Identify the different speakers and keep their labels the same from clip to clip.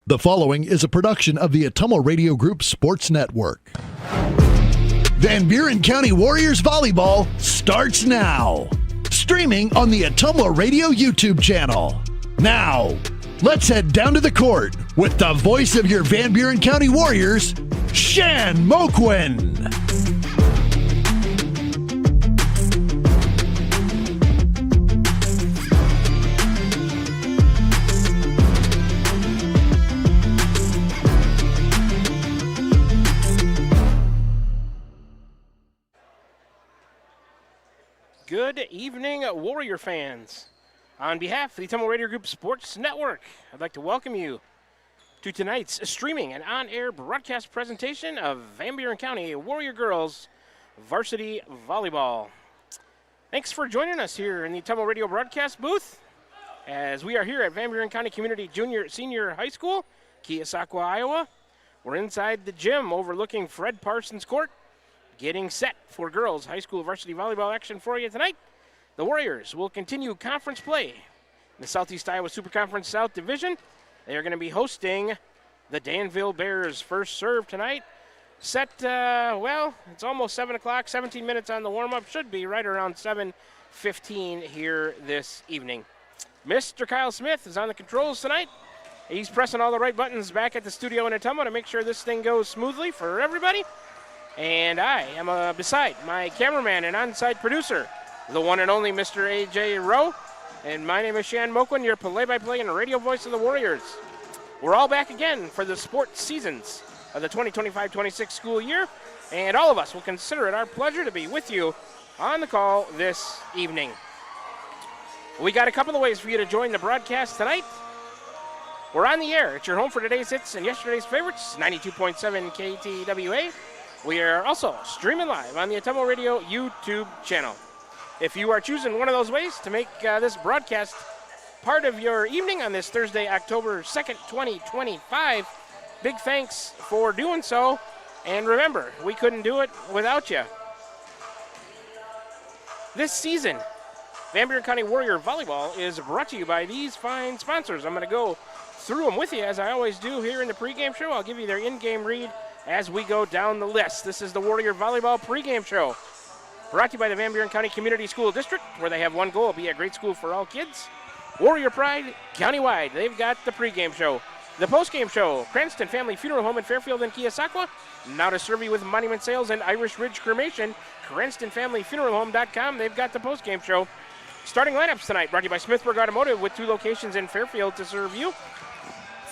Speaker 1: The following is a production of the Ottumwa Radio Group Sports Network. Van Buren County Warriors Volleyball starts now. Streaming on the Ottumwa Radio YouTube channel. Now, let's head down to the court with the voice of your Van Buren County Warriors, Shan Moquin.
Speaker 2: Good evening, Warrior fans. On behalf of the Ottumwa Radio Group Sports Network, I'd like to welcome you to tonight's streaming and on-air broadcast presentation of Van Buren County Warrior Girls Varsity Volleyball. Thanks for joining us here in the Ottumwa Radio broadcast booth as we are here at Van Buren County Community Senior High School, Keosauqua, Iowa. We're inside the gym overlooking Fred Parsons Court, getting set for girls high school varsity volleyball action for you tonight. The Warriors will continue conference play in the Southeast Iowa Super Conference South Division. They are going to be hosting the Danville Bears. First serve tonight. Set, it's almost 7 o'clock, 17 minutes on the warm-up. Should be right around 7:15 here this evening. Mr. Kyle Smith is on the controls tonight. He's pressing all the right buttons back at the studio in Ottumwa to make sure this thing goes smoothly for everybody. And I am beside my cameraman and on-site producer, the one and only Mr. A.J. Rowe. And my name is Shan Moquin, your play-by-play and radio voice of the Warriors. We're all back again for the sports seasons of the 2025-26 school year, and all of us will consider it our pleasure to be with you on the call this evening. We got a couple of ways for you to join the broadcast tonight. We're on the air. It's your home for today's hits and yesterday's favorites, 92.7 KTWA. We are also streaming live on the Ottumwa Radio YouTube channel. If you are choosing one of those ways to make this broadcast part of your evening on this Thursday, October 2nd, 2025, big thanks for doing so. And remember, we couldn't do it without you. This season, Van Buren County Warrior Volleyball is brought to you by these fine sponsors. I'm going to go through them with you as I always do here in the pregame show. I'll give you their in-game read as we go down the list. This is the Warrior Volleyball pregame show, brought to you by the Van Buren County Community School District, where they have one goal, be a great school for all kids. Warrior Pride, countywide, they've got the pregame show. The postgame show, Cranston Family Funeral Home in Fairfield and Keosauqua, now to serve you with monument sales and Irish Ridge Cremation, CranstonFamilyFuneralHome.com, they've got the postgame show. Starting lineups tonight, brought to you by Smithburg Automotive, with 2 locations in Fairfield to serve you.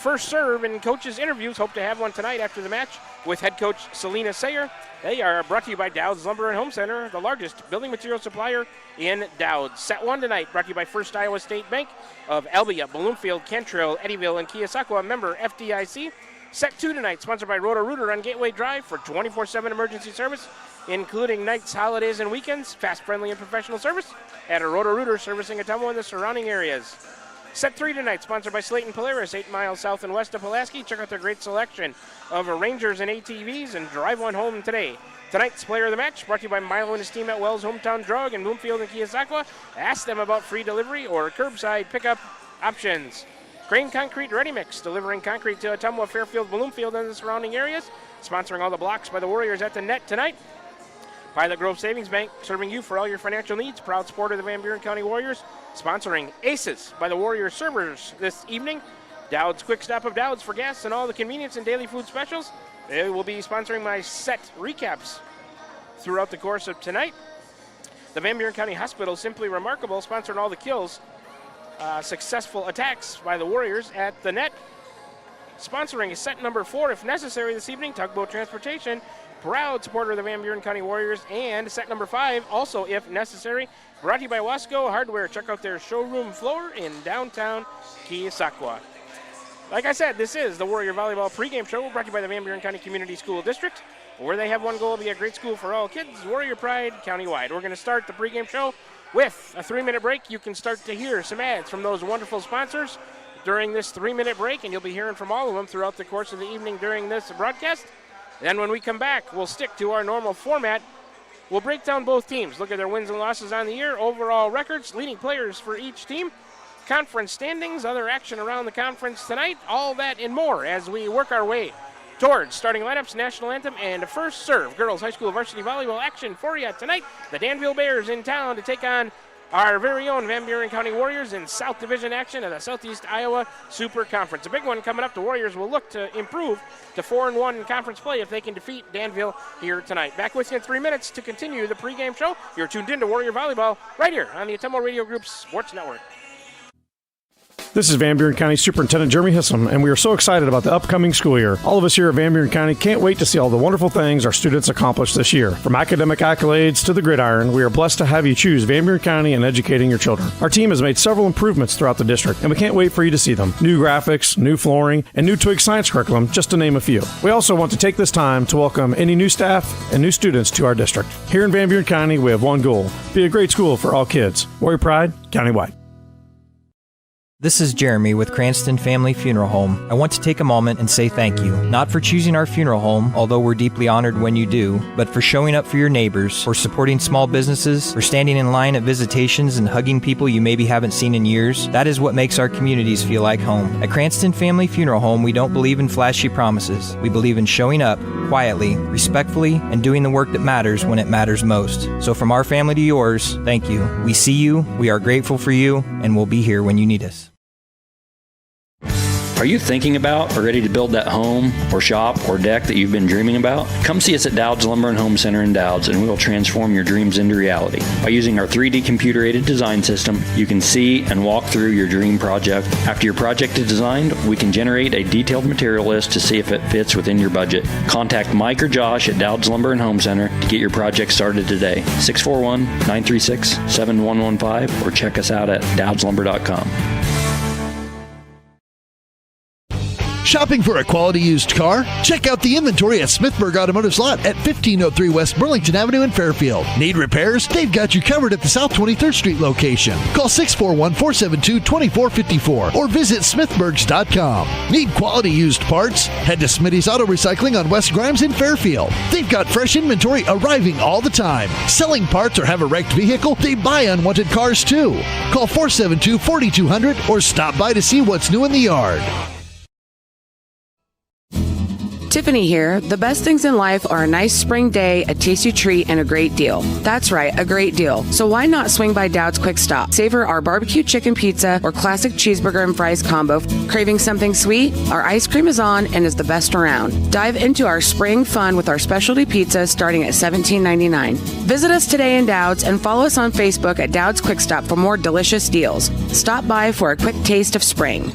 Speaker 2: First serve and coaches interviews, hope to have one tonight after the match with head coach Selena Sayer. They are brought to you by Dowd's Lumber and Home Center, the largest building material supplier in Dowd. Set 1 tonight, brought to you by First Iowa State Bank of Albia, Bloomfield, Cantrell, Eddyville, and Keosauqua, member FDIC. Set 2 tonight, sponsored by Roto-Rooter on Gateway Drive for 24/7 emergency service, including nights, holidays, and weekends. Fast, friendly, and professional service at a Roto-Rooter servicing Ottumwa and the surrounding areas. Set 3 tonight, sponsored by Slayton Polaris, 8 miles south and west of Pulaski. Check out their great selection of Rangers and ATVs and drive one home today. Tonight's player of the match, brought to you by Milo and his team at Wells Hometown Drug in Bloomfield and Keosauqua. Ask them about free delivery or curbside pickup options. Crane Concrete Ready Mix, delivering concrete to Ottumwa, Fairfield, Bloomfield, and the surrounding areas. Sponsoring all the blocks by the Warriors at the net tonight. Pilot Grove Savings Bank, serving you for all your financial needs. Proud supporter of the Van Buren County Warriors. Sponsoring Aces by the Warriors servers this evening. Dowd's Quick Stop of Dowd's for gas and all the convenience and daily food specials. They will be sponsoring my set recaps throughout the course of tonight. The Van Buren County Hospital, Simply Remarkable, sponsoring all the kills. Successful attacks by the Warriors at the net. Sponsoring set number 4, if necessary, this evening. Tugboat Transportation, proud supporter of the Van Buren County Warriors. And set number 5, also if necessary, brought to you by Wasco Hardware. Check out their showroom floor in downtown Keosauqua. Like I said, this is the Warrior Volleyball pregame show, brought to you by the Van Buren County Community School District, where they have one goal, be a great school for all kids. Warrior Pride, countywide. We're going to start the pregame show with a 3-minute break. You can start to hear some ads from those wonderful sponsors during this 3-minute break, and you'll be hearing from all of them throughout the course of the evening during this broadcast. Then when we come back, we'll stick to our normal format. We'll break down both teams, look at their wins and losses on the year, overall records, leading players for each team, conference standings, other action around the conference tonight, all that and more as we work our way towards starting lineups, national anthem, and first serve. Girls High School Varsity Volleyball action for you tonight. The Danville Bears in town to take on our very own Van Buren County Warriors in South Division action of the Southeast Iowa Super Conference. A big one coming up. The Warriors will look to improve to 4-1 in conference play if they can defeat Danville here tonight. Back with you in 3 minutes to continue the pregame show. You're tuned in to Warrior Volleyball right here on the Ottumwa Radio Group Sports Network.
Speaker 3: This is Van Buren County Superintendent Jeremy Hissom, and we are so excited about the upcoming school year. All of us here at Van Buren County can't wait to see all the wonderful things our students accomplish this year. From academic accolades to the gridiron, we are blessed to have you choose Van Buren County in educating your children. Our team has made several improvements throughout the district, and we can't wait for you to see them. New graphics, new flooring, and new Twig science curriculum, just to name a few. We also want to take this time to welcome any new staff and new students to our district. Here in Van Buren County, we have one goal: be a great school for all kids. Warrior Pride, countywide.
Speaker 4: This is Jeremy with Cranston Family Funeral Home. I want to take a moment and say thank you, not for choosing our funeral home, although we're deeply honored when you do, but for showing up for your neighbors, for supporting small businesses, for standing in line at visitations and hugging people you maybe haven't seen in years. That is what makes our communities feel like home. At Cranston Family Funeral Home, we don't believe in flashy promises. We believe in showing up quietly, respectfully, and doing the work that matters when it matters most. So from our family to yours, thank you. We see you, we are grateful for you, and we'll be here when you need us.
Speaker 5: Are you thinking about or ready to build that home or shop or deck that you've been dreaming about? Come see us at Dowd's Lumber and Home Center in Dowd's, and we will transform your dreams into reality. By using our 3D computer-aided design system, you can see and walk through your dream project. After your project is designed, we can generate a detailed material list to see if it fits within your budget. Contact Mike or Josh at Dowd's Lumber and Home Center to get your project started today. 641-936-7115 or check us out at dowdslumber.com.
Speaker 1: Shopping for a quality used car? Check out the inventory at Smithburg Automotive's lot at 1503 West Burlington Avenue in Fairfield. Need repairs? They've got you covered at the South 23rd Street location. Call 641-472-2454 or visit smithburgs.com. Need quality used parts? Head to Smitty's Auto Recycling on West Grimes in Fairfield. They've got fresh inventory arriving all the time. Selling parts or have a wrecked vehicle? They buy unwanted cars too. Call 472-4200 or stop by to see what's new in the yard.
Speaker 6: Tiffany here. The best things in life are a nice spring day, a tasty treat, and a great deal. That's right, a great deal. So why not swing by Dowd's Quick Stop? Savor our barbecue chicken pizza or classic cheeseburger and fries combo. Craving something sweet? Our ice cream is on and is the best around. Dive into our spring fun with our specialty pizza starting at $17.99. Visit us today in Dowd's and follow us on Facebook at Dowd's Quick Stop for more delicious deals. Stop by for a quick taste of spring.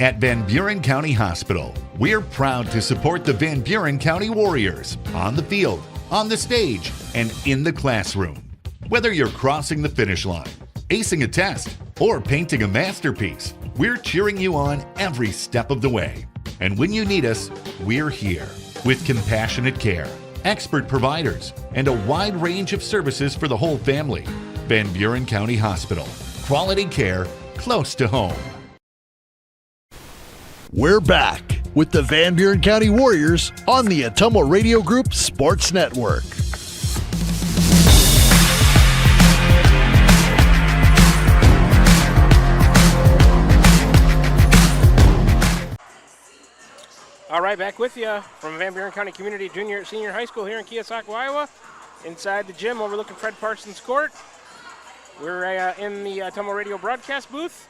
Speaker 7: At Van Buren County Hospital, we're proud to support the Van Buren County Warriors on the field, on the stage, and in the classroom. Whether you're crossing the finish line, acing a test, or painting a masterpiece, we're cheering you on every step of the way. And when you need us, we're here with compassionate care, expert providers, and a wide range of services for the whole family. Van Buren County Hospital. Quality care close to home.
Speaker 1: We're back with the Van Buren County Warriors on the Ottumwa Radio Group Sports Network.
Speaker 2: All right, back with you from Van Buren County Community Senior High School here in Keosauqua, Iowa. Inside the gym overlooking Fred Parsons Court. We're in the Ottumwa Radio broadcast booth,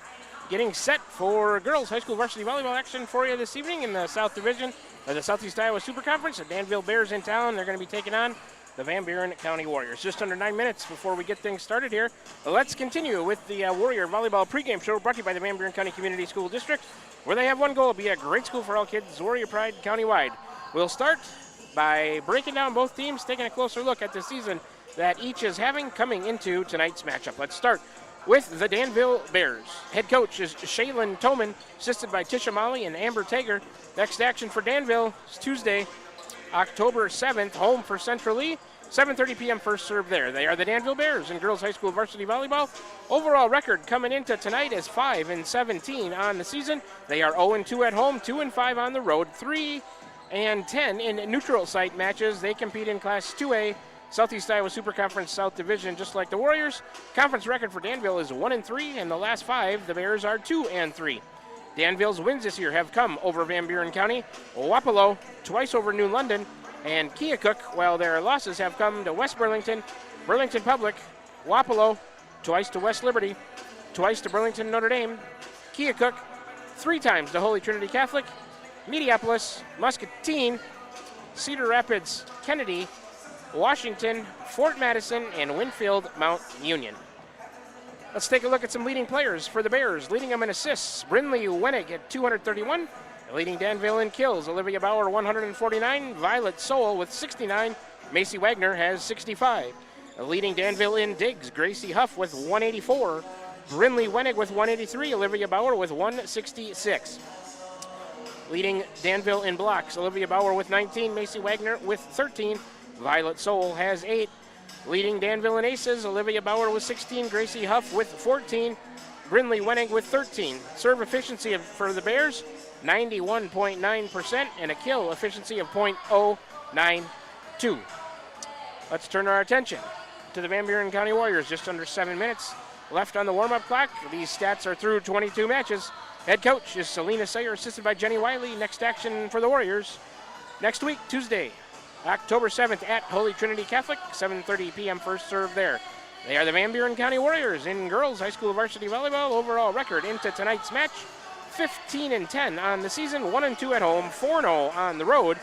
Speaker 2: getting set for girls high school varsity volleyball action for you this evening in the South Division of the Southeast Iowa Super Conference. The Danville Bears in town. They're going to be taking on the Van Buren County Warriors. Just under 9 minutes before we get things started here. Let's continue with the Warrior Volleyball pregame show brought to you by the Van Buren County Community School District, where they have one goal: be a great school for all kids, Warrior Pride countywide. We'll start by breaking down both teams, taking a closer look at the season that each is having coming into tonight's matchup. Let's start with the Danville Bears. Head coach is Shaylin Toman, assisted by Tisha Molly and Amber Tager. Next action for Danville is Tuesday, October 7th, home for Central Lee. 7:30 p.m. first serve there. They are the Danville Bears in girls high school varsity volleyball. Overall record coming into tonight is 5-17 on the season. They are 0-2 at home, 2-5 on the road, 3-10 in neutral site matches. They compete in Class 2A Southeast Iowa Super Conference South Division, just like the Warriors. Conference record for Danville is 1-3, and the last 5, the Bears are 2-3. Danville's wins this year have come over Van Buren County, Wapello, twice over New London, and Keokuk, while their losses have come to West Burlington, Burlington Public, Wapello, twice to West Liberty, twice to Burlington Notre Dame, Keokuk, 3 times to Holy Trinity Catholic, Mediapolis, Muscatine, Cedar Rapids, Kennedy, Washington, Fort Madison, and Winfield Mount Union. Let's take a look at some leading players for the Bears. Leading them in assists, Brinley Wenig at 231. Leading Danville in kills, Olivia Bauer 149, Violet Soul with 69, Macy Wagner has 65. Leading Danville in digs, Gracie Huff with 184, Brinley Wenig with 183, Olivia Bauer with 166. Leading Danville in blocks, Olivia Bauer with 19, Macy Wagner with 13, Violet Soul has 8. Leading Danville in aces, Olivia Bauer with 16, Gracie Huff with 14, Brinley Wenig with 13. Serve efficiency for the Bears, 91.9%, and a kill efficiency of .092. Let's turn our attention to the Van Buren County Warriors. Just under 7 minutes left on the warm-up clock. These stats are through 22 matches. Head coach is Selena Sayer, assisted by Jenny Wiley. Next action for the Warriors next week, Tuesday, October 7th at Holy Trinity Catholic, 7:30 p.m. first serve there. They are the Van Buren County Warriors in girls high school varsity volleyball. Overall record into tonight's match, 15-10 on the season, 1-2 at home, 4-0 on the road,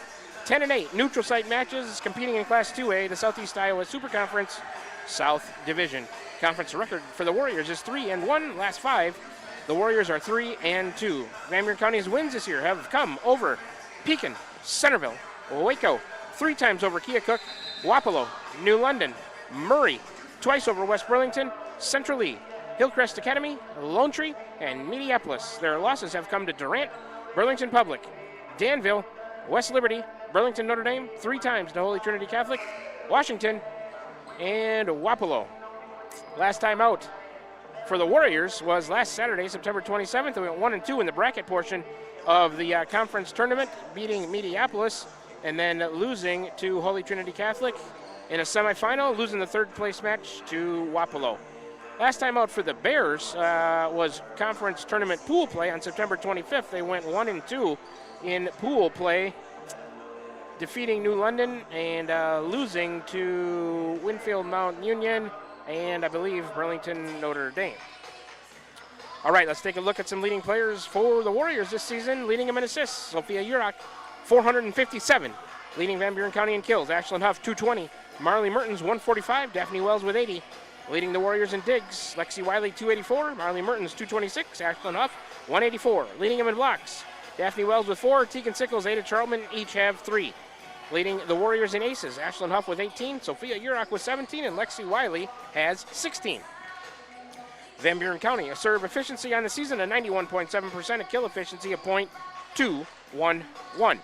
Speaker 2: 10-8 neutral site matches, competing in Class 2A, the Southeast Iowa Super Conference South Division. Conference record for the Warriors is 3-1. Last 5, the Warriors are 3-2. Van Buren County's wins this year have come over Pekin, Centerville, Waco, 3 times over Keokuk, Wapello, New London, Murray, twice over West Burlington, Central Lee, Hillcrest Academy, Lone Tree, and Mediapolis. Their losses have come to Durant, Burlington Public, Danville, West Liberty, Burlington Notre Dame, 3 times to Holy Trinity Catholic, Washington, and Wapello. Last time out for the Warriors was last Saturday, September 27th. They went 1-2 in the bracket portion of the conference tournament, beating Mediapolis and then losing to Holy Trinity Catholic in a semifinal, losing the 3rd place match to Wapello. Last time out for the Bears was conference tournament pool play on September 25th. They went 1-2 in pool play, defeating New London and losing to Winfield Mount Union and I believe Burlington Notre Dame. All right, let's take a look at some leading players for the Warriors this season. Leading them in assists, Sophia Urach, 457. Leading Van Buren County in kills, Ashlyn Huff, 220. Marley Mertens, 145. Daphne Wells with 80. Leading the Warriors in digs, Lexi Wiley, 284. Marley Mertens, 226. Ashlyn Huff, 184. Leading them in blocks, Daphne Wells with 4. Tegan Sickles, Ada Charlton, each have 3. Leading the Warriors in aces, Ashlyn Huff with 18. Sophia Urach with 17. And Lexi Wiley has 16. Van Buren County, a serve efficiency on the season of 91.7%, a kill efficiency of .211.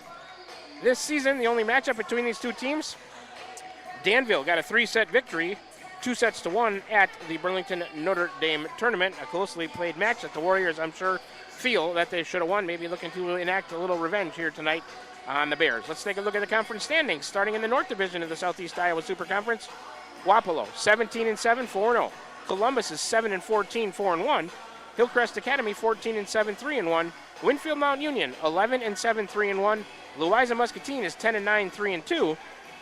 Speaker 2: This season, the only matchup between these two teams, Danville got a 3-set victory, 2-1 at the Burlington Notre Dame tournament, a closely played match that the Warriors, I'm sure, feel that they should have won, maybe looking to enact a little revenge here tonight on the Bears. Let's take a look at the conference standings, starting in the North Division of the Southeast Iowa Super Conference. Wapello, 17-7, 4-0. Columbus is 7-14, 4-1. Hillcrest Academy, 14-7, 3-1. Winfield Mount Union, 11-7, 3-1. Louisa Muscatine is 10-9, 3-2.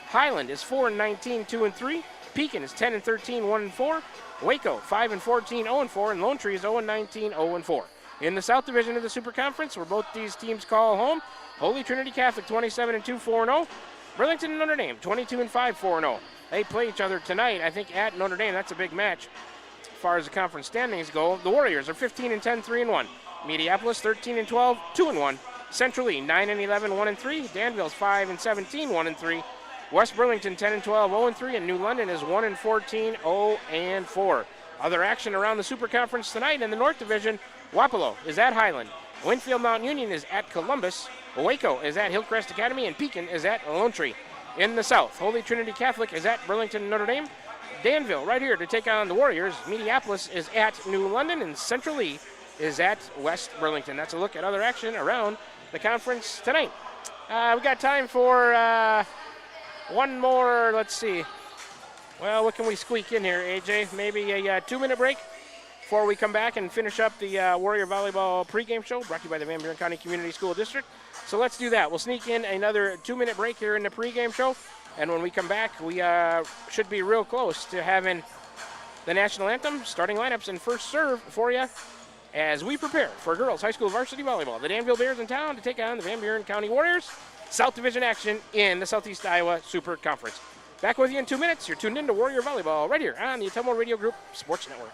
Speaker 2: Highland is 4-19, 2-3. Pekin is 10-13, 1-4. Waco, 5-14, 0-4. And Lone Tree is 0-19, 0-4. In the South Division of the Super Conference, where both these teams call home, Holy Trinity Catholic, 27-2, 4-0. Burlington and Notre Dame, 22-5, 4-0. They play each other tonight, I think, at Notre Dame. That's a big match. As far as the conference standings go, the Warriors are 15-10, 3-1. Mediapolis 13-12, 2-1. Central Lee 9-11, 1-3. Danville's 5-17, 1-3. West Burlington 10-12, 0-3, and New London is 1-14, 0-4. Other action around the Super Conference tonight in the North Division: Wapello is at Highland, Winfield Mount Union is at Columbus, Waco is at Hillcrest Academy, and Pekin is at Lone Tree. In the South, Holy Trinity Catholic is at Burlington and Notre Dame. Danville right here to take on the Warriors. Mediapolis is at New London, and Central Lee is at West Burlington. That's a look at other action around the conference tonight. We got time for one more, let's see, Well, what can we squeak in here, AJ? Maybe a 2-minute break before we come back and finish up the Warrior Volleyball pregame show brought to you by the Van Buren County Community School District. So let's do that. We'll sneak in another 2-minute break here in the pregame show. And when we come back, we should be real close to having the national anthem, starting lineups, and first serve for you as we prepare for girls high school varsity volleyball. The Danville Bears in town to take on the Van Buren County Warriors. South Division action in the Southeast Iowa Super Conference. Back with you in 2 minutes. You're tuned in to Warrior Volleyball right here on the Ottumwa Radio Group Sports Network.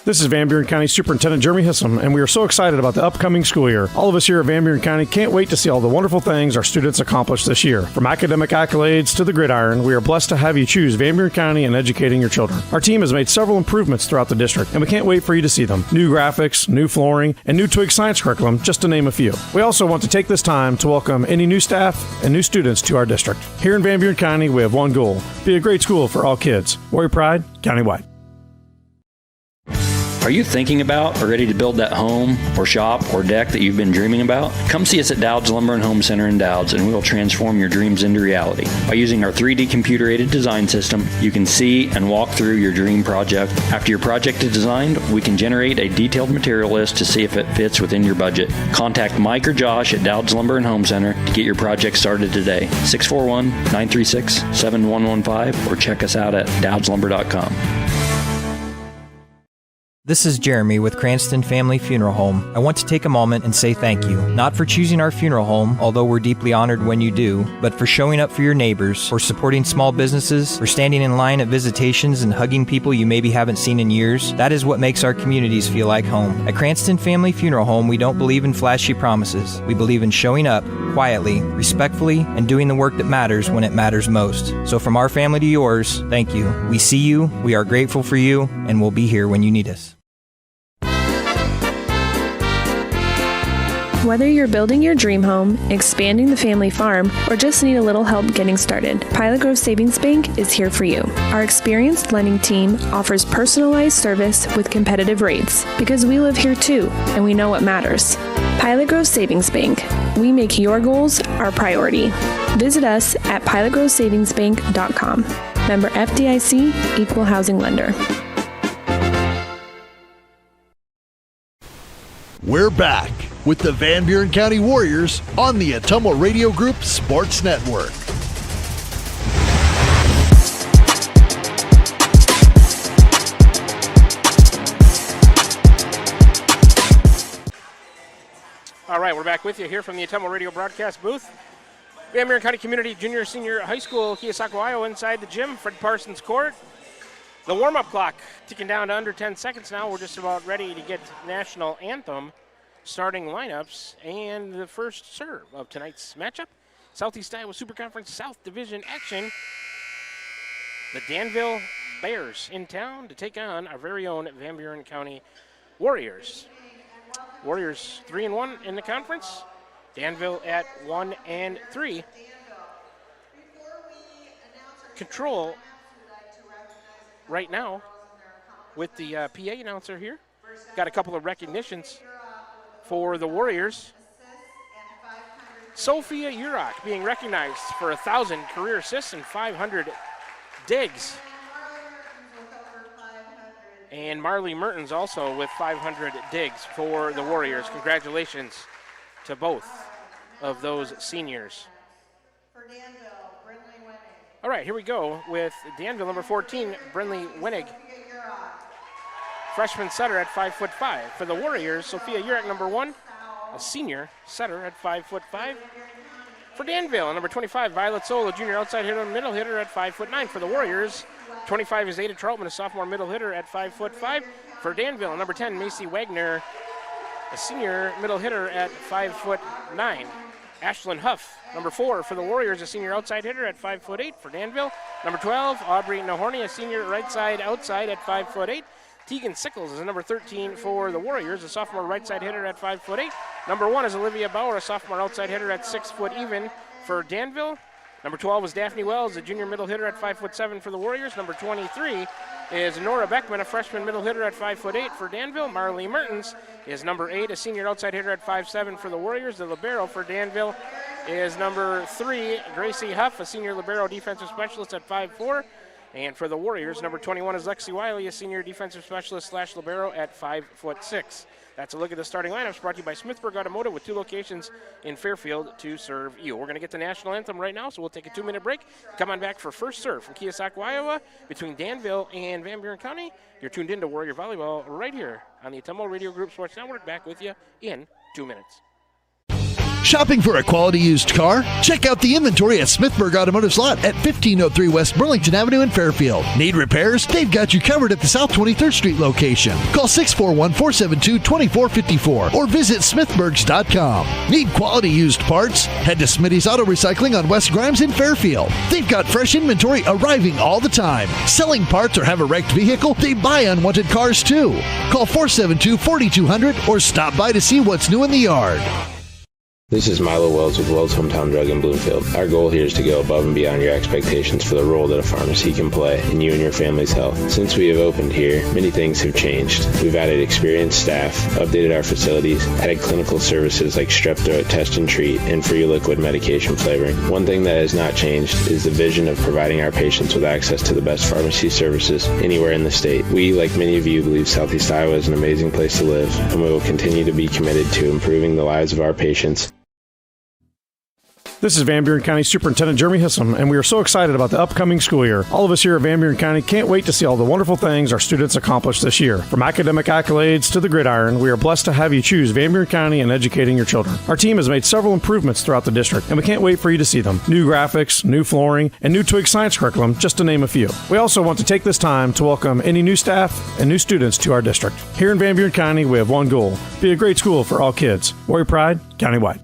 Speaker 3: This is Van Buren County Superintendent Jeremy Hissom, and we are so excited about the upcoming school year. All of us here at Van Buren County can't wait to see all the wonderful things our students accomplish this year. From academic accolades to the gridiron, we are blessed to have you choose Van Buren County in educating your children. Our team has made several improvements throughout the district, and we can't wait for you to see them. New graphics, new flooring, and new Twig science curriculum, just to name a few. We also want to take this time to welcome any new staff and new students to our district. Here in Van Buren County, we have one goal: be a great school for all kids. Warrior Pride, countywide.
Speaker 5: Are you thinking about or ready to build that home or shop or deck that you've been dreaming about? Come see us at Dowd's Lumber and Home Center in Dowd's, and we will transform your dreams into reality. By using our 3D computer-aided design system, you can see and walk through your dream project. After your project is designed, we can generate a detailed material list to see if it fits within your budget. Contact Mike or Josh at Dowd's Lumber and Home Center to get your project started today. 641-936-7115 or check us out at dowdslumber.com.
Speaker 4: This is Jeremy with Cranston Family Funeral Home. I want to take a moment and say thank you, not for choosing our funeral home, although we're deeply honored when you do, but for showing up for your neighbors, for supporting small businesses, for standing in line at visitations and hugging people you maybe haven't seen in years. That is what makes our communities feel like home. At Cranston Family Funeral Home, we don't believe in flashy promises. We believe in showing up quietly, respectfully, and doing the work that matters when it matters most. So from our family to yours, thank you. We see you, we are grateful for you, and we'll be here when you need us.
Speaker 8: Whether you're building your dream home, expanding the family farm, or just need a little help getting started, Pilot Grove Savings Bank is here for you. Our experienced lending team offers personalized service with competitive rates because we live here too, and we know what matters. Pilot Grove Savings Bank. We make your goals our priority. Visit us at pilotgrovesavingsbank.com. Member FDIC, Equal Housing Lender.
Speaker 1: We're back with the Van Buren County Warriors on the Ottumwa Radio Group Sports Network.
Speaker 2: All right, we're back with you here from the Ottumwa Radio broadcast booth. Van Buren County Community Junior Senior High School, Keosauqua, Iowa, inside the gym, Fred Parsons Court. The warm-up clock ticking down to under 10 seconds now. We're just about ready to get national anthem, starting lineups, and the first serve of tonight's matchup. Southeast Iowa Super Conference South Division action. The Danville Bears in town to take on our very own Van Buren County Warriors. Warriors 3-1 in the conference. Danville at 1-3. Control right now with the PA announcer here. Got a couple of recognitions for the Warriors. Sophia Urach being recognized for 1,000 career assists and 500 digs. And Marley Mertens also with 500 digs for the Warriors. Congratulations to both of those seniors. All right, here we go with Danville, number 14, Brinley Wenig. Freshman setter at 5'5". For the Warriors, Sophia Urach, number 1, a senior setter at 5'5". For Danville, number 25, Violet Soul, a junior outside hitter, middle hitter at 5'9". For the Warriors, 25 is Ada Troutman, a sophomore middle hitter at 5'5". For Danville, number 10, Macy Wagner, a senior middle hitter at 5'9". Ashlyn Huff, number 4 for the Warriors, a senior outside hitter at 5'8". For Danville, number 12, Aubrey Nahorny, a senior right side outside at 5'8". Tegan Sickles is a number 13 for the Warriors, a sophomore right side hitter at 5'8". Number 1 is Olivia Bauer, a sophomore outside hitter at 6 foot even. For Danville, Number 12 is Daphne Wells, a junior middle hitter at 5'7" for the Warriors. Number 23 is Nora Beckman, a freshman middle hitter at 5'8" for Danville. Marley Mertens is number 8, a senior outside hitter at 5'7" for the Warriors. The libero for Danville is number 3, Gracie Huff, a senior libero defensive specialist at 5'4". And for the Warriors, number 21 is Lexi Wiley, a senior defensive specialist / libero at 5'6". That's a look at the starting lineups brought to you by Smithburg Automotive with 2 locations in Fairfield to serve you. We're going to get the national anthem right now, so we'll take a 2-minute break. Come on back for first serve from Keosauqua, Iowa, between Danville and Van Buren County. You're tuned in to Warrior Volleyball right here on the Ottumwa Radio Group Sports Network. Back with you in 2 minutes.
Speaker 1: Shopping for a quality used car? Check out the inventory at Smithburg Automotive's lot at 1503 West Burlington Avenue in Fairfield. Need repairs? They've got you covered at the South 23rd Street location. Call 641-472-2454 or visit smithburgs.com. Need quality used parts? Head to Smitty's Auto Recycling on West Grimes in Fairfield. They've got fresh inventory arriving all the time. Selling parts or have a wrecked vehicle? They buy unwanted cars too. Call 472-4200 or stop by to see what's new in the yard.
Speaker 9: This is Milo Wells with Wells Hometown Drug in Bloomfield. Our goal here is to go above and beyond your expectations for the role that a pharmacy can play in you and your family's health. Since we have opened here, many things have changed. We've added experienced staff, updated our facilities, added clinical services like strep throat test and treat, and free liquid medication flavoring. One thing that has not changed is the vision of providing our patients with access to the best pharmacy services anywhere in the state. We, like many of you, believe Southeast Iowa is an amazing place to live, and we will continue to be committed to improving the lives of our patients.
Speaker 3: This is Van Buren County Superintendent Jeremy Hissam, and we are so excited about the upcoming school year. All of us here at Van Buren County can't wait to see all the wonderful things our students accomplish this year. From academic accolades to the gridiron, we are blessed to have you choose Van Buren County in educating your children. Our team has made several improvements throughout the district, and we can't wait for you to see them. New graphics, new flooring, and new Twig science curriculum, just to name a few. We also want to take this time to welcome any new staff and new students to our district. Here in Van Buren County, we have one goal: be a great school for all kids. Warrior Pride, countywide.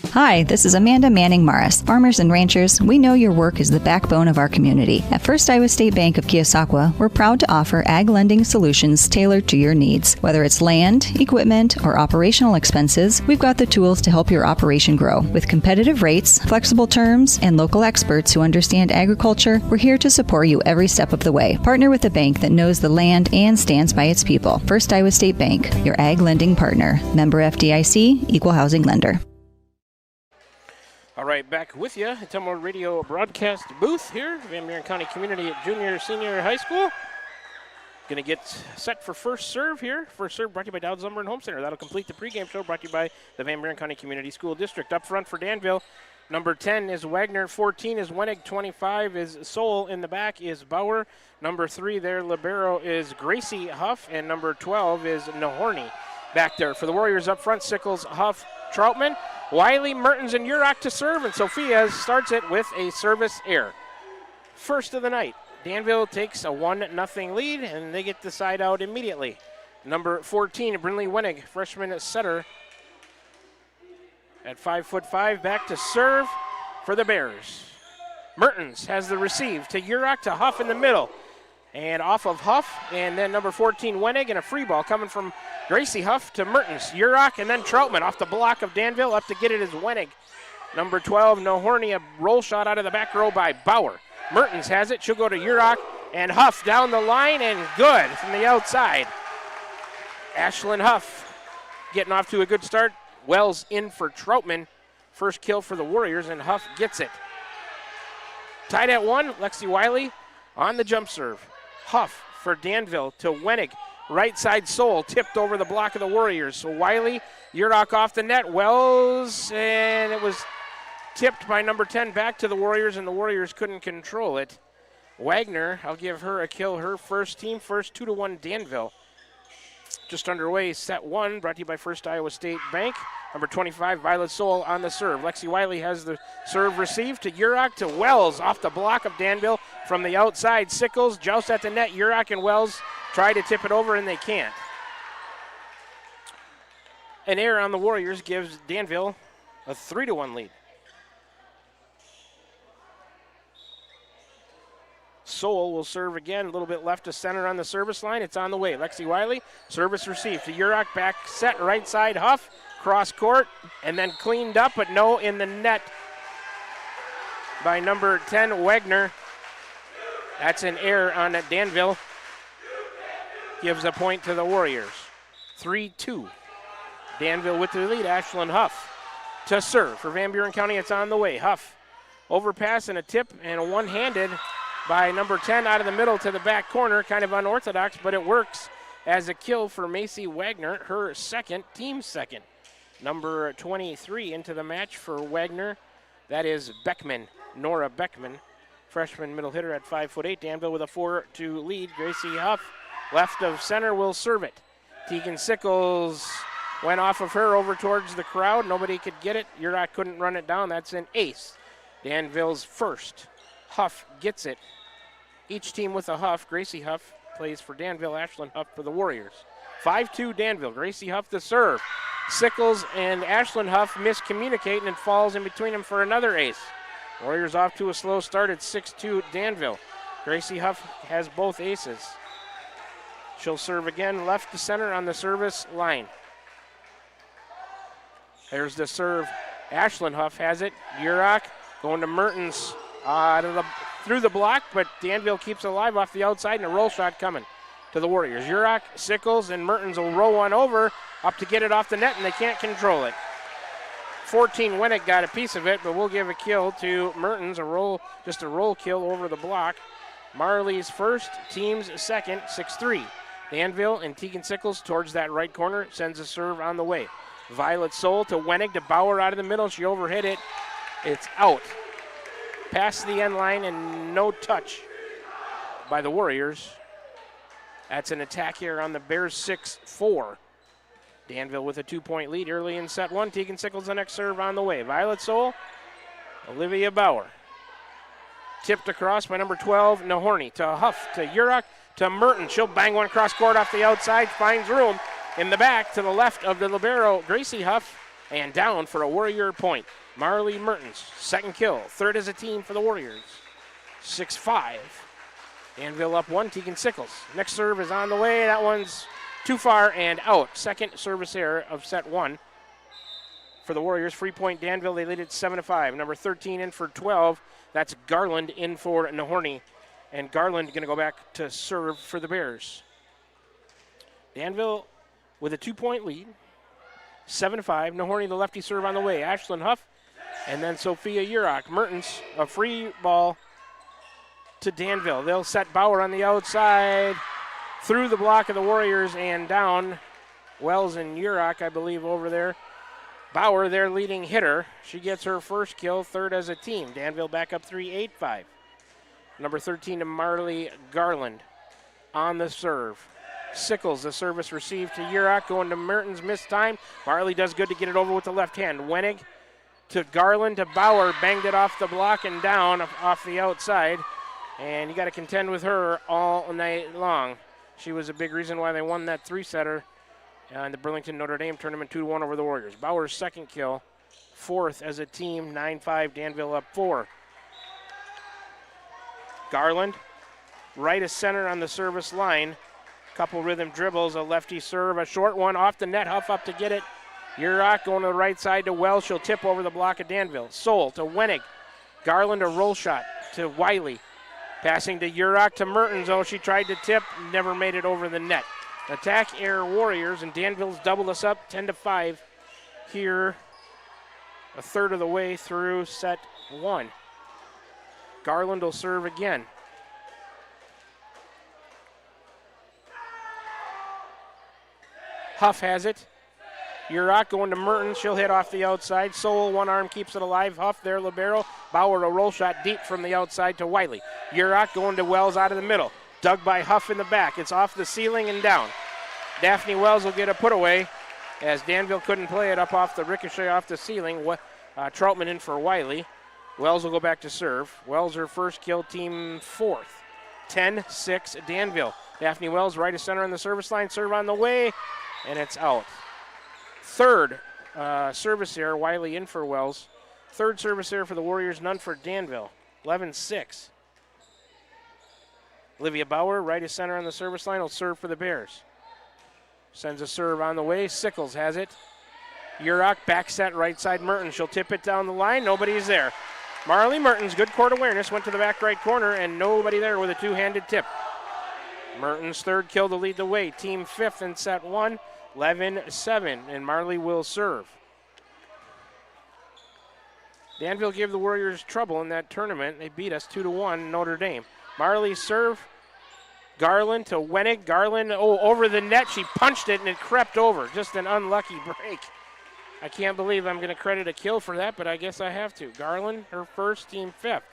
Speaker 10: Hi, this is Amanda Manning Morris. Farmers and ranchers, we know your work is the backbone of our community. At First Iowa State Bank of Keosauqua, we're proud to offer ag lending solutions tailored to your needs. Whether it's land, equipment, or operational expenses, we've got the tools to help your operation grow. With competitive rates, flexible terms, and local experts who understand agriculture, we're here to support you every step of the way. Partner with a bank that knows the land and stands by its people. First Iowa State Bank, your ag lending partner. Member FDIC, Equal Housing Lender.
Speaker 2: All right, back with you. Ottumwa Radio broadcast booth here, Van Buren County Community at Junior Senior High School. Going to get set for first serve here. First serve brought to you by Dowd's Lumber and Home Center. That'll complete the pregame show brought to you by the Van Buren County Community School District. Up front for Danville, number 10 is Wagner, 14 is Wenig, 25 is Soul. In the back is Bauer. Number 3 there, libero, is Gracie Huff, and number 12 is Nahorny. Back there for the Warriors up front, Sickles, Huff, Troutman, Wiley, Mertens, and Urach to serve, and Sophia starts it with a service error. First of the night, Danville takes a 1-0 lead, and they get the side out immediately. Number 14, Brinley Wenig, freshman setter at 5'5", back to serve for the Bears. Mertens has the receive to Urach to Huff in the middle, and off of Huff, and then number 14, Wenig, and a free ball coming from Gracie Huff to Mertens, Urach, and then Troutman off the block of Danville. Up to get it is Wenig. Number 12, Nahorny, a roll shot out of the back row by Bauer. Mertens has it. She'll go to Urach, and Huff down the line, and good from the outside. Ashlyn Huff getting off to a good start. Wells in for Troutman. First kill for the Warriors, and Huff gets it. Tied at 1, Lexi Wiley on the jump serve. Huff for Danville to Wenig. Right side Soul tipped over the block of the Warriors. So Wiley, Urach off the net. Wells, and it was tipped by number 10 back to the Warriors, and the Warriors couldn't control it. Wagner, I'll give her a kill, her first team first, 2-1 Danville. Just underway, set 1, brought to you by First Iowa State Bank. Number 25, Violet Soul on the serve. Lexi Wiley has the serve received to Urach to Wells off the block of Danville from the outside. Sickles joust at the net. Urach and Wells try to tip it over, and they can't. An error on the Warriors gives Danville a 3-1 lead. Soul will serve again, a little bit left to center on the service line. It's on the way. Lexi Wiley, service received to Urach, back set, right side, Huff, cross court, and then cleaned up, but no in the net. by number 10, Wagner. That's an error on Danville. Gives a point to the Warriors. 3-2. Danville with the lead. Ashlyn Huff to serve. For Van Buren County, it's on the way. Huff, overpass and a tip and a one-handed by number 10 out of the middle to the back corner. Kind of unorthodox, but it works as a kill for Macy Wagner, her second, team second. Number 23 into the match for Wagner. That is Beckman, Nora Beckman, freshman middle hitter at 5'8". Danville with a 4-2 lead. Gracie Huff, left of center, will serve it. Tegan Sickles went off of her over towards the crowd. Nobody could get it. Urach couldn't run it down. That's an ace. Danville's first. Huff gets it. Each team with a Huff. Gracie Huff plays for Danville. Ashlyn Huff for the Warriors. 5-2 Danville. Gracie Huff the serve. Sickles and Ashlyn Huff miscommunicate, and it falls in between them for another ace. Warriors off to a slow start at 6-2 Danville. Gracie Huff has both aces. She'll serve again, left to center on the service line. There's the serve. Ashlyn Huff has it. Urach going to Mertens through the block, but Danville keeps it alive off the outside, and a roll shot coming to the Warriors. Urach, Sickles, and Mertens will roll one over up to get it off the net, and they can't control it. 14 Winnick got a piece of it, but we'll give a kill to Mertens, just a roll kill over the block. Marley's first, team's second, 6-3. Danville and Tegan Sickles towards that right corner, sends a serve on the way. Violet Soul to Wennig to Bauer out of the middle. She overhit it. It's out. Past the end line and no touch by the Warriors. That's an attack here on the Bears. 6-4. Danville with a 2-point lead early in set one. Tegan Sickles the next serve on the way. Violet Soul, Olivia Bauer. Tipped across by number 12, Nahorny to Huff, to Urach, to Merton. She'll bang one cross court off the outside, finds room in the back to the left of the libero, Gracie Huff, and down for a Warrior point. Marley Mertens, second kill, third as a team for the Warriors. 6-5. Danville up one, Tegan Sickles. Next serve is on the way. That one's too far and out. Second service error of set one for the Warriors. Free point Danville, they lead it 7-5. Number 13 in for 12. That's Garland in for Nahorny. And Garland going to go back to serve for the Bears. Danville with a 2-point lead. 7-5. Nahorny, the lefty serve on the way. Ashlyn Huff and then Sophia Urach. Mertens, a free ball to Danville. They'll set Bauer on the outside. Through the block of the Warriors and down. Wells and Urach, I believe, over there. Bauer, their leading hitter. She gets her first kill, third as a team. Danville back up 3-8-5. Number 13 to Marley Garland on the serve. Sickles, the service received to Urach, going to Mertens, missed time. Marley does good to get it over with the left hand. Wennig to Garland to Bauer, banged it off the block and down off the outside. And you got to contend with her all night long. She was a big reason why they won that three-setter in the Burlington Notre Dame tournament, 2-1 over the Warriors. Bauer's second kill, fourth as a team, 9-5, Danville up 4. Garland, right of center on the service line. Couple rhythm dribbles, a lefty serve, a short one off the net, Huff up to get it. Urach going to the right side to Wells. She'll tip over the block of Danville. Soul to Wennig. Garland a roll shot to Wiley. Passing to Urach to Mertens. Oh, she tried to tip, never made it over the net. Attack error Warriors, and Danville's doubled us up 10-5 here, a third of the way through set one. Garland will serve again. Huff has it. Urach going to Mertens. She'll hit off the outside. Soul, one arm keeps it alive. Huff there, libero. Bauer, a roll shot deep from the outside to Wiley. Urach going to Wells out of the middle. Dug by Huff in the back. It's off the ceiling and down. Daphne Wells will get a put away as Danville couldn't play it up off the ricochet off the ceiling. Troutman in for Wiley. Wells will go back to serve. Wells her first kill, team fourth. 10-6 Danville. Daphne Wells right of center on the service line. Serve on the way, and it's out. Third service error, Wiley in for Wells. Third service error for the Warriors, none for Danville. 11-6. Olivia Bauer, right of center on the service line, will serve for the Bears. Sends a serve on the way. Sickles has it. Urach back set right side Mertens. She'll tip it down the line. Nobody's there. Marley Mertens, good court awareness, went to the back right corner, and nobody there with a two-handed tip. Mertens' third kill to lead the way. Team fifth in set 1, 11-7, and Marley will serve. Danville gave the Warriors trouble in that tournament. They beat us 2-1 Notre Dame. Marley serve. Garland to Wenig. Garland, over the net. She punched it and it crept over. Just an unlucky break. I can't believe I'm going to credit a kill for that, but I guess I have to. Garland, her first, team fifth.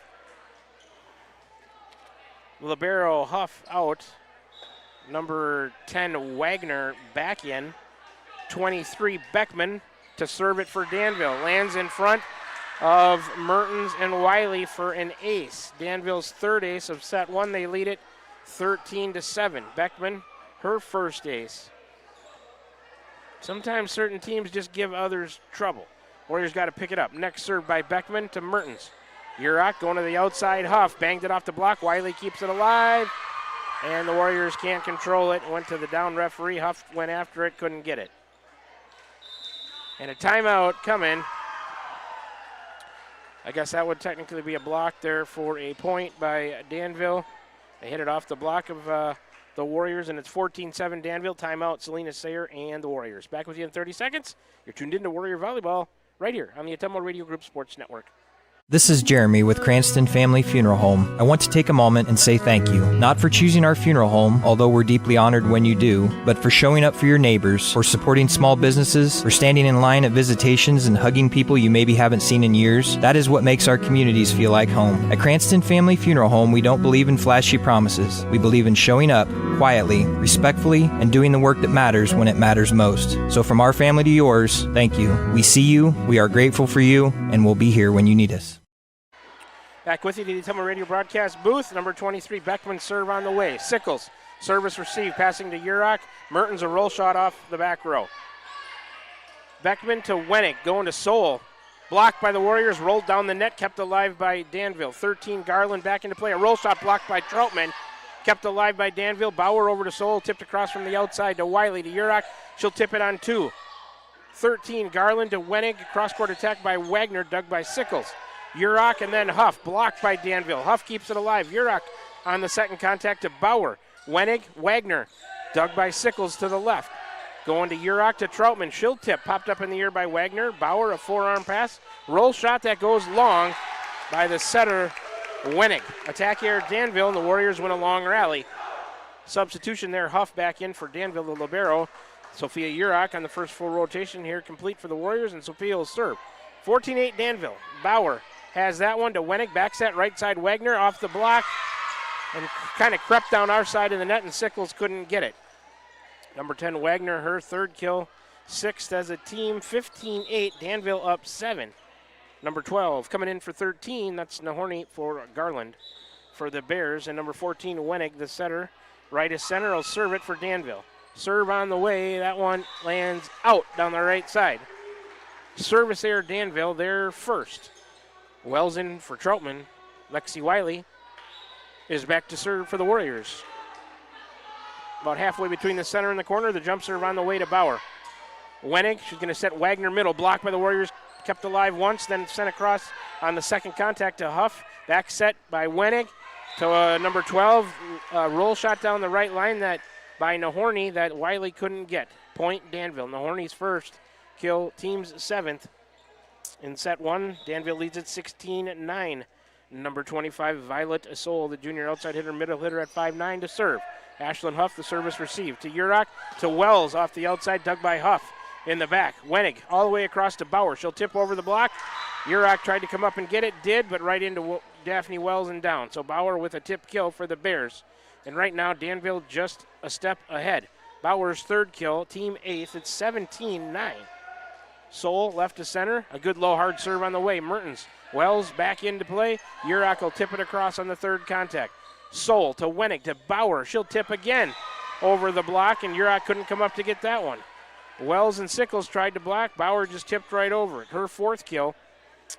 Speaker 2: Libero Huff out. Number 10, Wagner back in. 23, Beckman to serve it for Danville. Lands in front of Mertens and Wiley for an ace. Danville's third ace of set 1. They lead it 13-7. Beckman, her first ace. Sometimes certain teams just give others trouble. Warriors got to pick it up. Next serve by Beckman to Mertens. Urach going to the outside. Huff banged it off the block. Wiley keeps it alive. And the Warriors can't control it. Went to the down referee. Huff went after it, couldn't get it. And a timeout coming. I guess that would technically be a block there for a point by Danville. They hit it off the block of the Warriors, and it's 14-7 Danville. Timeout, Selena Sayer and the Warriors. Back with you in 30 seconds. You're tuned in to Warrior Volleyball right here on the Ottumwa Radio Group Sports Network.
Speaker 4: This is Jeremy with Cranston Family Funeral Home. I want to take a moment and say thank you, not for choosing our funeral home, although we're deeply honored when you do, but for showing up for your neighbors, for supporting small businesses, for standing in line at visitations and hugging people you maybe haven't seen in years. That is what makes our communities feel like home. At Cranston Family Funeral Home, we don't believe in flashy promises. We believe in showing up quietly, respectfully, and doing the work that matters when it matters most. So from our family to yours, thank you. We see you, we are grateful for you, and we'll be here when you need us.
Speaker 2: Back with you to the Ottumwa Radio broadcast booth. Number 23, Beckman serve on the way. Sickles, service received, passing to Urach. Mertens a roll shot off the back row. Beckman to Wenig, going to Soul. Blocked by the Warriors, rolled down the net, kept alive by Danville. 13, Garland back into play. A roll shot blocked by Troutman, kept alive by Danville. Bauer over to Soul, tipped across from the outside to Wiley to Urach. She'll tip it on 2. 13, Garland to Wenig. Cross-court attack by Wagner, dug by Sickles. Urach and then Huff, blocked by Danville. Huff keeps it alive. Urach on the second contact to Bauer. Wenig, Wagner, dug by Sickles to the left. Going to Urach to Troutman. She'll tip, popped up in the air by Wagner. Bauer, a forearm pass. Roll shot that goes long by the setter, Wenig. Attack here, Danville, and the Warriors win a long rally. Substitution there, Huff back in for Danville, the libero. Sophia Urach on the first full rotation here, complete for the Warriors, and Sophia will serve. 14-8 Danville. Bauer has that one to Wenig. Back set right side Wagner off the block and kind of crept down our side of the net, and Sickles couldn't get it. Number 10 Wagner, her third kill, sixth as a team. 15-8 Danville up 7. Number 12 coming in for 13. That's Nahorny for Garland for the Bears, and number 14 Wenig, the setter. Right as center will serve it for Danville. Serve on the way. That one lands out down the right side. Service there, Danville, their first. Wells in for Troutman. Lexi Wiley is back to serve for the Warriors. About halfway between the center and the corner, the jump serve on the way to Bauer. Wenig, she's going to set Wagner middle, blocked by the Warriors, kept alive once, then sent across on the second contact to Huff. Back set by Wenig to number 12. Roll shot down the right line that by Nahorny that Wiley couldn't get. Point Danville. Nahorny's first kill, team's 7th. In set 1, Danville leads at 16-9. Number 25, Violet Soul, the junior outside hitter, middle hitter at 5'9" to serve. Ashlyn Huff, the service received. To Urach, to Wells off the outside, dug by Huff in the back. Wenig all the way across to Bauer. She'll tip over the block. Urach tried to come up and get it, did, but right into Daphne Wells and down. So Bauer with a tip kill for the Bears. And right now, Danville just a step ahead. Bauer's third kill, team 8th. It's 17-9. Soul left to center. A good low hard serve on the way. Mertens. Wells back into play. Urach will tip it across on the third contact. Soul to Wenig to Bauer. She'll tip again over the block, and Urach couldn't come up to get that one. Wells and Sickles tried to block. Bauer just tipped right over it. Her fourth kill.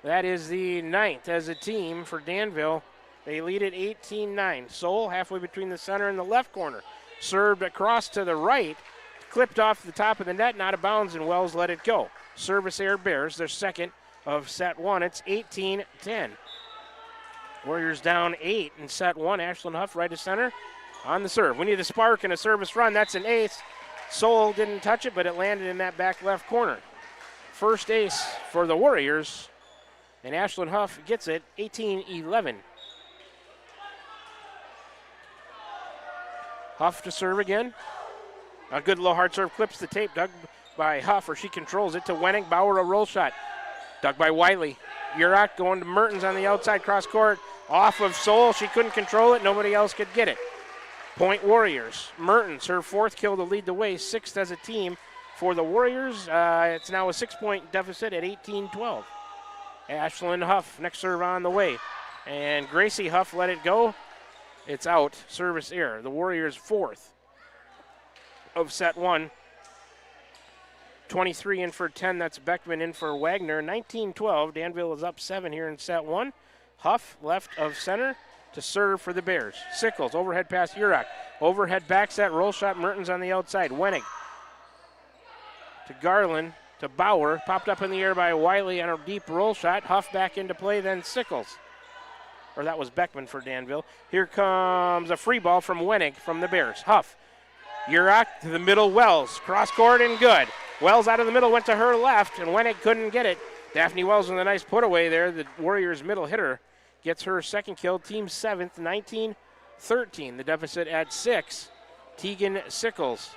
Speaker 2: That is the 9th as a team for Danville. They lead at 18-9. Soul halfway between the center and the left corner. Served across to the right. Clipped off the top of the net, not out of bounds, and Wells let it go. Service air Bears, their second of set 1. It's 18-10. Warriors down 8 in set 1. Ashlyn Huff right to center on the serve. We need a spark and a service run. That's an ace. Soul didn't touch it, but it landed in that back left corner. First ace for the Warriors, and Ashlyn Huff gets it 18-11. Huff to serve again. A good low hard serve, clips the tape, dug by Huff, or she controls it to Wenning. Bauer a roll shot, dug by Wiley. Urach going to Mertens on the outside cross court, off of Soul. She couldn't control it, nobody else could get it. Point Warriors. Mertens, her 4th kill to lead the way, 6th as a team for the Warriors. It's now a 6-point deficit at 18-12. Ashlyn Huff, next serve on the way. And Gracie Huff let it go. It's out, service error. The Warriors' 4th of set 1. 23 in for 10, that's Beckman in for Wagner. 19-12, Danville is up 7 here in set 1. Huff left of center to serve for the Bears. Sickles, overhead pass Urach. Overhead back set, roll shot, Mertens on the outside. Wenning to Garland, to Bauer. Popped up in the air by Wiley on a deep roll shot. Huff back into play, then Sickles. Or that was Beckman for Danville. Here comes a free ball from Wenning from the Bears. Huff. Urach to the middle, Wells. Cross court and good. Wells out of the middle, went to her left, and Wenning couldn't get it. Daphne Wells with a nice put away there. The Warriors' middle hitter gets her 2nd kill, team 7th, 19-13. The deficit at 6. Tegan Sickles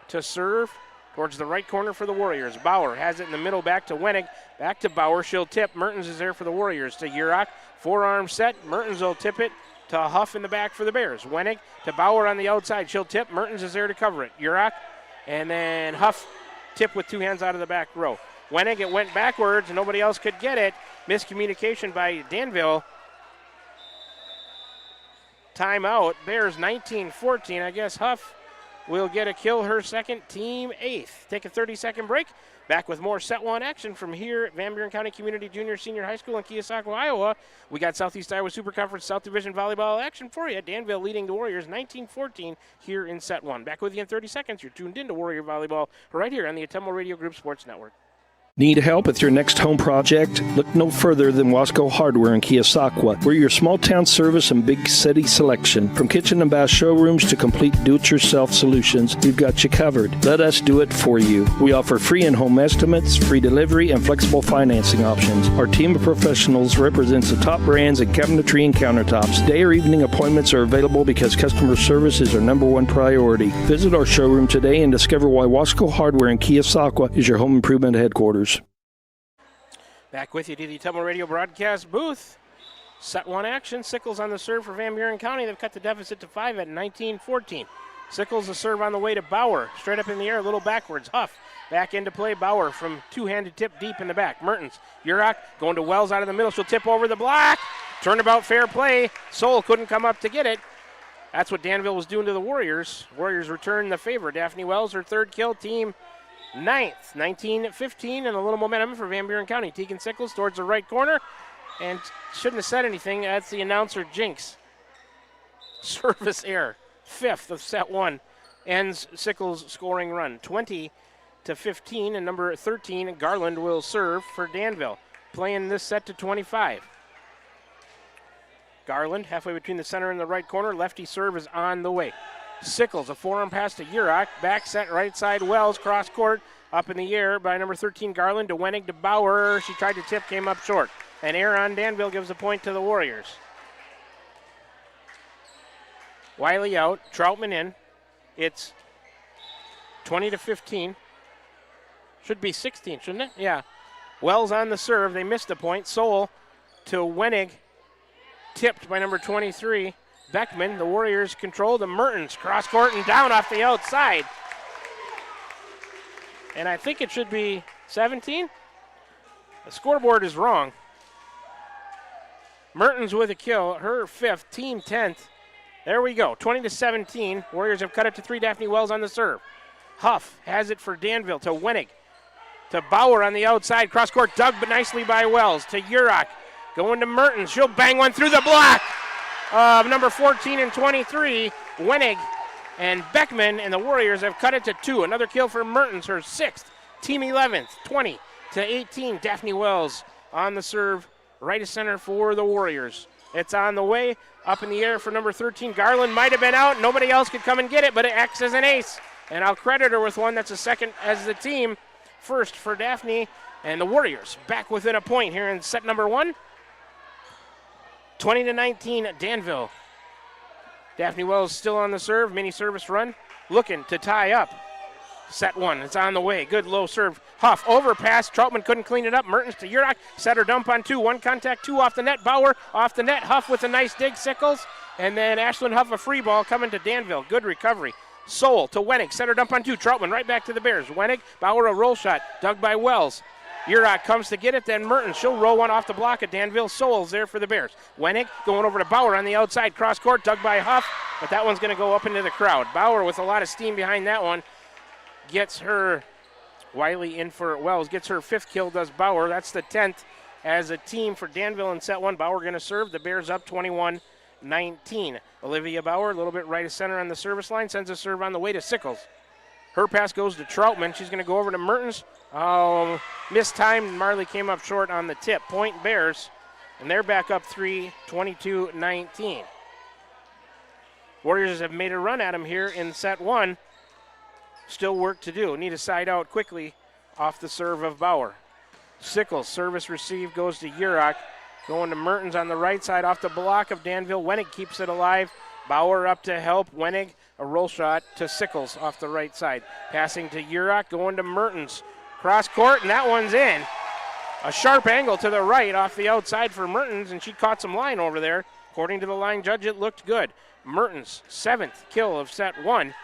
Speaker 2: to serve towards the right corner for the Warriors. Bauer has it in the middle, back to Wenning, back to Bauer. She'll tip. Mertens is there for the Warriors. To Urach, forearm set. Mertens will tip it to Huff in the back for the Bears. Wenning to Bauer on the outside. She'll tip. Mertens is there to cover it. Urach, and then Huff tip with 2 hands out of the back row. Wenning, it went backwards, and nobody else could get it. Miscommunication by Danville. Timeout. Bears 19-14. I guess Huff will get a kill, her 2nd, team 8th. Take a 30-second break. Back with more set 1 action from here at Van Buren County Community Junior Senior High School in Keosauqua, Iowa. We got Southeast Iowa Super Conference South Division volleyball action for you. Danville leading the Warriors 19-14 here in set 1. Back with you in 30 seconds. You're tuned into Warrior Volleyball right here on the Ottumwa Radio Group Sports Network.
Speaker 11: Need help with your next home project? Look no further than Wasco Hardware in Keosauqua. We're your small town service and big city selection. From kitchen and bath showrooms to complete do-it-yourself solutions, we've got you covered. Let us do it for you. We offer free in-home estimates, free delivery, and flexible financing options. Our team of professionals represents the top brands in cabinetry and countertops. Day or evening appointments are available because customer service is our #1 priority. Visit our showroom today and discover why Wasco Hardware in Keosauqua is your home improvement headquarters.
Speaker 2: Back with you to the Ottumwa Radio broadcast booth. Set 1 action. Sickles on the serve for Van Buren County. They've cut the deficit to 5 at 19-14. Sickles the serve on the way to Bauer. Straight up in the air, a little backwards. Huff back into play. Bauer from 2-handed tip deep in the back. Mertens. Urach going to Wells out of the middle. She'll tip over the block. Turnabout fair play. Soul couldn't come up to get it. That's what Danville was doing to the Warriors. Warriors return the favor. Daphne Wells, her 3rd kill, team 9th, 19-15, and a little momentum for Van Buren County. Tegan Sickles towards the right corner, and shouldn't have said anything. That's the announcer jinx. Service error, 5th of set 1, ends Sickles' scoring run. 20-15, and number 13, Garland, will serve for Danville, playing this set to 25. Garland, halfway between the center and the right corner. Lefty serve is on the way. Sickles, a forearm pass to Urach. Back set right side, Wells, cross court, up in the air by number 13, Garland, to Wenning, to Bauer. She tried to tip, came up short. And error on Danville gives a point to the Warriors. Wiley out, Troutman in. It's 20-15. Should be 16, shouldn't it? Yeah. Wells on the serve. They missed the point. Soul to Wenning. Tipped by number 23, Beckman. The Warriors control the Mertens. Cross court and down off the outside. And I think it should be 17. The scoreboard is wrong. Mertens with a kill, her 5th, team 10th. There we go, 20-17. Warriors have cut it to 3. Daphne Wells on the serve. Huff has it for Danville to Wenning. To Bauer on the outside. Cross court dug but nicely by Wells. To Urach. Going to Mertens. She'll bang one through the block of number 14 and 23. Wenning and Beckman, and the Warriors have cut it to 2. Another kill for Mertens, her 6th. Team 11th, 20-18. Daphne Wells on the serve. Right of center for the Warriors. It's on the way. Up in the air for number 13. Garland might have been out. Nobody else could come and get it, but it acts as an ace. And I'll credit her with one. That's a second as the team. First for Daphne. And the Warriors back within a point here in set number 1. 20-19 Danville. Daphne Wells still on the serve. Mini service run. Looking to tie up. Set 1. It's on the way. Good low serve. Huff overpass. Troutman couldn't clean it up. Mertens to Urach. Set her dump on 2. 1 contact, 2 off the net. Bauer off the net. Huff with a nice dig. Sickles. And then Ashlyn Huff a free ball coming to Danville. Good recovery. Soul to Wenig. Set her dump on 2. Troutman right back to the Bears. Wenig. Bauer a roll shot. Dug by Wells. Urach comes to get it, then Mertens. She'll roll one off the block of Danville. Souls there for the Bears. Wenig going over to Bauer on the outside. Cross court, dug by Huff, but that one's going to go up into the crowd. Bauer with a lot of steam behind that one. Gets her, Wiley in for Wells, gets her 5th kill, does Bauer. That's the 10th as a team for Danville in set 1. Bauer going to serve. The Bears up 21-19. Olivia Bauer, a little bit right of center on the service line, sends a serve on the way to Sickles. Her pass goes to Troutman. She's going to go over to Mertens. Oh, mistimed. Marley came up short on the tip. Point Bears, and they're back up 3, 22-19. Warriors have made a run at them here in set 1. Still work to do. Need a side out quickly off the serve of Bauer. Sickles, service receive goes to Urach. Going to Mertens on the right side off the block of Danville. Wenig keeps it alive. Bauer up to help. Wenig, a roll shot to Sickles off the right side. Passing to Urach, going to Mertens. Cross court, and that one's in. A sharp angle to the right off the outside for Mertens, and she caught some line over there. According to the line judge, it looked good. Mertens, 7th kill of set 1.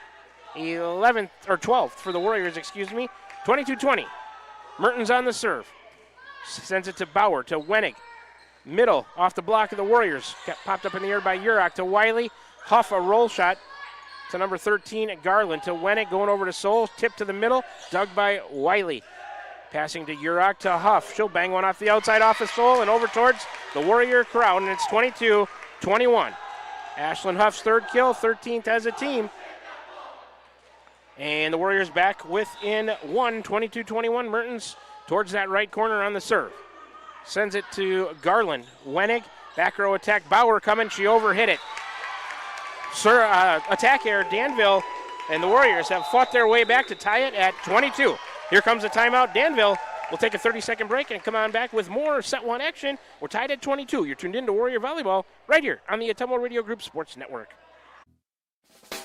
Speaker 2: 11th, or 12th for the Warriors, 22-20. Mertens on the serve. Sends it to Bauer, to Wenig. Middle, off the block of the Warriors. Got popped up in the air by Urach to Wiley. Huff a roll shot to number 13 at Garland. To Wenig, going over to Soul. Tip to the middle, dug by Wiley. Passing to Urach to Huff. She'll bang one off the outside off of Soul and over towards the Warrior crowd, and it's 22-21. Ashlyn Huff's 3rd kill, 13th as a team. And the Warriors back within 1, 22-21. Mertens towards that right corner on the serve. Sends it to Garland. Wenig, back row attack. Bauer coming, she overhit it. Attack here, Danville and the Warriors have fought their way back to tie it at 22. Here comes a timeout. Danville will take a 30-second break and come on back with more set 1 action. We're tied at 22. You're tuned in to Warrior Volleyball right here on the Ottumwa Radio Group Sports Network.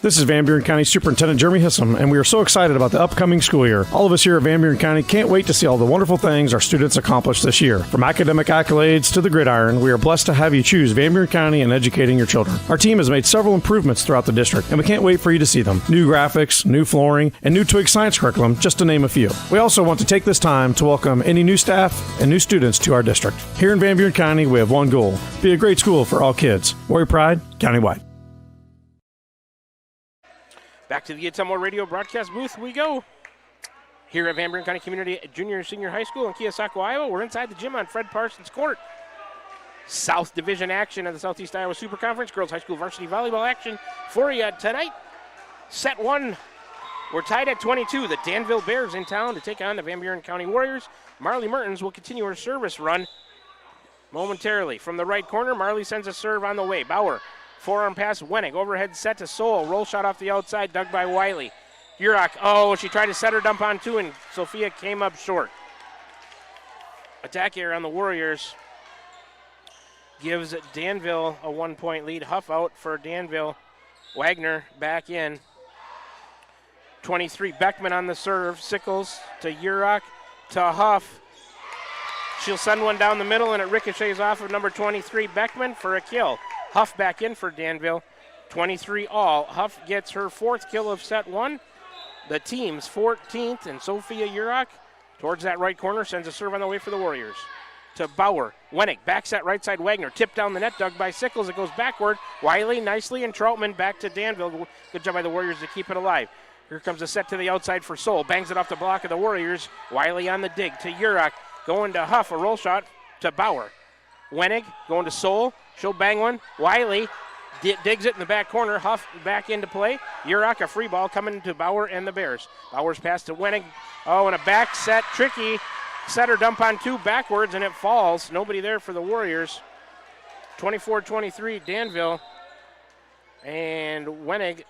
Speaker 3: This is Van Buren County Superintendent Jeremy Hissom, and we are so excited about the upcoming school year. All of us here at Van Buren County can't wait to see all the wonderful things our students accomplish this year. From academic accolades to the gridiron, we are blessed to have you choose Van Buren County in educating your children. Our team has made several improvements throughout the district, and we can't wait for you to see them. New graphics, new flooring, and new Twig science curriculum, just to name a few. We also want to take this time to welcome any new staff and new students to our district. Here in Van Buren County, we have one goal: be a great school for all kids. Warrior Pride, countywide.
Speaker 2: Back to the Ottumwa Radio broadcast booth we go. Here at Van Buren County Community Junior and Senior High School in Keosauqua, Iowa. We're inside the gym on Fred Parsons Court. South Division action of the Southeast Iowa Super Conference. Girls High School varsity volleyball action for you tonight. Set 1, we're tied at 22. The Danville Bears in town to take on the Van Buren County Warriors. Marley Mertens will continue her service run momentarily. From the right corner, Marley sends a serve on the way. Bauer. Forearm pass, Wenig. Overhead set to Soul. Roll shot off the outside, dug by Wiley. Urach, she tried to set her dump on 2, and Sophia came up short. Attack here on the Warriors gives Danville a 1-point lead. Huff out for Danville. Wagner back in. 23, Beckman on the serve. Sickles to Urach to Huff. She'll send one down the middle, and it ricochets off of number 23, Beckman, for a kill. Huff back in for Danville, 23 all. Huff gets her 4th kill of set 1. The team's 14th, and Sophia Urach towards that right corner sends a serve on the way for the Warriors. To Bauer, Wenig, back set right side, Wagner, tipped down the net, dug by Sickles, it goes backward. Wiley nicely, and Troutman back to Danville. Good job by the Warriors to keep it alive. Here comes a set to the outside for Soul, bangs it off the block of the Warriors. Wiley on the dig to Urach, going to Huff, a roll shot to Bauer. Wenig going to Soul. She'll bang one. Wiley digs it in the back corner. Huff back into play. Urach, a free ball coming to Bauer and the Bears. Bauer's pass to Wenig. And a back set. Tricky. Setter dump on 2 backwards, and it falls. Nobody there for the Warriors. 24-23 Danville. And Wenig,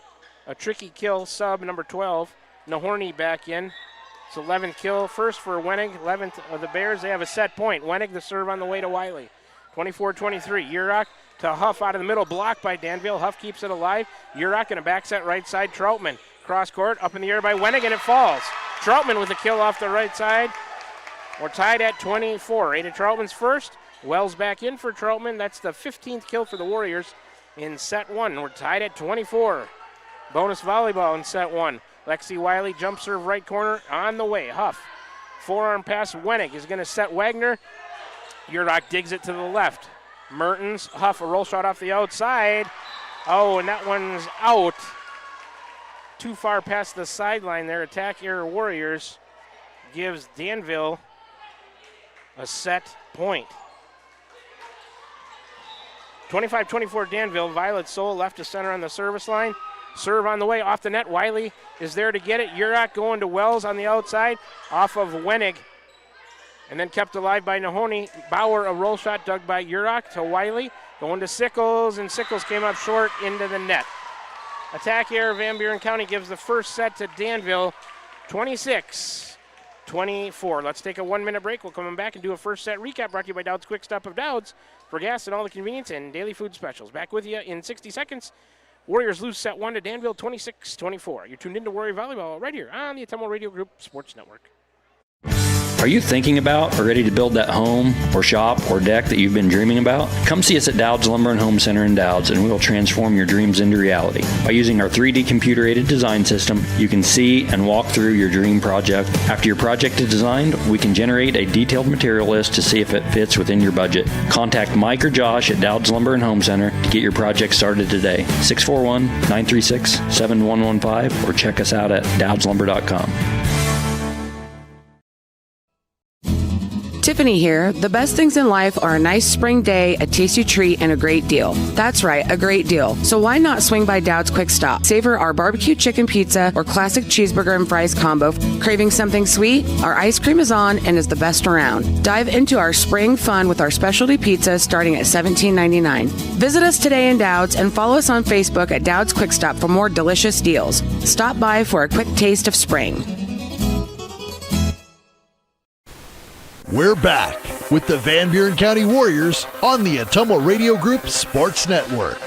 Speaker 2: a tricky kill, sub number 12. Nahorny back in. It's 11th kill, first for Wenig, 11th of the Bears. They have a set point. Wenig the serve on the way to Wiley. 24-23, Urach to Huff out of the middle, blocked by Danville. Huff keeps it alive. Urach in a back set right side. Troutman cross court, up in the air by Wenig, and it falls. Troutman with a kill off the right side. We're tied at 24. Ada Troutman's first. Wells back in for Troutman. That's the 15th kill for the Warriors in set one. We're tied at 24. Bonus volleyball in set one. Lexi Wiley, jump serve right corner on the way. Huff, forearm pass. Wenig is going to set Wagner. Urach digs it to the left. Mertens, Huff, a roll shot off the outside. Oh, and that one's out. Too far past the sideline there. Attack error Warriors gives Danville a set point. 25-24 Danville. Violet Soul left to center on the service line. Serve on the way off the net. Wiley is there to get it. Urach going to Wells on the outside off of Wenig. And then kept alive by Nahoney. Bauer, a roll shot dug by Urach to Wiley. Going to Sickles, and Sickles came up short into the net. Attack error. Van Buren County gives the first set to Danville, 26-24. Let's take a 1-minute break. We'll come back and do a first set recap brought to you by Dowd's Quick Stop of Dowd's for gas and all the convenience and daily food specials. Back with you in 60 seconds. Warriors lose set one to Danville, 26-24. You're tuned into Warrior Volleyball right here on the Ottumwa Radio Group Sports Network.
Speaker 5: Are you thinking about or ready to build that home or shop or deck that you've been dreaming about? Come see us at Dowd's Lumber and Home Center in Dowd's, and we will transform your dreams into reality. By using our 3D computer-aided design system, you can see and walk through your dream project. After your project is designed, we can generate a detailed material list to see if it fits within your budget. Contact Mike or Josh at Dowd's Lumber and Home Center to get your project started today. 641-936-7115 or check us out at dowdslumber.com.
Speaker 6: Tiffany here. The best things in life are a nice spring day, a tasty treat, and a great deal. That's right, a great deal. So why not swing by Dowd's Quick Stop? Savor our barbecue chicken pizza or classic cheeseburger and fries combo. Craving something sweet? Our ice cream is on and is the best around. Dive into our spring fun with our specialty pizza starting at $17.99. Visit us today in Dowd's and follow us on Facebook at Dowd's Quick Stop for more delicious deals. Stop by for a quick taste of spring.
Speaker 1: We're back with the Van Buren County Warriors on the Ottumwa Radio Group Sports Network.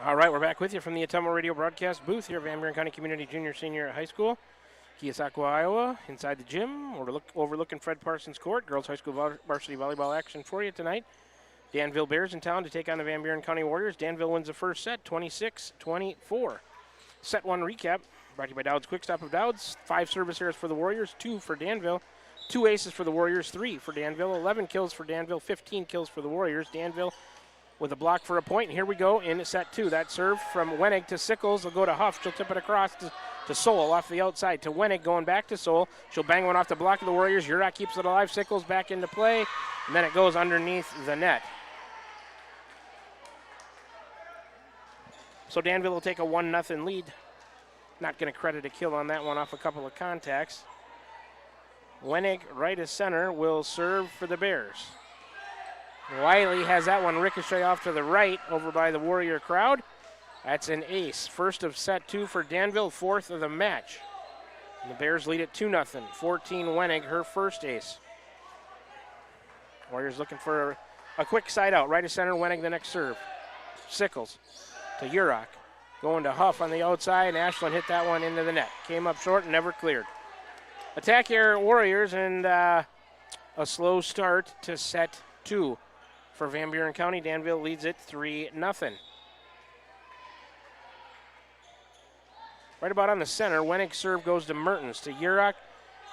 Speaker 2: All right, we're back with you from the Ottumwa Radio broadcast booth here at Van Buren County Community Junior Senior High School, Keosauqua, Iowa. Inside the gym, we're overlooking Fred Parsons Court. Girls High School varsity volleyball action for you tonight. Danville Bears in town to take on the Van Buren County Warriors. Danville wins the first set, 26-24. Set one recap brought to you by Dowd's Quick Stop of Dowd's. 5 service errors for the Warriors, 2 for Danville. 2 aces for the Warriors, 3 for Danville. 11 kills for Danville, 15 kills for the Warriors. Danville with a block for a point. And here we go in set 2. That serve from Wenig to Sickles. They'll go to Huff. She'll tip it across to Soul off the outside. To Wenig going back to Soul. She'll bang one off the block of the Warriors. Urach keeps it alive. Sickles back into play. And then it goes underneath the net. So Danville will take a 1-0 lead. Not going to credit a kill on that one off a couple of contacts. Wenig, right as center, will serve for the Bears. Wiley has that one ricochet off to the right over by the Warrior crowd. That's an ace. First of set 2 for Danville, 4th of the match. And the Bears lead it 2-0. 14 Wenig, her first ace. Warriors looking for a quick side out. Right as center, Wenig the next serve. Sickles to Urach. Going to Huff on the outside, and Ashland hit that one into the net. Came up short and never cleared. Attack error Warriors, and a slow start to set 2 for Van Buren County. Danville leads it 3-0. Right about on the center, Wenig's serve goes to Mertens, to Urach,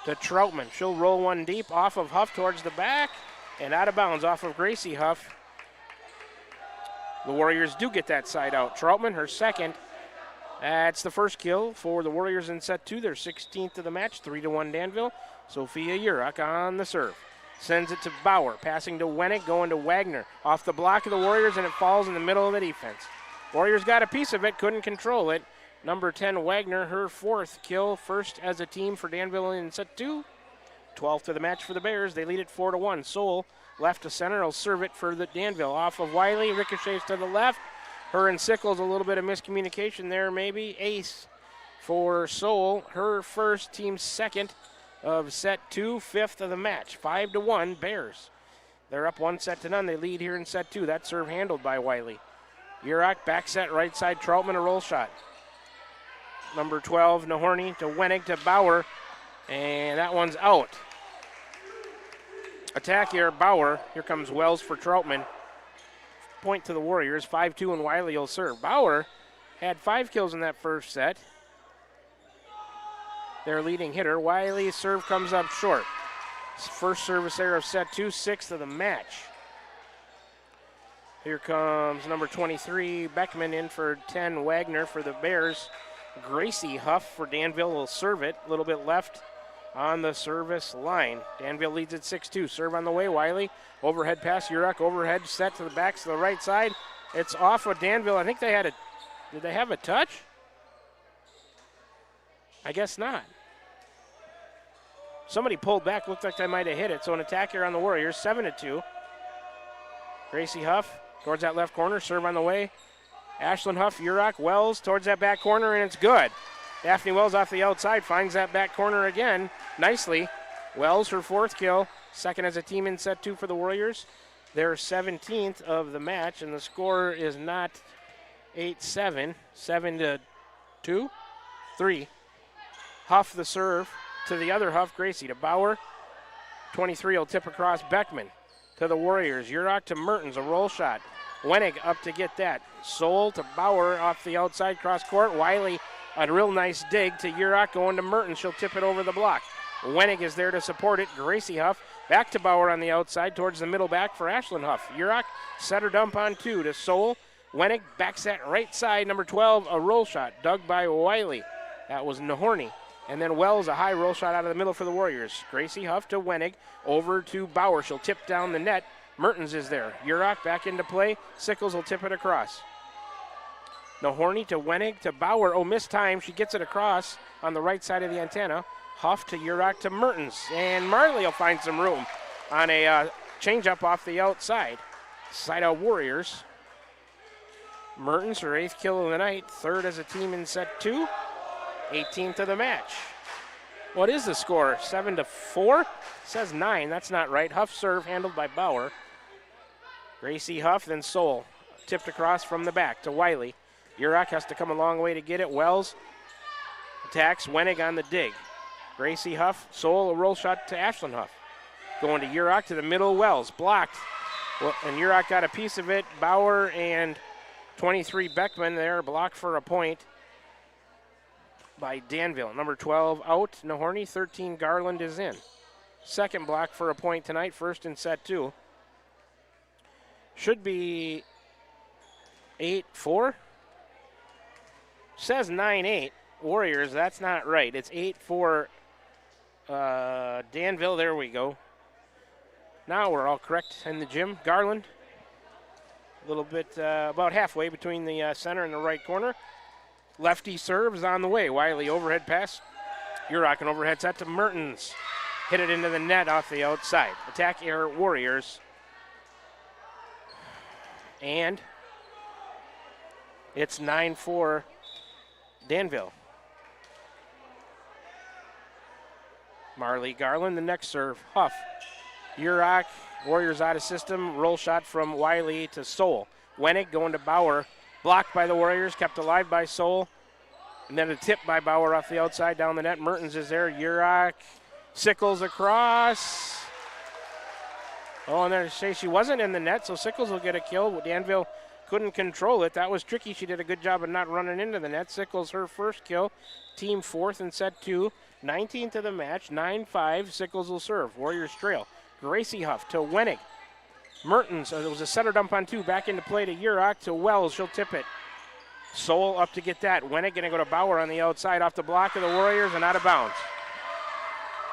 Speaker 2: to Troutman. She'll roll one deep off of Huff towards the back, and out of bounds off of Gracie Huff. The Warriors do get that side out. Troutman, her second. That's the first kill for the Warriors in set 2. Their 16th of the match, 3-1 Danville. Sophia Urach on the serve. Sends it to Bauer, passing to Wenig, going to Wagner. Off the block of the Warriors, and it falls in the middle of the defense. Warriors got a piece of it, couldn't control it. Number 10, Wagner, her 4th kill, first as a team for Danville in set 2. 12th of the match for the Bears. They lead it 4-1. Soul left to center. Will serve it for the Danville. Off of Wiley. Ricochets to the left. Her and Sickles, a little bit of miscommunication there maybe. Ace for Soul. Her first, team second of set 2. 5th of the match. 5-1 Bears. They're up 1-0. They lead here in set 2. That serve handled by Wiley. Urach back set right side. Troutman a roll shot. Number 12 Nahorny to Wenig to Bauer. And that one's out. Attack here, Bauer. Here comes Wells for Troutman. Point to the Warriors, 5-2, and Wiley will serve. Bauer had 5 kills in that first set. Their leading hitter. Wiley's serve comes up short. First service error of set 2, 6th of the match. Here comes number 23, Beckman in for 10, Wagner for the Bears. Gracie Huff for Danville will serve it. A little bit left on the service line. Danville leads at 6-2. Serve on the way, Wiley. Overhead pass, Urach. Overhead set to the backs to the right side. It's off of Danville. I think they had did they have a touch? I guess not. Somebody pulled back, looked like they might have hit it. So an attack here on the Warriors, 7-2. Gracie Huff towards that left corner, serve on the way. Ashlyn Huff, Urach, Wells towards that back corner, and it's good. Daphne Wells off the outside finds that back corner again nicely. Wells, her 4th kill, second as a team in set 2 for the Warriors. Their 17th of the match, and the score is not 8-7, 7-2, 3. Huff the serve to the other Huff, Gracie to Bauer. 23 will tip across Beckman to the Warriors. Urach to Mertens, a roll shot. Wenig up to get that. Soul to Bauer off the outside cross court. Wiley, a real nice dig to Urach going to Mertens. She'll tip it over the block. Wenig is there to support it. Gracie Huff back to Bauer on the outside towards the middle back for Ashlyn Huff. Urach set her dump on 2 to Soul. Wenig backs that right side. Number 12, a roll shot dug by Wiley. That was Nahorny. And then Wells, a high roll shot out of the middle for the Warriors. Gracie Huff to Wenig, over to Bauer. She'll tip down the net. Mertens is there. Urach back into play. Sickles will tip it across. Nahorny to Wenig to Bauer. Oh, missed time. She gets it across on the right side of the antenna. Huff to Urach to Mertens. And Marley will find some room on a change-up off the outside. Side out Warriors. Mertens, her 8th kill of the night. 3rd as a team in set 2. 18th of the match. What is the score? 7-4? Says 9. That's not right. Huff serve handled by Bauer. Gracie Huff, then Soul. Tipped across from the back to Wiley. Urach has to come a long way to get it. Wells attacks. Wenig on the dig. Gracie Huff, Soul, a roll shot to Ashlyn Huff. Going to Urach to the middle. Wells blocked. Well, and Urach got a piece of it. Bauer and 23 Beckman there blocked for a point by Danville. Number 12 out. Nahorny, 13 Garland is in. Second block for a point tonight. First in set 2. Should be 8-4. Says 9-8 Warriors. That's not right. It's 8-4 Danville. There we go. Now we're all correct in the gym. Garland, a little bit about halfway between the center and the right corner. Lefty serves on the way. Wiley overhead pass. Urach an overhead set to Mertens. Hit it into the net off the outside. Attack error Warriors. And it's 9-4 Danville. Marley Garland, the next serve. Huff. Urach, Warriors out of system. Roll shot from Wiley to Soul. Wenig going to Bauer. Blocked by the Warriors, kept alive by Soul. And then a tip by Bauer off the outside down the net. Mertens is there. Urach. Sickles across. Oh, and there say she wasn't in the net, so Sickles will get a kill. Danville couldn't control it. That was tricky. She did a good job of not running into the net. Sickles, her first kill. Team 4th in set 2. 19th of the match. 9-5. Sickles will serve. Warriors trail. Gracie Huff to Wenig. Mertens, it was a setter dump on 2. Back into play to Urach to Wells. She'll tip it. Soul up to get that. Wenig going to go to Bauer on the outside off the block of the Warriors and out of bounds.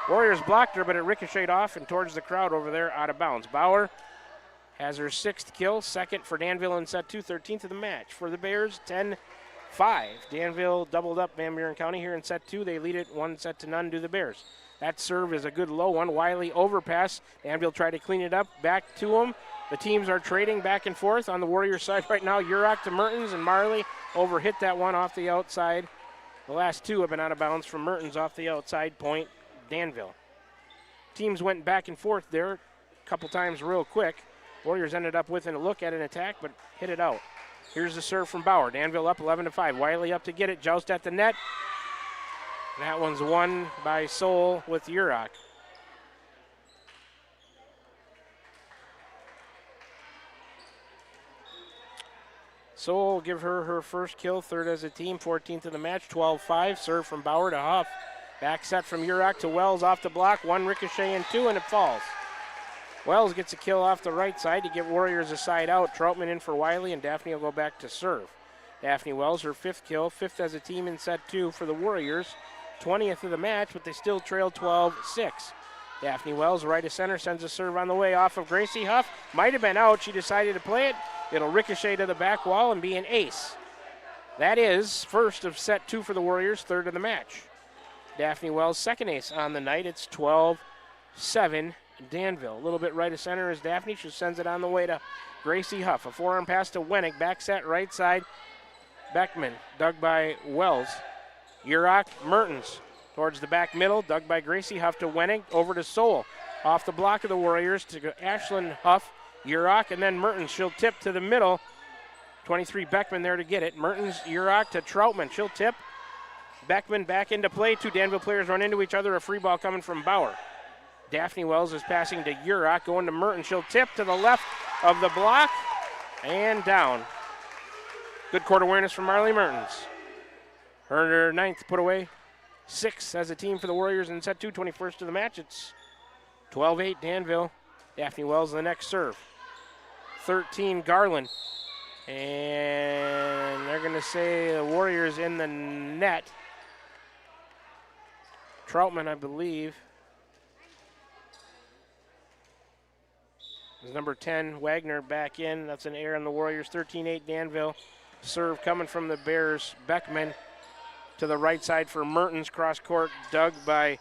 Speaker 2: Warriors blocked her, but it ricocheted off and towards the crowd over there, out of bounds. Bauer has her 6th kill, second for Danville in set 2, 13th of the match. For the Bears, 10-5 Danville doubled up Van Buren County here in set 2. They lead it 1-0 to the Bears. That serve is a good low one. Wiley overpass. Danville tried to clean it up. Back to him. The teams are trading back and forth on the Warriors side right now. Urach to Mertens, and Marley overhit that one off the outside. The last two have been out of bounds from Mertens off the outside point, Danville. Teams went back and forth there a couple times real quick. Warriors ended up with a look at an attack, but hit it out. Here's the serve from Bauer. Danville up 11-5. Wiley up to get it. Joust at the net. That one's won by Soul with Urach. Soul will give her first kill, third as a team, 14th in the match, 12-5. Serve from Bauer to Huff. Back set from Urach to Wells off the block. One ricochet and two, and it falls. Wells gets a kill off the right side to give Warriors a side out. Troutman in for Wiley, and Daphne will go back to serve. Daphne Wells, her fifth kill, fifth as a team in set 2 for the Warriors. 20th of the match, but they still trail 12-6. Daphne Wells, right of center, sends a serve on the way off of Gracie Huff. Might have been out. She decided to play it. It'll ricochet to the back wall and be an ace. That is first of set 2 for the Warriors, third of the match. Daphne Wells' second ace on the night. It's 12-7 Danville. A little bit right of center is Daphne. She sends it on the way to Gracie Huff. A forearm pass to Wennick. Back set right side. Beckman, dug by Wells. Urach, Mertens towards the back middle, dug by Gracie Huff to Wennick, over to Soul. Off the block of the Warriors to Ashlyn Huff, Urach, and then Mertens. She'll tip to the middle. 23 Beckman there to get it. Mertens, Urach to Troutman. She'll tip. Beckman back into play. Two Danville players run into each other. A free ball coming from Bauer. Daphne Wells is passing to Urach, going to Mertens. She'll tip to the left of the block and down. Good court awareness from Marley Mertens. Her ninth put away. 6 as a team for the Warriors in set 2, 21st of the match. It's 12-8 Danville. Daphne Wells the next serve. 13 Garland. And they're going to say the Warriors in the net. Troutman, I believe, is number 10. Wagner back in. That's an error on the Warriors. 13-8 Danville. Serve coming from the Bears. Beckman to the right side for Mertens. Cross court dug by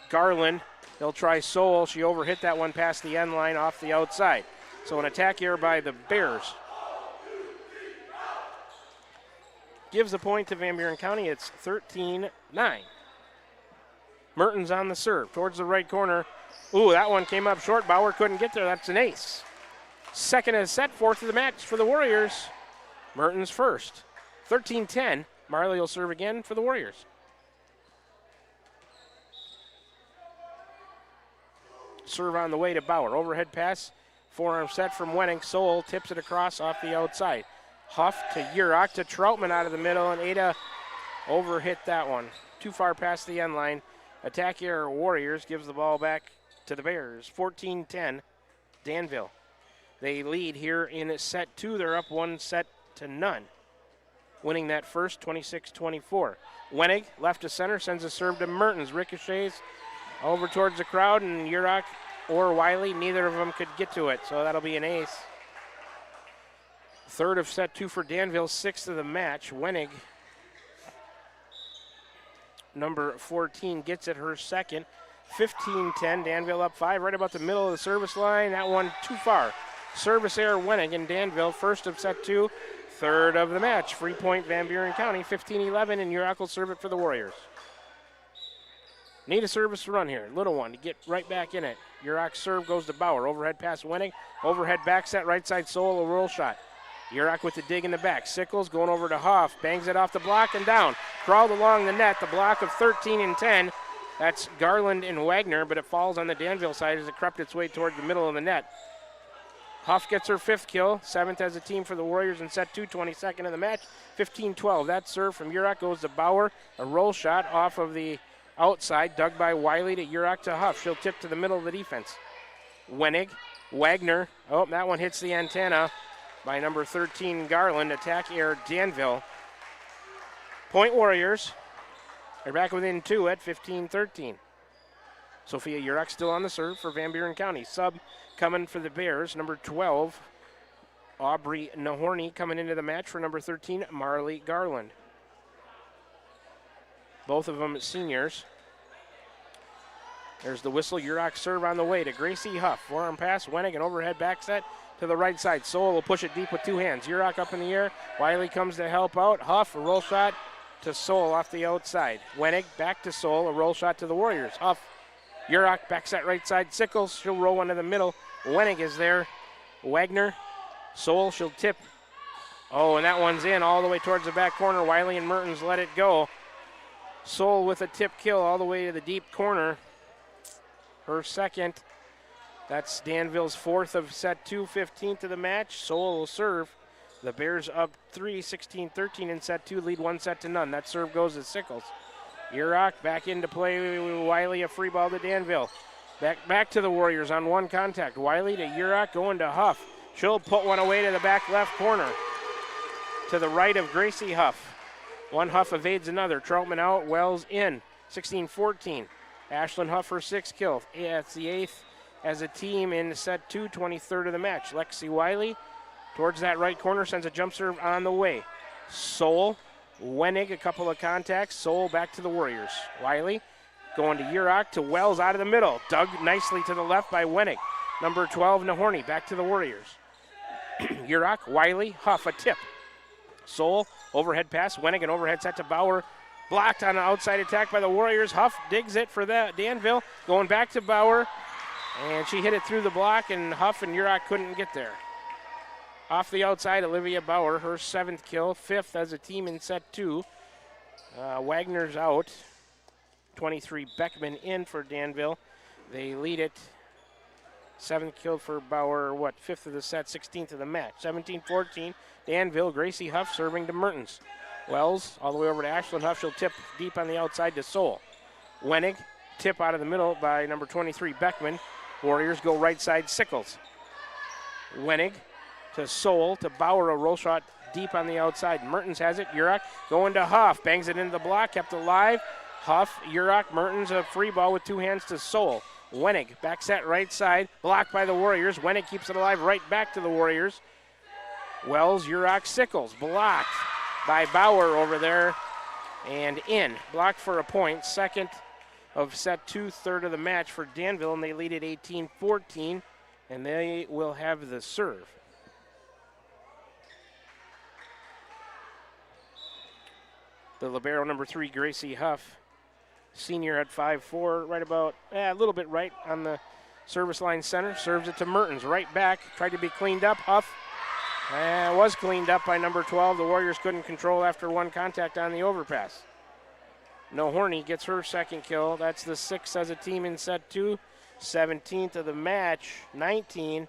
Speaker 2: Garland. They'll try Soul. She overhit that one past the end line off the outside. So an attack here by the Bears. Gives the point to Van Buren County. It's 13-9. Mertens on the serve towards the right corner. Ooh, that one came up short. Bauer couldn't get there. That's an ace. Second is set, fourth of the match for the Warriors. Mertens first. 13-10. Marley will serve again for the Warriors. Serve on the way to Bauer. Overhead pass. Forearm set from Wenning. Soul tips it across off the outside. Huff to Urach to Troutman out of the middle, and Ada overhit that one. Too far past the end line. Attack here, Warriors gives the ball back to the Bears. 14-10, Danville. They lead here in set 2. They're up 1-0. Winning that first, 26-24. Wennig, left to center, sends a serve to Mertens. Ricochets over towards the crowd, and Urach or Wiley, neither of them could get to it, so that'll be an ace. Third of set 2 for Danville, sixth of the match. Wennig, number 14, gets it, her second. 15-10, Danville up 5, right about the middle of the service line. That one too far. Service error, Wennig and Danville, first of set 2, third of the match. Free point, Van Buren County, 15-11, and Urach will serve it for the Warriors. Need a service run here, little one, to get right back in it. Urach's serve goes to Bauer. Overhead pass, Wennig. Overhead back set, right side Soul, a roll shot. Urach with the dig in the back. Sickles going over to Huff. Bangs it off the block and down. Crawled along the net. The block of 13 and 10. That's Garland and Wagner, but it falls on the Danville side as it crept its way toward the middle of the net. Huff gets her 5th kill. 7th as a team for the Warriors in set 2, 22nd of the match. 15-12. That serve from Urach goes to Bauer. A roll shot off of the outside, dug by Wiley to Urach to Huff. She'll tip to the middle of the defense. Wennig, Wagner. Oh, that one hits the antenna by number 13, Garland. Attack air, Danville. Point Warriors. They're back within 2 at 15-13. Sophia Urach still on the serve for Van Buren County. Sub coming for the Bears, number 12, Aubrey Nahorny coming into the match for number 13, Marley Garland. both of them seniors. There's the whistle. Yurok serve on the way to Gracie Huff. Forearm pass, Wenig, an overhead back set to the right side. Soul will push it deep with two hands. Yurok up in the air. Wiley comes to help out. Huff, a roll shot to Soul off the outside. Wenig back to Soul, a roll shot to the Warriors. Huff, Yurok back set right side. Sickles, she'll roll one to the middle. Wenig is there. Wagner, Soul, she'll tip. Oh, and that one's in all the way towards the back corner. Wiley and Mertens let it go. Soul with a tip kill all the way to the deep corner. Her second. That's Danville's fourth of set 2, 15th of the match. Soul will serve. The Bears up 3, 16-13 in set 2, lead 1-0. That serve goes to Sickles. Yurok back into play. Wiley, a free ball to Danville. Back to the Warriors on one contact. Wiley to Yurok, going to Huff. She'll put one away to the back left corner. To the right of Gracie Huff. One Huff evades another. Troutman out, Wells in. 16-14. Ashlyn Huff, her sixth kill. It's the eighth as a team in set 2, 23rd of the match. Lexi Wiley towards that right corner, sends a jump serve on the way. Soul, Wenig, a couple of contacts. Soul back to the Warriors. Wiley going to Yurok, to Wells out of the middle. Dug nicely to the left by Wenig. Number 12, Nahorny, back to the Warriors. Yurok, Wiley, Huff, a tip. Soul, overhead pass. Wenig, an overhead set to Bauer. Blocked on an outside attack by the Warriors. Huff digs it for that. Danville going back to Bauer. And she hit it through the block, and Huff and Yurok couldn't get there. Off the outside, Olivia Bauer, her seventh kill, fifth as a team in set 2. Wagner's out. 23 Beckman in for Danville. They lead it. Seventh kill for Bauer, fifth of the set, 16th of the match. 17-14, Danville, Gracie Huff serving to Mertens. Wells all the way over to Ashlyn Huff. She'll tip deep on the outside to Soul. Wenig, tip out of the middle by number 23 Beckman. Warriors go right side, Sickles. Wenig to Soul, to Bauer, a roll shot deep on the outside. Mertens has it. Yurok going to Huff. Bangs it into the block, kept alive. Huff, Yurok, Mertens, a free ball with two hands to Soul. Wenig, back set right side, blocked by the Warriors. Wenig keeps it alive, right back to the Warriors. Wells, Yurok, Sickles, blocked by Bauer over there, and in. Blocked for a point. Second of set 2, third of the match for Danville, and they lead it 18-14, and they will have the serve. The libero, number 3, Gracie Huff, senior at 5'4", right about, a little bit right on the service line center. Serves it to Mertens, right back. Tried to be cleaned up. Huff was cleaned up by number 12. The Warriors couldn't control after one contact on the overpass. Nahorny gets her second kill. That's the 6th as a team in set 2. 17th of the match. 19-14.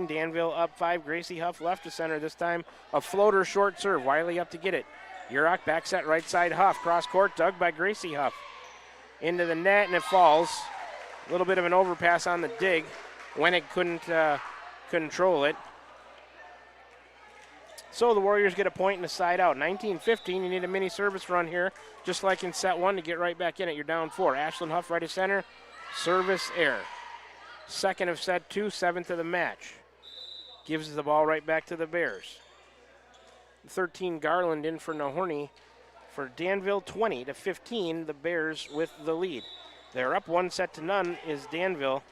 Speaker 2: Danville up 5. Gracie Huff left to center. This time a floater short serve. Wiley up to get it. Yurok back set right side. Huff. Cross court dug by Gracie Huff. Into the net, and it falls. A little bit of an overpass on the dig. Wenig couldn't control it. So the Warriors get a point and a side out. 19-15, you need a mini service run here, just like in set 1 to get right back in it. You're down 4. Ashlyn Huff right of center, service error. Second of set 2, 7th of the match. Gives the ball right back to the Bears. 13 Garland in for Nahorny. For Danville, 20-15, the Bears with the lead. They're up 1-0 is Danville,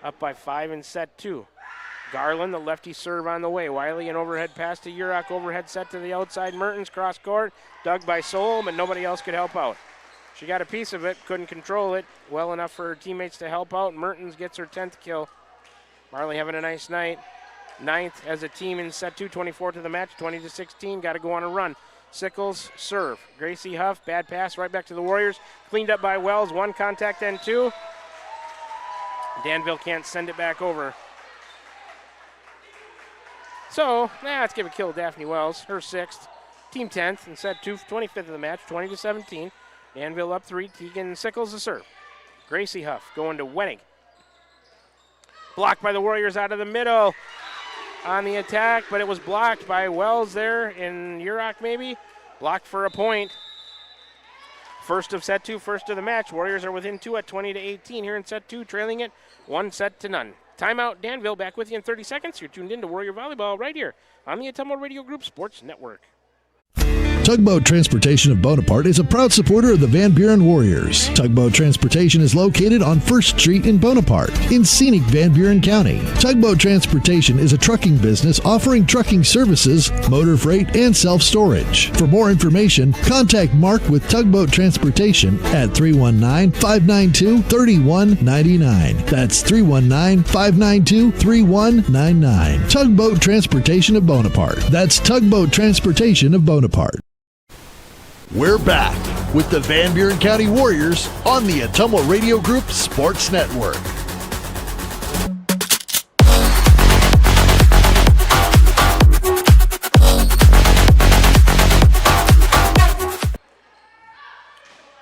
Speaker 2: up by 5 in set 2. Garland, the lefty serve on the way. Wiley, an overhead pass to Yurok. Overhead set to the outside. Mertens, cross court. Dug by Soul, but nobody else could help out. She got a piece of it, couldn't control it well enough for her teammates to help out. Mertens gets her 10th kill. Marley having a nice night. 9th as a team in set 2, 24th of the match, 20-16. Got to go on a run. Sickles, serve. Gracie Huff, bad pass, right back to the Warriors. Cleaned up by Wells. 1 contact and 2. Danville can't send it back over. So, let's give a kill to Daphne Wells, her 6th. Team 10th in set 2, 25th of the match, 20-17. Danville up 3. Tegan Sickles the serve. Gracie Huff going to Wenig. Blocked by the Warriors out of the middle on the attack, but it was blocked by Wells there in Yurok maybe. Blocked for a point. First of set 2, first of the match. Warriors are within 2 at 20-18 here in set 2, trailing it 1-0. Timeout, Danville, back with you in 30 seconds. You're tuned in to Warrior Volleyball right here on the Ottumwa Radio Group Sports Network.
Speaker 1: Tugboat Transportation of Bonaparte is a proud supporter of the Van Buren Warriors. Tugboat Transportation is located on 1st Street in Bonaparte, in scenic Van Buren County. Tugboat Transportation is a trucking business offering trucking services, motor freight, and self-storage. For more information, contact Mark with Tugboat Transportation at 319-592-3199. That's 319-592-3199. Tugboat Transportation of Bonaparte. That's Tugboat Transportation of Bonaparte. We're back with the Van Buren County Warriors on the Ottumwa Radio Group Sports Network.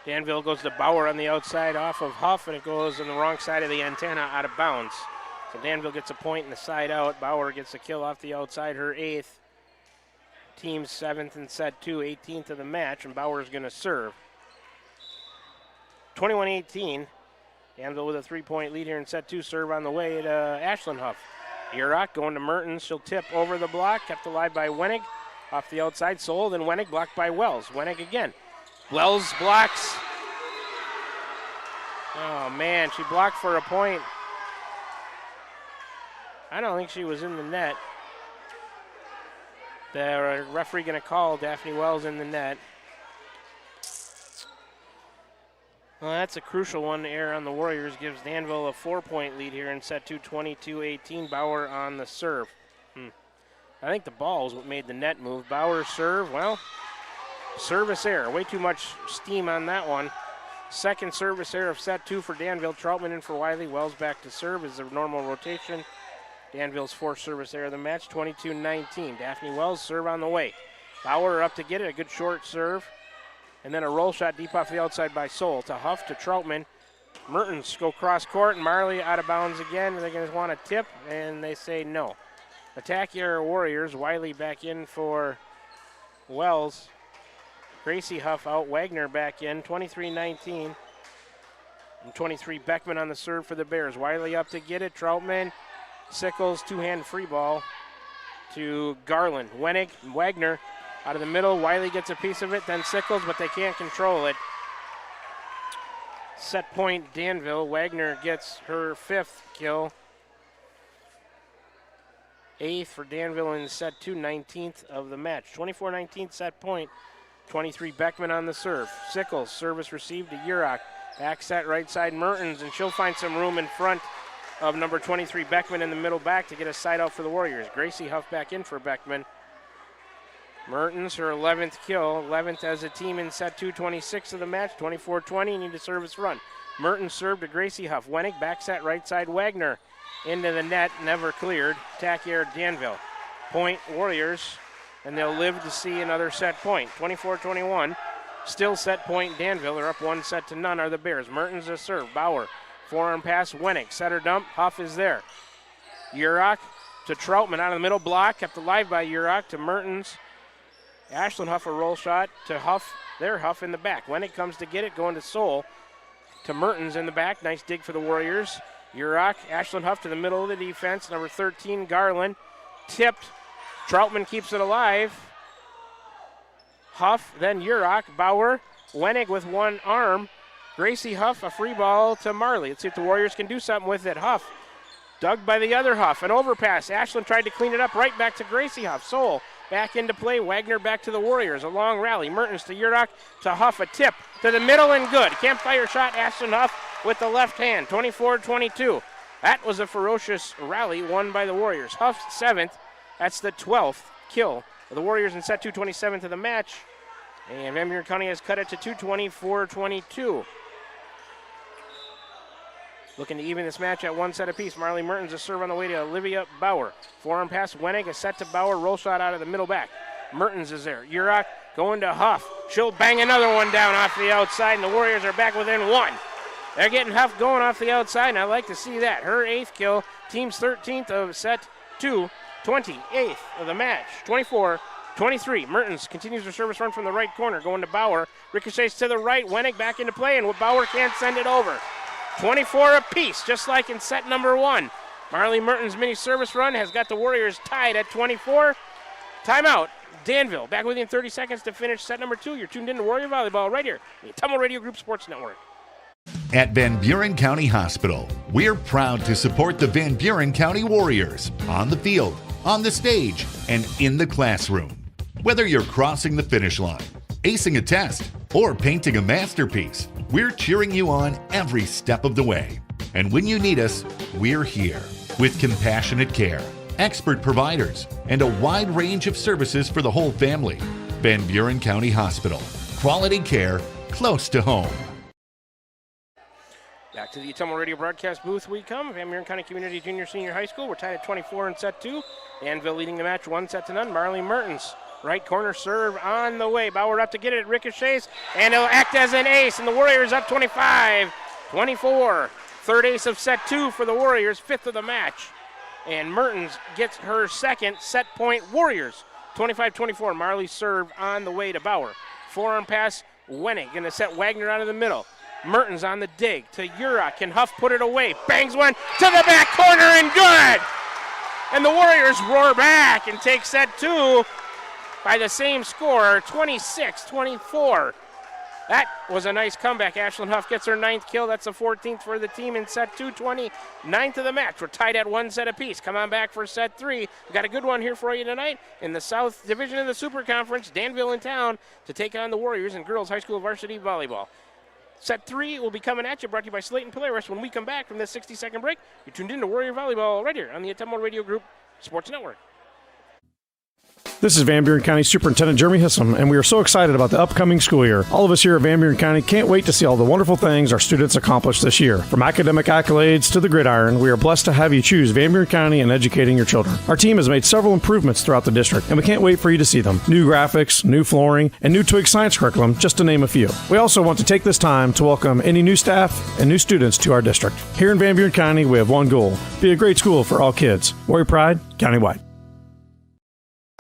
Speaker 2: Danville goes to Bauer on the outside off of Huff, and it goes on the wrong side of the antenna out of bounds. So Danville gets a point in the side out. Bauer gets a kill off the outside, her 8th. Team's 7th in set 2, 18th of the match, and Bauer's going to serve. 21-18. Danville with a 3-point lead here in set 2. Serve on the way to Ashlyn Huff. Urach going to Mertens. She'll tip over the block. Kept alive by Wenig. Off the outside, Sold, and Wenig blocked by Wells. Wenig again. Wells blocks. Oh, man, she blocked for a point. I don't think she was in the net. The referee going to call Daphne Wells in the net. Well, that's a crucial one to err on the Warriors. Gives Danville a 4-point lead here in set 2, 22-18. Bauer on the serve. I think the ball is what made the net move. Bauer's serve, well, service error. Way too much steam on that one. Second service error of set 2 for Danville. Troutman in for Wiley. Wells back to serve is the normal rotation. Danville's 4th service error of the match, 22-19. Daphne Wells serve on the way. Bauer up to get it, a good short serve. And then a roll shot deep off the outside by Soul to Huff to Troutman. Mertens go cross court, and Marley out of bounds again. They're going to want a tip, and they say no. Attack your Warriors. Wiley back in for Wells. Gracie Huff out, Wagner back in, 23-19. And 23 Beckman on the serve for the Bears. Wiley up to get it, Troutman. Sickles, two-hand free ball to Garland. Wenig, Wagner out of the middle. Wiley gets a piece of it, then Sickles, but they can't control it. Set point Danville. Wagner gets her 5th kill. 8th for Danville in set 2, 19th of the match. 24-19 set point. 23 Beckman on the serve. Sickles, service received to Urach. Back set right side Mertens, and she'll find some room in front of number 23 Beckman in the middle back to get a side out for the Warriors. Gracie Huff back in for Beckman. Mertens, her 11th kill, 11th as a team in set 2, 26 of the match, 24-20, need a service run. Mertens served to Gracie Huff. Wenig back set right side Wagner into the net, never cleared. Attack air Danville. Point Warriors, and they'll live to see another set point. 24-21, still set point Danville. They're up 1-0 are the Bears. Mertens to serve, Bauer. Forearm pass, Wenig. Setter dump, Huff is there. Urach to Troutman out of the middle block. Kept alive by Urach to Mertens. Ashlyn Huff a roll shot to Huff. There, Huff in the back. Wenig comes to get it, going to Soul. To Mertens in the back. Nice dig for the Warriors. Urach, Ashlyn Huff to the middle of the defense. Number 13, Garland. Tipped. Troutman keeps it alive. Huff, then Urach, Bauer. Wenig with one arm. Gracie Huff, a free ball to Marley. Let's see if the Warriors can do something with it. Huff, dug by the other Huff. An overpass. Ashlyn tried to clean it up right back to Gracie Huff. Soul back into play. Wagner back to the Warriors. A long rally. Mertens to Urach to Huff. A tip to the middle and good. Campfire shot. Ashlyn Huff with the left hand. 24-22. That was a ferocious rally won by the Warriors. Huff's 7th. That's the 12th kill of the Warriors in set 2, 27th of the match. And Van Buren County has cut it to 24-22. Looking to even this match at 1 set apiece. Marley Mertens a serve on the way to Olivia Bauer. Forearm pass, Wenig, a set to Bauer. Roll shot out of the middle back. Mertens is there. Urach going to Huff. She'll bang another one down off the outside, and the Warriors are back within 1. They're getting Huff going off the outside, and I like to see that. Her 8th kill, team's 13th of set 2, 28th of the match. 24-23. Mertens continues her service run from the right corner, going to Bauer. Ricochets to the right. Wenig back into play, and Bauer can't send it over. 24 apiece, just like in set number 1. Marley Mertens' mini service run has got the Warriors tied at 24. Timeout. Danville back within 30 seconds to finish set number 2. You're tuned in to Warrior Volleyball right here, the Ottumwa Radio Group Sports Network.
Speaker 7: At Van Buren County Hospital, we're proud to support the Van Buren County Warriors on the field, on the stage, and in the classroom. Whether you're crossing the finish line, acing a test, or painting a masterpiece, we're cheering you on every step of the way. And when you need us, we're here with compassionate care, expert providers, and a wide range of services for the whole family. Van Buren County Hospital. Quality care close to home.
Speaker 2: Back to the Ottumwa Radio broadcast booth we come. Van Buren County Community Junior Senior High School. We're tied at 24 in set 2. Danville leading the match 1-0. Marley Mertens, right corner serve on the way. Bauer up to get it. It ricochets, and it'll act as an ace. And the Warriors up 25-24. Third ace of set 2 for the Warriors, 5th of the match. And Mertens gets her second set point. Warriors 25-24. Marley serve on the way to Bauer. Forearm pass. Wenning going to set Wagner out of the middle. Mertens on the dig to Urach. Can Huff put it away? Bangs one to the back corner and good! And the Warriors roar back and take set 2 by the same score, 26-24. That was a nice comeback. Ashlyn Huff gets her 9th kill. That's the 14th for the team in set 2, 29th of the match. We're tied at 1 set apiece. Come on back for set 3. We've got a good one here for you tonight in the South Division of the Super Conference. Danville in town to take on the Warriors in girls high school varsity volleyball. Set 3 will be coming at you, brought to you by Slayton Polaris. When we come back from this 60-second break, you're tuned in to Warrior Volleyball right here on the Ottumwa Radio Group Sports Network.
Speaker 3: This is Van Buren County Superintendent Jeremy Hissom, and we are so excited about the upcoming school year. All of us here at Van Buren County can't wait to see all the wonderful things our students accomplish this year. From academic accolades to the gridiron, we are blessed to have you choose Van Buren County in educating your children. Our team has made several improvements throughout the district, and we can't wait for you to see them. New graphics, new flooring, and new Twig science curriculum, just to name a few. We also want to take this time to welcome any new staff and new students to our district. Here in Van Buren County, we have one goal: be a great school for all kids. Warrior Pride, countywide.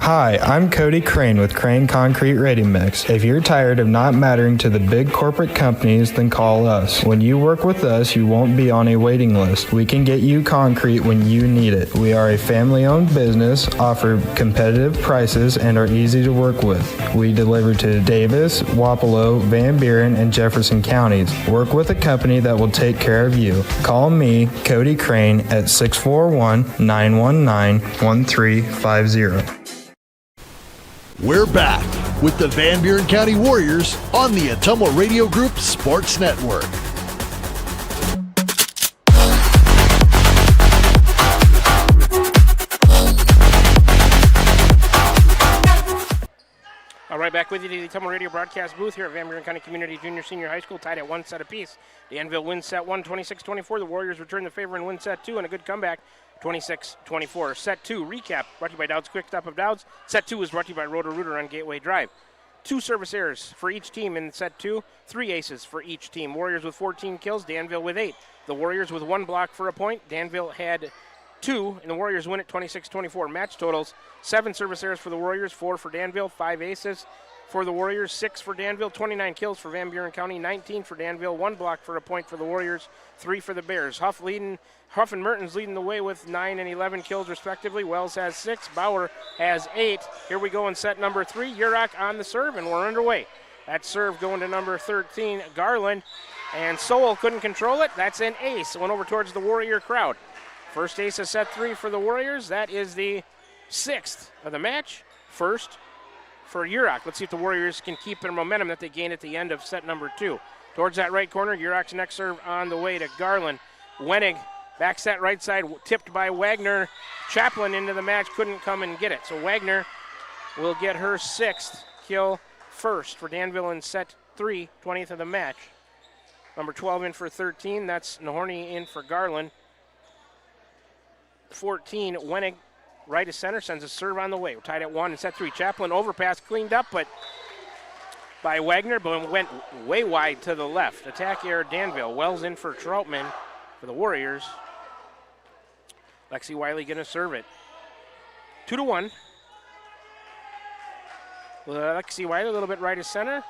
Speaker 12: Hi, I'm Cody Crane with Crane Concrete Ready Mix. If you're tired of not mattering to the big corporate companies, then call us. When you work with us, you won't be on a waiting list. We can get you concrete when you need it. We are a family-owned business, offer competitive prices, and are easy to work with. We deliver to Davis, Wapello, Van Buren, and Jefferson counties. Work with a company that will take care of you. Call me, Cody Crane, at 641-919-1350.
Speaker 1: We're back with the Van Buren County Warriors on the Ottumwa Radio Group Sports Network.
Speaker 2: All right, back with you to the Ottumwa Radio broadcast booth here at Van Buren County Community Junior Senior High School, tied at 1 set apiece. Danville wins set 1, 26-24. The Warriors return the favor and win set 2, and a good comeback, 26-24. Set 2 recap brought to you by Dowd's Quick Stop of Dowd's. Set 2 was brought to you by Roto-Rooter on Gateway Drive. 2 service errors for each team in set 2, 3 aces for each team. Warriors with 14 kills, Danville with 8. The Warriors with 1 block for a point. Danville had 2, and the Warriors win it 26-24. Match totals: 7 service errors for the Warriors, 4 for Danville, 5 aces for the Warriors, 6 for Danville, 29 kills for Van Buren County, 19 for Danville, 1 block for a point for the Warriors, 3 for the Bears. Huff and Mertens leading the way with 9 and 11 kills respectively. Wells has 6, Bauer has 8. Here we go in set number 3. Urach on the serve, and we're underway. That serve going to number 13, Garland, and Sowell couldn't control it. That's an ace. It went over towards the Warrior crowd. First ace of set 3 for the Warriors. That is the 6th of the match. First for Urach. Let's see if the Warriors can keep their momentum that they gained at the end of set number 2. Towards that right corner, Urach's next serve on the way to Garland. Wenig back set right side, tipped by Wagner. Chaplin into the match, couldn't come and get it. So Wagner will get her 6th kill first for Danville in set 3, 20th of the match. Number 12 in for 13, that's Nahorny in for Garland. 14, Wenig, right of center, sends a serve on the way. We're tied at 1 in set 3. Chaplin overpass cleaned up, but by Wagner, but went way wide to the left. Attack error Danville. Wells in for Troutman for the Warriors. Lexi Wiley going to serve it. 2-1. Lexi Wiley a little bit right of center.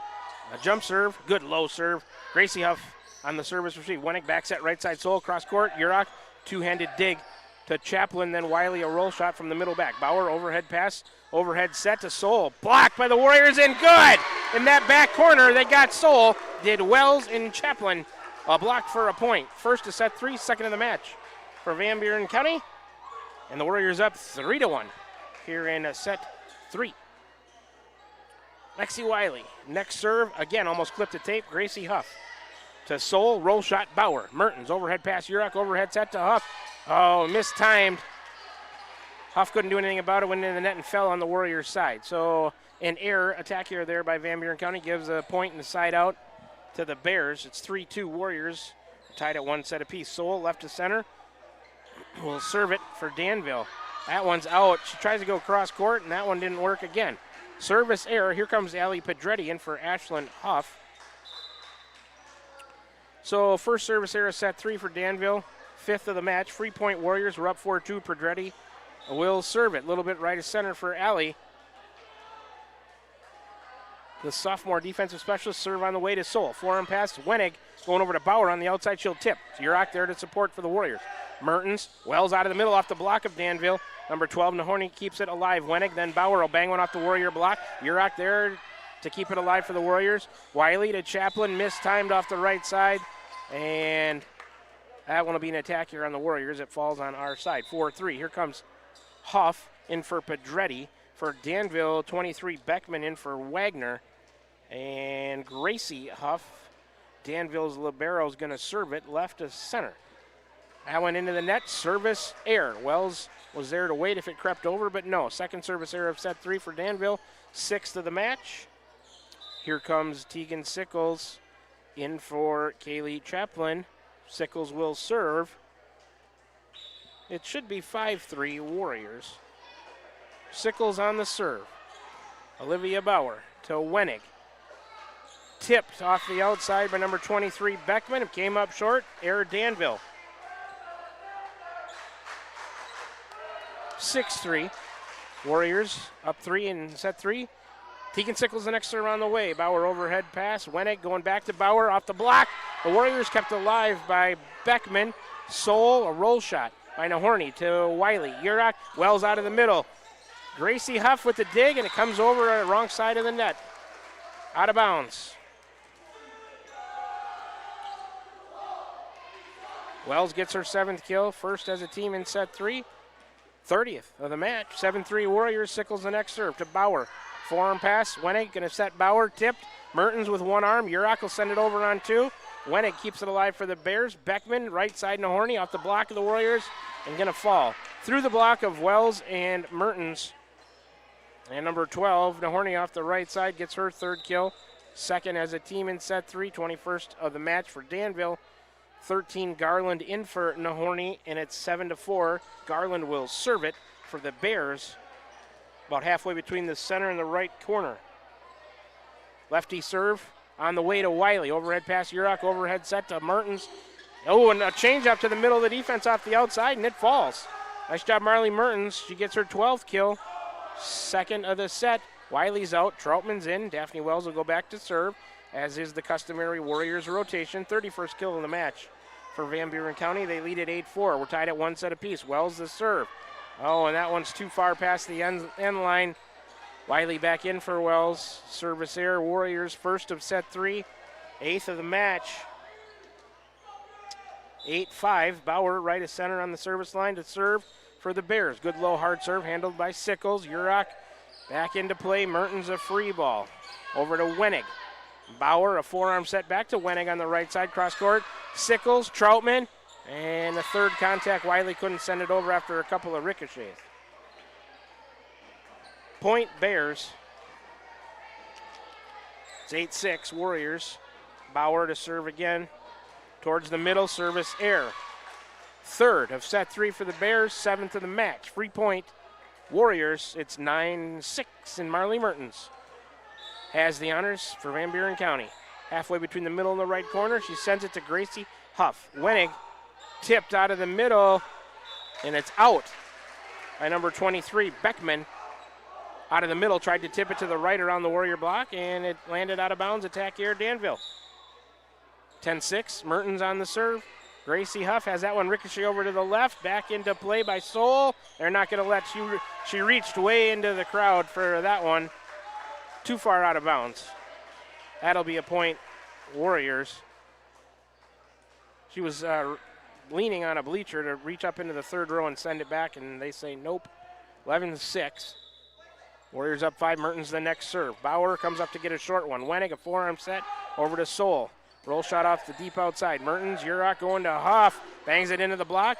Speaker 2: A jump serve, good low serve. Gracie Huff on the service receive. Wenig back set right side, Sowell cross court. Urach two-handed dig to Chaplin, then Wiley, a roll shot from the middle back. Bauer, overhead pass, overhead set to Soul. Blocked by the Warriors and good! In that back corner, they got Soul. Did Wells and Chaplin a block for a point. First to set 3, second of the match for Van Buren County. And the Warriors up 3-1 here in set 3. Lexi Wiley, next serve, again, almost clipped the tape. Gracie Huff to Soul, roll shot, Bauer. Mertens, overhead pass, Urach, overhead set to Huff. Oh, mistimed. Huff couldn't do anything about it, went into the net and fell on the Warriors' side. So an error, attack error there by Van Buren County, gives a point in the side out to the Bears. It's 3-2 Warriors, tied at 1 set apiece. Soul, left to center, will serve it for Danville. That one's out. She tries to go cross court, and that one didn't work again. Service error. Here comes Allie Pedretti in for Ashlyn Huff. So first service error, set 3 for Danville. 5th of the match. Free point Warriors. We're up 4-2. Pedretti will serve it. A little bit right of center for Allie. The sophomore defensive specialist serve on the way to Soul. Forearm pass. Wenig going over to Bauer on the outside. She'll tip. Urach there to support for the Warriors. Mertens. Wells out of the middle off the block of Danville. Number 12, Nahorny keeps it alive. Wenig, then Bauer will bang one off the Warrior block. Urach there to keep it alive for the Warriors. Wiley to Chaplin, mistimed off the right side. And that one will be an attack here on the Warriors. It falls on our side. 4-3. Here comes Huff in for Pedretti. For Danville, 23, Beckman in for Wagner. And Gracie Huff, Danville's libero, is going to serve it left to center. That went into the net. Service error. Wells was there to wait if it crept over, but no. Second service error of set 3 for Danville. 6th of the match. Here comes Tegan Sickles in for Kaylee Chaplin. Sickles will serve. It should be 5-3 Warriors. Sickles on the serve. Olivia Bauer to Wenig. Tipped off the outside by number 23 Beckman. It came up short. Error Danville. 6-3. Warriors up 3 in set 3. Tegan Sickles the next serve on the way. Bauer overhead pass. Wenig going back to Bauer off the block. The Warriors kept alive by Beckman. Soul, a roll shot by Nahorny to Wiley. Urach, Wells out of the middle. Gracie Huff with the dig, and it comes over on the wrong side of the net. Out of bounds. Wells gets her 7th kill, first as a team in set 3. 30th of the match. 7-3 Warriors. Sickles the next serve to Bauer. Forearm pass. Wenig going to set Bauer. Tipped. Mertens with one arm. Urach will send it over on 2. Wenig keeps it alive for the Bears. Beckman, right side Nahorny, off the block of the Warriors, and going to fall. Through the block of Wells and Mertens. And number 12, Nahorny off the right side, gets her 3rd kill. 2nd as a team in set 3. 21st of the match for Danville. 13 Garland in for Nahorny, and it's 7-4. Garland will serve it for the Bears. About halfway between the center and the right corner. Lefty serve on the way to Wiley. Overhead pass, Urach, overhead set to Mertens. Oh, and a change up to the middle of the defense off the outside, and it falls. Nice job, Marley Mertens. She gets her 12th kill. 2nd of the set. Wiley's out, Troutman's in. Daphne Wells will go back to serve, as is the customary Warriors rotation. 31st kill in the match for Van Buren County. They lead at 8-4. We're tied at 1 set apiece. Wells the serve. Oh, and that one's too far past the end line. Wiley back in for Wells. Service error. Warriors first of set 3. 8th of the match. 8-5. Bauer right of center on the service line to serve for the Bears. Good low hard serve handled by Sickles. Urach back into play. Mertens a free ball. Over to Wenig. Bauer, a forearm set back to Wenig on the right side, cross court. Sickles, Troutman, and the 3rd contact. Wiley couldn't send it over after a couple of ricochets. Point Bears. It's 8-6 Warriors. Bauer to serve again. Towards the middle, service error. 3rd of set 3 for the Bears, 7th of the match. Free point Warriors. It's 9-6, and Marley Mertens has the honors for Van Buren County. Halfway between the middle and the right corner, she sends it to Gracie Huff. Wenig tipped out of the middle, and it's out by number 23, Beckman. Out of the middle, tried to tip it to the right around the Warrior block, and it landed out of bounds. Attack here, Danville. 10-6, Mertens on the serve. Gracie Huff has that one ricochet over to the left, back into play by Soul. They're not going to let she reached way into the crowd for that one. Too far out of bounds. That'll be a point, Warriors. She was leaning on a bleacher to reach up into the third row and send it back, and they say nope. 11-6. Warriors up 5. Mertens the next serve. Bauer comes up to get a short one. Wenig, a forearm set over to Soul. Roll shot off the deep outside. Mertens, Urach going to Huff. Bangs it into the block.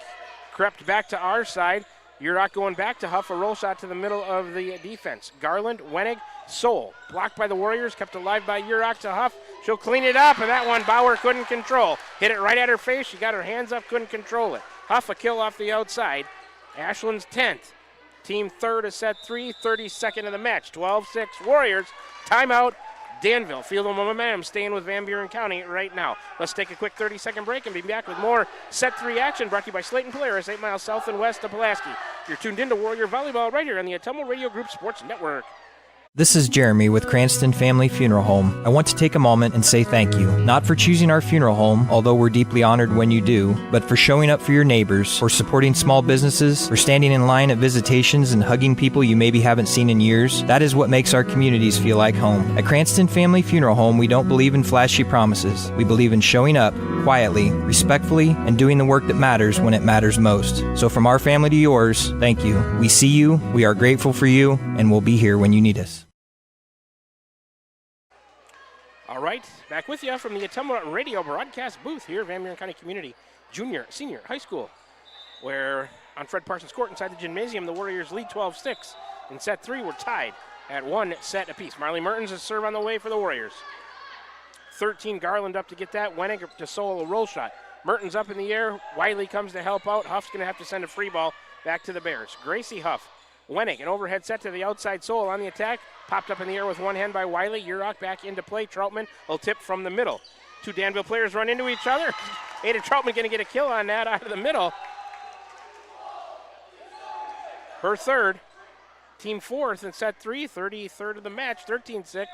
Speaker 2: Crept back to our side. Urach going back to Huff. A roll shot to the middle of the defense. Garland, Wenig, Soul. Blocked by the Warriors. Kept alive by Urach to Huff. She'll clean it up, and that one Bauer couldn't control. Hit it right at her face. She got her hands up, couldn't control it. Huff a kill off the outside. Ashland's 10th. Team third of set 3, 32nd of the match. 12-6 Warriors. Timeout. Danville. Feel the momentum staying with Van Buren County right now. Let's take a quick 30-second break and be back with more set 3 action brought to you by Slayton Polaris, 8 miles south and west of Pulaski. You're tuned into Warrior Volleyball right here on the Ottumwa Radio Group Sports Network.
Speaker 4: This is Jeremy with Cranston Family Funeral Home. I want to take a moment and say thank you, not for choosing our funeral home, although we're deeply honored when you do, but for showing up for your neighbors, for supporting small businesses, for standing in line at visitations and hugging people you maybe haven't seen in years. That is what makes our communities feel like home. At Cranston Family Funeral Home, we don't believe in flashy promises. We believe in showing up quietly, respectfully, and doing the work that matters when it matters most. So from our family to yours, thank you. We see you, we are grateful for you, and we'll be here when you need us.
Speaker 2: All right, back with you from the Ottumwa Radio broadcast booth here at Van Buren County Community Junior, Senior High School, where on Fred Parsons Court inside the gymnasium, the Warriors lead 12-6. In set 3, we're tied at 1 set apiece. Marley Mertens is serve on the way for the Warriors. 13, Garland up to get that. Wenig to Soul, a roll shot. Mertens up in the air. Wiley comes to help out. Huff's going to have to send a free ball back to the Bears. Gracie Huff. Wenig, an overhead set to the outside. Soul on the attack. Popped up in the air with one hand by Wiley. Urach back into play. Troutman will tip from the middle. 2 Danville players run into each other. Ada Troutman going to get a kill on that out of the middle. Her third. Team fourth in set 3. 33rd of the match. 13-6.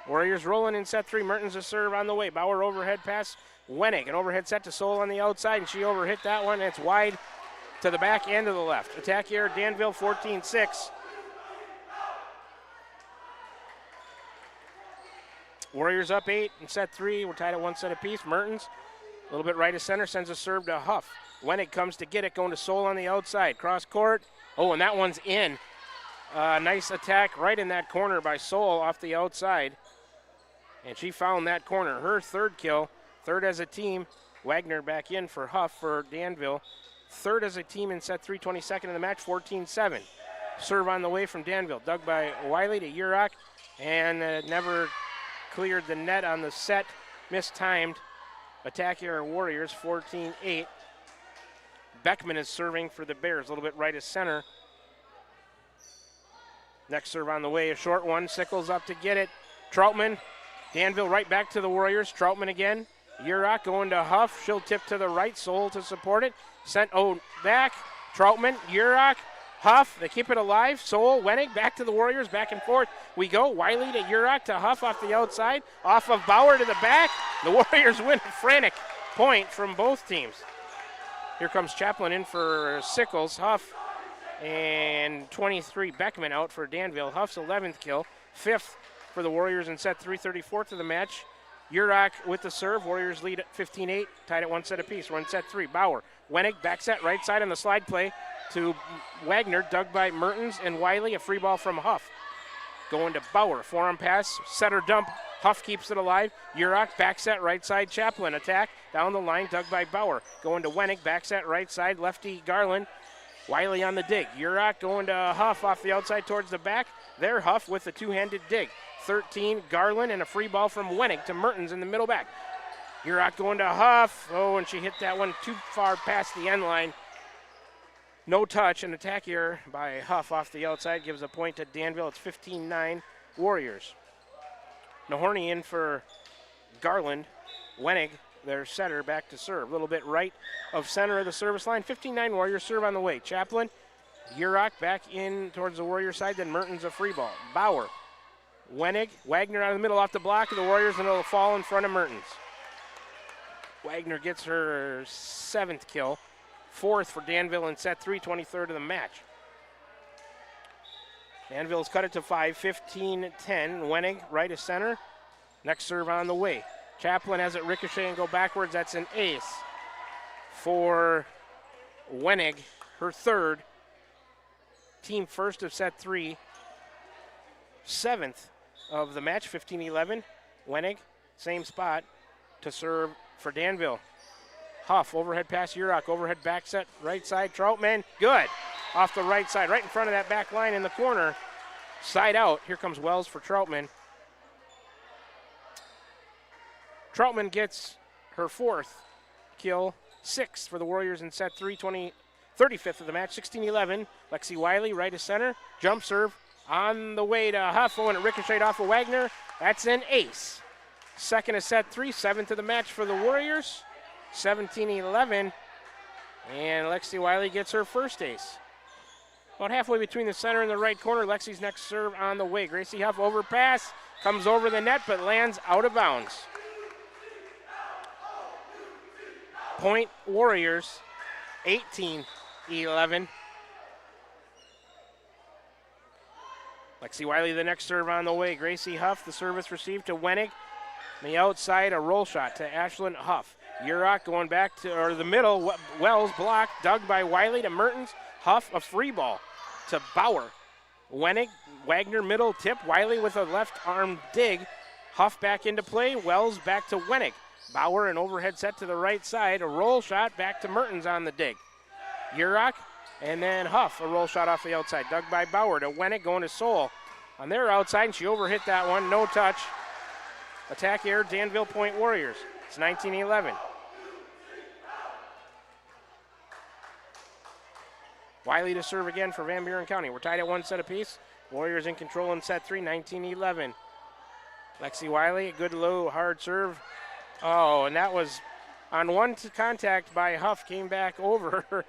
Speaker 2: Warriors rolling in set 3. Mertens a serve on the way. Bauer overhead pass. Wenig, an overhead set to Soul on the outside, and she overhit that one. It's wide to the back end of the left. Attack here, Danville 14-6. Warriors up 8 in set 3. We're tied at 1 set apiece. Mertens, a little bit right of center, sends a serve to Huff. Wenig comes to get it, going to Soul on the outside. Cross court. Oh, and that one's in. Nice attack right in that corner by Soul off the outside. And she found that corner. Her third kill, third as a team. Wagner back in for Huff for Danville. Third as a team in set 3, 22nd of the match, 14-7. Serve on the way from Danville. Dug by Wiley to Urach, and never cleared the net on the set. Mistimed. Attack here, Warriors, 14-8. Beckman is serving for the Bears, a little bit right of center. Next serve on the way, a short one. Sickles up to get it. Troutman, Danville right back to the Warriors. Troutman again. Urach going to Huff. She'll tip to the right. Soul to support it. Sent back. Troutman, Urach, Huff. They keep it alive. Soul, Wenig back to the Warriors. Back and forth we go. Wiley to Urach to Huff off the outside. Off of Bauer to the back. The Warriors win a frantic point from both teams. Here comes Chaplin in for Sickles. Huff and 23 Beckman out for Danville. Huff's 11th kill. 5th for the Warriors in set 3, 34th of the match. Urach with the serve. Warriors lead at 15-8, tied at 1 set apiece. We're in set 3. Bauer, Wenig, back set right side on the slide play to Wagner, dug by Mertens and Wiley. A free ball from Huff. Going to Bauer, forearm pass, setter dump. Huff keeps it alive. Urach, back set right side. Chaplin attack down the line, dug by Bauer. Going to Wenig, back set right side. Lefty Garland. Wiley on the dig. Urach going to Huff off the outside towards the back. There Huff with the two-handed dig. 13, Garland, and a free ball from Wenig to Mertens in the middle back. Urach going to Huff. Oh, and she hit that one too far past the end line. No touch. An attack here by Huff off the outside gives a point to Danville. It's 15-9 Warriors. Nahorny in for Garland. Wenig, their setter, back to serve. A little bit right of center of the service line. 15-9 Warriors, serve on the way. Chaplin, Urach back in towards the Warrior side, then Mertens a free ball. Bauer, Wenig, Wagner out of the middle off the block of the Warriors, and it'll fall in front of Mertens. Wagner gets her 7th kill, 4th for Danville in set 3, 23rd of the match. Danville's cut it to 5, 15-10. Wenig, right of center. Next serve on the way. Chaplin has it ricochet and go backwards. That's an ace for Wenig, her 3rd. Team first of set 3. 7th of the match, 15-11. Wenig, same spot to serve for Danville. Huff, overhead pass, Urach, overhead back set, right side, Troutman, good. Off the right side, right in front of that back line in the corner. Side out, here comes Wells for Troutman. Troutman gets her 4th kill, 6th for the Warriors in set 3, 35th of the match, 16-11. Lexi Wiley, right of center, jump serve on the way to Huff, and it ricocheted off of Wagner. That's an ace. 2nd of set 3, 7th of the match for the Warriors, 17-11. And Lexi Wiley gets her 1st ace. About halfway between the center and the right corner, Lexi's next serve on the way. Gracie Huff overpass, comes over the net, but lands out of bounds. Point Warriors, 18-11. Lexi Wiley, the next serve on the way. Gracie Huff, the service received to Wenig. On the outside, a roll shot to Ashlyn Huff. Urach going back to the middle. Wells blocked, dug by Wiley to Mertens. Huff, a free ball to Bauer. Wenig, Wagner middle tip. Wiley with a left arm dig. Huff back into play. Wells back to Wenig. Bauer, an overhead set to the right side. A roll shot back to Mertens on the dig. Urach, and then Huff, a roll shot off the outside. Dug by Bauer to Wenig, going to Soul. On their outside, and she overhit that one. No touch. Attack air, Danville Point Warriors. It's 19-11. Wiley to serve again for Van Buren County. We're tied at 1 set apiece. Warriors in control in set 3, 19-11. Lexi Wiley, a good low, hard serve. Oh, and that was on one contact by Huff, came back over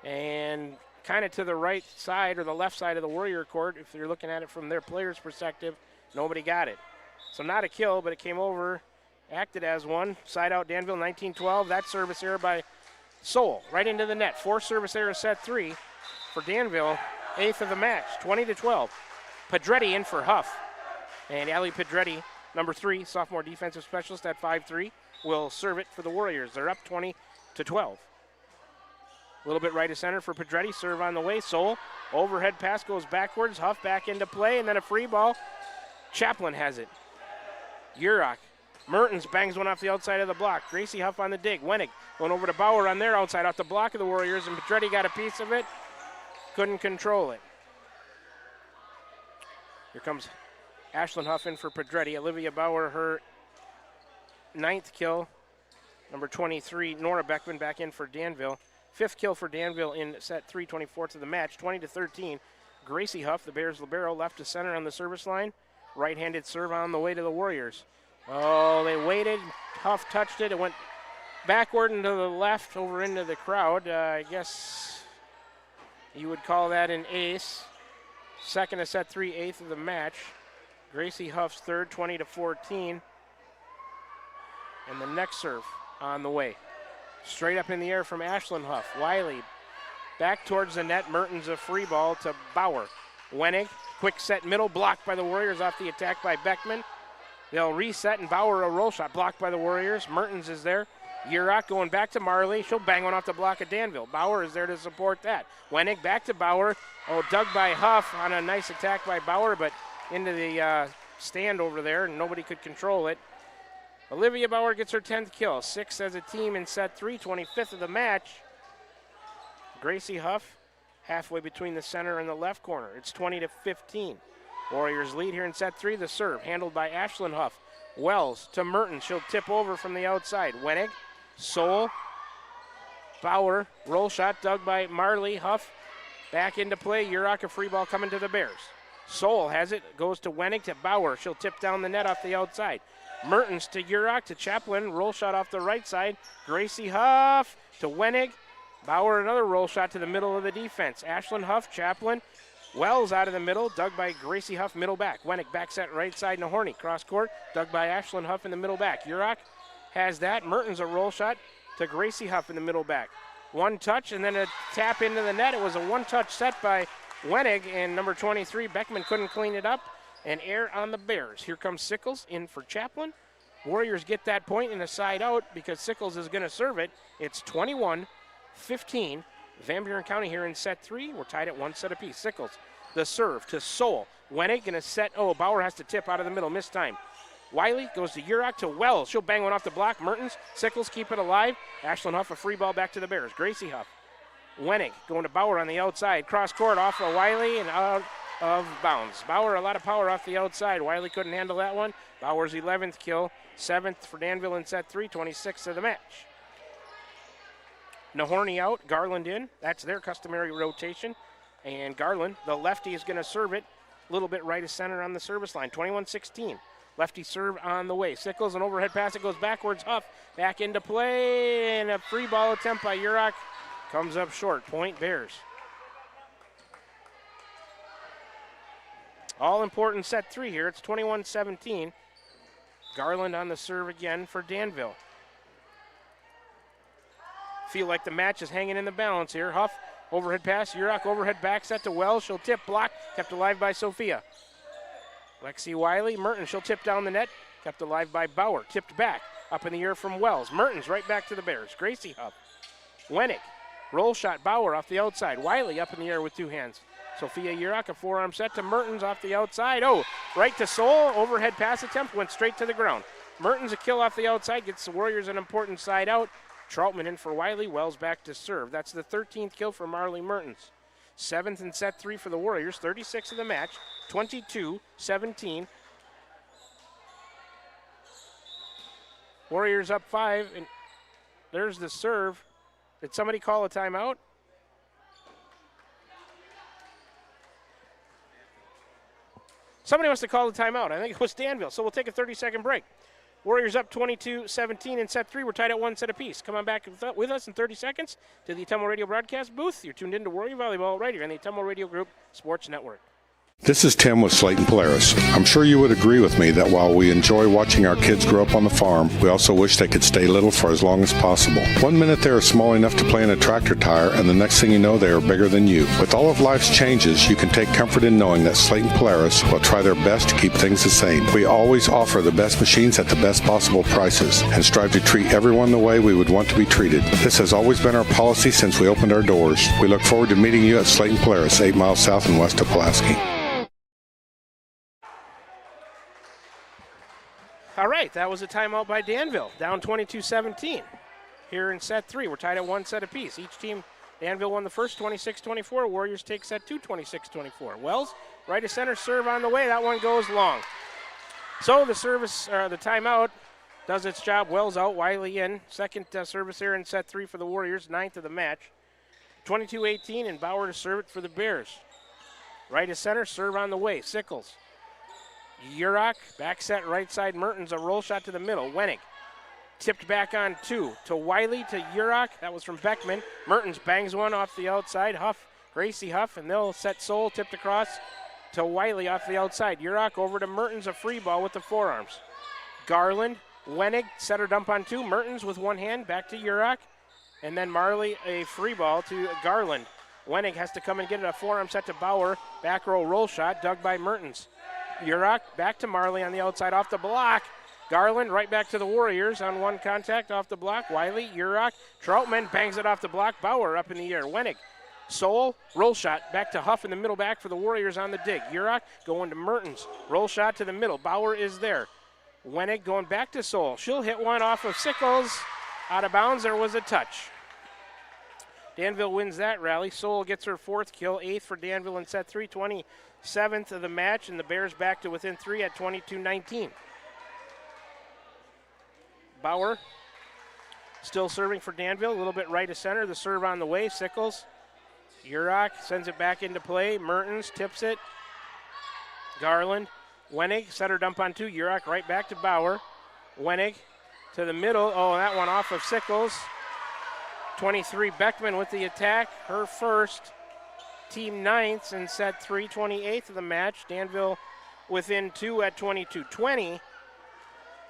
Speaker 2: and kind of to the right side or the left side of the Warrior court. If you're looking at it from their player's perspective, nobody got it. So not a kill, but it came over, acted as one. Side out Danville, 19-12. That service error by Soul, right into the net. 4th service error set 3 for Danville, 8th of the match, 20-12. Pedretti in for Huff. And Ali Pedretti, number 3, sophomore defensive specialist at 5'3", will serve it for the Warriors. They're up 20-12. A little bit right of center for Pedretti. Serve on the way. Soul, overhead pass goes backwards. Huff back into play, and then a free ball. Chaplin has it. Urach. Mertens bangs one off the outside of the block. Gracie Huff on the dig. Wenig going over to Bauer on their outside off the block of the Warriors, and Pedretti got a piece of it. Couldn't control it. Here comes Ashlyn Huff in for Pedretti. Olivia Bauer, her 9th kill. Number 23, Nora Beckman back in for Danville. 5th kill for Danville in set 3, 24th of the match, 20-13. Gracie Huff, the Bears libero, left to center on the service line. Right-handed serve on the way to the Warriors. Oh, they waited. Huff touched it. It went backward and to the left over into the crowd. I guess you would call that an ace. 2nd of set 3, 8th of the match. Gracie Huff's 3rd, 20-14. And the next serve on the way. Straight up in the air from Ashlyn Huff. Wiley back towards the net. Mertens a free ball to Bauer. Wenig, quick set middle, blocked by the Warriors off the attack by Beckman. They'll reset, and Bauer a roll shot blocked by the Warriors. Mertens is there. Urach going back to Marley. She'll bang one off the block of Danville. Bauer is there to support that. Wenig back to Bauer. Oh, dug by Huff on a nice attack by Bauer, but into the stand over there, and nobody could control it. Olivia Bauer gets her 10th kill, 6th as a team in set 3, 25th of the match. Gracie Huff halfway between the center and the left corner. It's 20-15. Warriors lead here in set 3. The serve handled by Ashlyn Huff. Wells to Mertens. She'll tip over from the outside. Wenig, Soul, Bauer, roll shot dug by Marley. Huff back into play. Urach, a free ball coming to the Bears. Soul has it, goes to Wenig to Bauer. She'll tip down the net off the outside. Mertens to Urach to Chaplin. Roll shot off the right side. Gracie Huff to Wenig. Bauer, another roll shot to the middle of the defense. Ashlyn Huff, Chaplin. Wells out of the middle, dug by Gracie Huff, middle back. Wenig back set right side, Nahorny. Cross court, dug by Ashlyn Huff in the middle back. Urach has that. Mertens a roll shot to Gracie Huff in the middle back. One touch and then a tap into the net. It was a one-touch set by Wenig, and number 23, Beckman, couldn't clean it up. And air on the Bears. Here comes Sickles in for Chaplin. Warriors get that point in a side out because Sickles is going to serve it. It's 21-15. Van Buren County here in set 3. We're tied at 1 set apiece. Sickles, the serve to Soul. Wenig going to set. Oh, Bauer has to tip out of the middle. Missed time. Wiley goes to Urach to Wells. She'll bang one off the block. Mertens, Sickles keep it alive. Ashlyn Huff, a free ball back to the Bears. Gracie Huff. Wenig going to Bauer on the outside. Cross court off of Wiley and out of bounds. Bauer, a lot of power off the outside. Wiley couldn't handle that one. Bauer's 11th kill. 7th for Danville in set 3. 26th of the match. Nahorny out. Garland in. That's their customary rotation. And Garland, the lefty, is going to serve it a little bit right of center on the service line. 21-16. Lefty serve on the way. Sickles, an overhead pass. It goes backwards. Huff back into play. And a free ball attempt by Urach comes up short. Point Bears. All important set 3 here. It's 21-17. Garland on the serve again for Danville. Feel like the match is hanging in the balance here. Huff, overhead pass. Urach, overhead back set to Wells. She'll tip, block, kept alive by Sophia. Lexi Wiley, Mertens, she'll tip down the net, kept alive by Bauer. Tipped back, up in the air from Wells. Mertens right back to the Bears. Gracie Huff. Wenig, roll shot, Bauer off the outside. Wiley up in the air with 2 hands. Sophia Urach, a forearm set to Mertens off the outside. Oh, right to Soul, overhead pass attempt, went straight to the ground. Mertens a kill off the outside, gets the Warriors an important side out. Troutman in for Wiley, Wells back to serve. That's the 13th kill for Marley Mertens. 7th in set 3 for the Warriors, 36 of the match, 22-17. Warriors up 5, and there's the serve. Did somebody call a timeout? Somebody must have called a timeout. I think it was Danville, so we'll take a 30-second break. Warriors up 22-17 in set 3. We're tied at 1 set apiece. Come on back with us in 30 seconds to the Ottumwa Radio broadcast booth. You're tuned in to Warrior Volleyball right here on the Ottumwa Radio Group Sports Network.
Speaker 13: This is Tim with Slayton Polaris. I'm sure you would agree with me that while we enjoy watching our kids grow up on the farm, we also wish they could stay little for as long as possible. 1 minute they are small enough to play in a tractor tire, and the next thing you know, they are bigger than you. With all of life's changes, you can take comfort in knowing that Slayton Polaris will try their best to keep things the same. We always offer the best machines at the best possible prices and strive to treat everyone the way we would want to be treated. This has always been our policy since we opened our doors. We look forward to meeting you at Slayton Polaris, 8 miles south and west of Pulaski.
Speaker 2: All right, that was a timeout by Danville, down 22-17 here in set 3. We're tied at 1 set apiece. Each team, Danville won the first 26-24. Warriors take set 2, 26-24. Wells, right of center, serve on the way. That one goes long. So the timeout does its job. Wells out, Wiley in. Second service here in set 3 for the Warriors, 9th of the match. 22-18, and Bauer to serve it for the Bears. Right of center, serve on the way. Sickles. Urach, back set, right side, Mertens, a roll shot to the middle. Wenig, tipped back on 2 to Wiley, to Urach. That was from Beckman. Mertens bangs one off the outside. Huff, Gracie Huff, and they'll set Soul, tipped across to Wiley off the outside. Urach over to Mertens, a free ball with the forearms. Garland, Wenig, setter dump on 2. Mertens with one hand, back to Urach. And then Marley, a free ball to Garland. Wenig has to come and get it, a forearm set to Bauer. Back row roll shot, dug by Mertens. Urach back to Marley on the outside off the block. Garland right back to the Warriors on one contact off the block. Wiley, Urach, Troutman bangs it off the block. Bauer up in the air. Wenig, Soul, roll shot back to Huff in the middle back for the Warriors on the dig. Urach going to Mertens. Roll shot to the middle. Bauer is there. Wenig going back to Soul. She'll hit one off of Sickles. Out of bounds. There was a touch. Danville wins that rally. Soul gets her 4th kill, 8th for Danville in set 3, 27th of the match, and the Bears back to within 3 at 22-19. Bauer still serving for Danville, a little bit right of center. The serve on the way. Sickles. Urach sends it back into play. Mertens tips it. Garland. Wenig, setter dump on 2. Urach right back to Bauer. Wenig to the middle. Oh, that one off of Sickles. 23, Beckman with the attack, her first. Team 9th in set 3, 28th of the match. Danville within 2 at 22-20.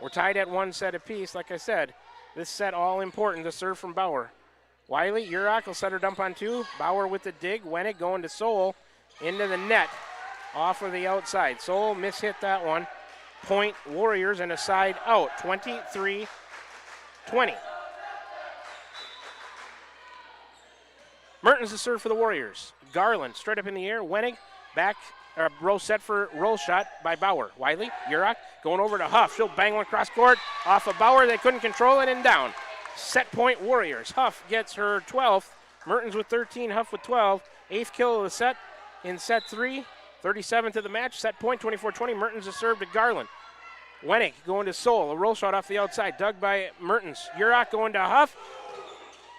Speaker 2: We're tied at 1 set apiece. Like I said, this set all important. The serve from Bauer. Wiley, Urach will set her dump on 2. Bauer with the dig. Wenig going to Soul into the net off of the outside. Soul mishit that one. Point Warriors and a side out. 23-20. Mertens the serve for the Warriors. Garland straight up in the air. Wenig back. Roll set for roll shot by Bauer. Wiley, Urach going over to Huff. She'll bang one cross court off of Bauer. They couldn't control it and down. Set point Warriors. Huff gets her 12th. Mertens with 13, Huff with 12. 8th kill of the set in set 3. 37th of the match. Set point 24-20. Mertens a serve to Garland. Wenig going to Soul. A roll shot off the outside. Dug by Mertens. Urach going to Huff.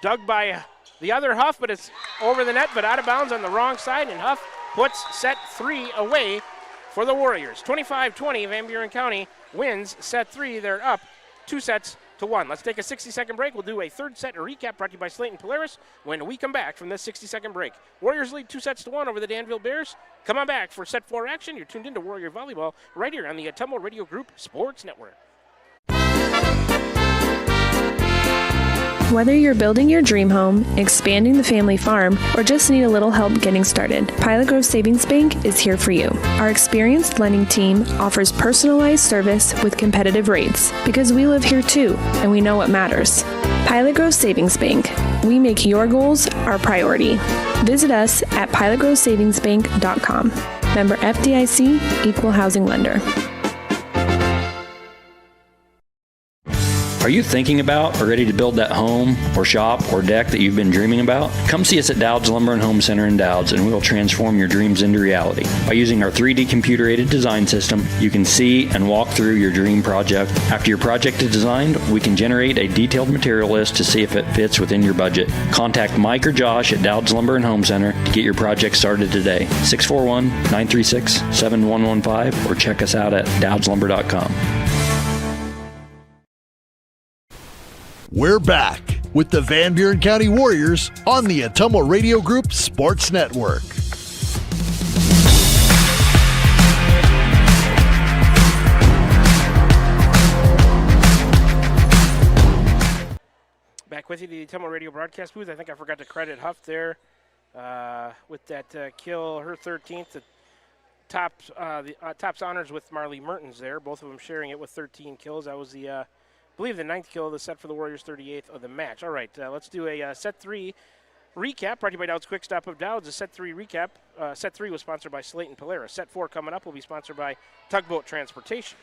Speaker 2: Dug by the other Huff, but it's over the net, but out of bounds on the wrong side, and Huff puts set 3 away for the Warriors. 25-20, Van Buren County wins set 3. They're up 2-1. Let's take a 60-second break. We'll do a third set recap brought to you by Slayton Polaris when we come back from this 60-second break. Warriors lead 2-1 over the Danville Bears. Come on back for set 4 action. You're tuned into Warrior Volleyball right here on the Ottumwa Radio Group Sports Network.
Speaker 8: Whether you're building your dream home, expanding the family farm, or just need a little help getting started, Pilot Grove Savings Bank is here for you. Our experienced lending team offers personalized service with competitive rates because we live here too, and we know what matters. Pilot Grove Savings Bank. We make your goals our priority. Visit us at pilotgrovesavingsbank.com. Member FDIC, Equal Housing Lender.
Speaker 5: Are you thinking about or ready to build that home or shop or deck that you've been dreaming about? Come see us at Dowd's Lumber and Home Center in Dowd's, and we will transform your dreams into reality. By using our 3D computer-aided design system, you can see and walk through your dream project. After your project is designed, we can generate a detailed material list to see if it fits within your budget. Contact Mike or Josh at Dowd's Lumber and Home Center to get your project started today. 641-936-7115 or check us out at dowdslumber.com.
Speaker 1: We're back with the Van Buren County Warriors on the Ottumwa Radio Group Sports Network.
Speaker 2: Back with you, the Ottumwa Radio broadcast booth. I think I forgot to credit Huff there with that kill, her 13th. The tops honors with Marley Mertens there, both of them sharing it with 13 kills. That was the I believe the 9th kill of the set for the Warriors, 38th of the match. All right, let's do a set 3 recap brought to you by Dowd's Quick Stop of Dowd's. A set 3 recap. Set 3 was sponsored by Slayton Polaris. Set 4 coming up will be sponsored by Tugboat Transportation.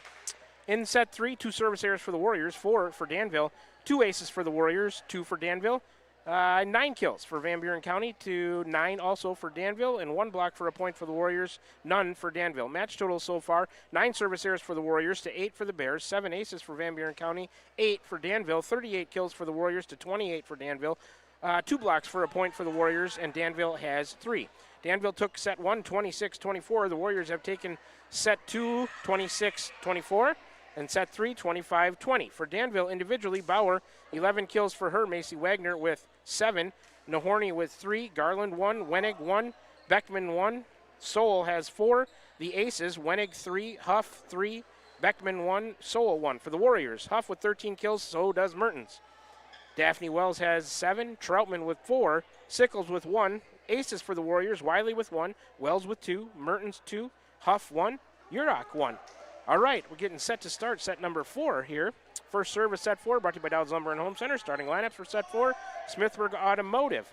Speaker 2: In set 3, 2 service errors for the Warriors, 4 for Danville, 2 aces for the Warriors, 2 for Danville. 9 kills for Van Buren County to 9 also for Danville, and 1 block for a point for the Warriors, none for Danville. Match total so far, 9 service errors for the Warriors to 8 for the Bears, 7 aces for Van Buren County, 8 for Danville, 38 kills for the Warriors to 28 for Danville, 2 blocks for a point for the Warriors, and Danville has 3. Danville took set 1, 26-24. The Warriors have taken set 2, 26-24. And set 3, 25-20. For Danville individually, Bauer, 11 kills for her. Macy Wagner with 7. Nahorny with 3. Garland 1. Wenig 1. Beckman 1. Soul has 4. The aces, Wenig 3. Huff 3. Beckman 1. Soul 1. For the Warriors, Huff with 13 kills, so does Mertens. Daphne Wells has 7. Troutman with 4. Sickles with 1. Aces for the Warriors, Wiley with 1. Wells with 2. Mertens 2. Huff 1. Urach 1. All right, we're getting set to start set number 4 here. First serve of set 4 brought to you by Dowd's Lumber and Home Center. Starting lineups for set 4, Smithburg Automotive.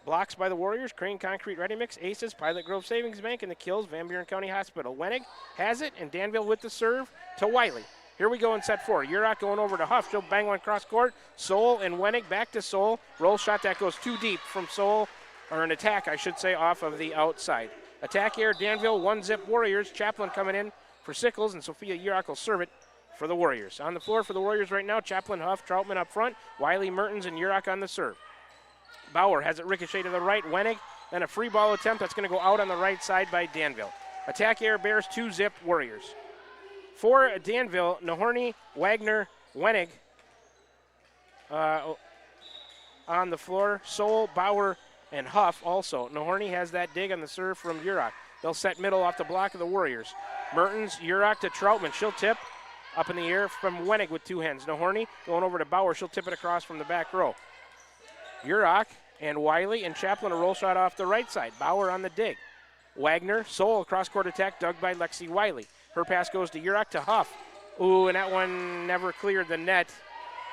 Speaker 2: Blocks by the Warriors, Crane Concrete Ready Mix, aces, Pilot Grove Savings Bank, and the kills, Van Buren County Hospital. Wenig has it, and Danville with the serve to Wiley. Here we go in set 4. Urach going over to Huff. She'll bang one cross court. Soul and Wenig back to Soul. Roll shot that goes too deep from Soul, or an attack, I should say, off of the outside. Attack here, Danville, 1-zip Warriors. Chaplin coming in for Sickles, and Sophia Urach will serve it for the Warriors. On the floor for the Warriors right now, Chaplin, Huff, Troutman up front, Wiley, Mertens, and Urach on the serve. Bauer has it ricochet to the right, Wenig, then a free ball attempt that's going to go out on the right side by Danville. Attack air, Bears, 2-zip Warriors. For Danville, Nahorny, Wagner, Wenig on the floor, Soul, Bauer, and Huff also. Nahorny has that dig on the serve from Urach. They'll set middle off the block of the Warriors. Mertens, Urach to Troutman. She'll tip Up in the air from Wenig with two hands. Nahorny going over to Bauer. She'll tip it across from the back row. Urach and Wiley and Chaplin a roll shot off the right side. Bauer on the dig. Wagner, Soul across court attack, dug by Lexi Wiley. Her pass goes to Urach to Huff. Ooh, and that one never cleared the net.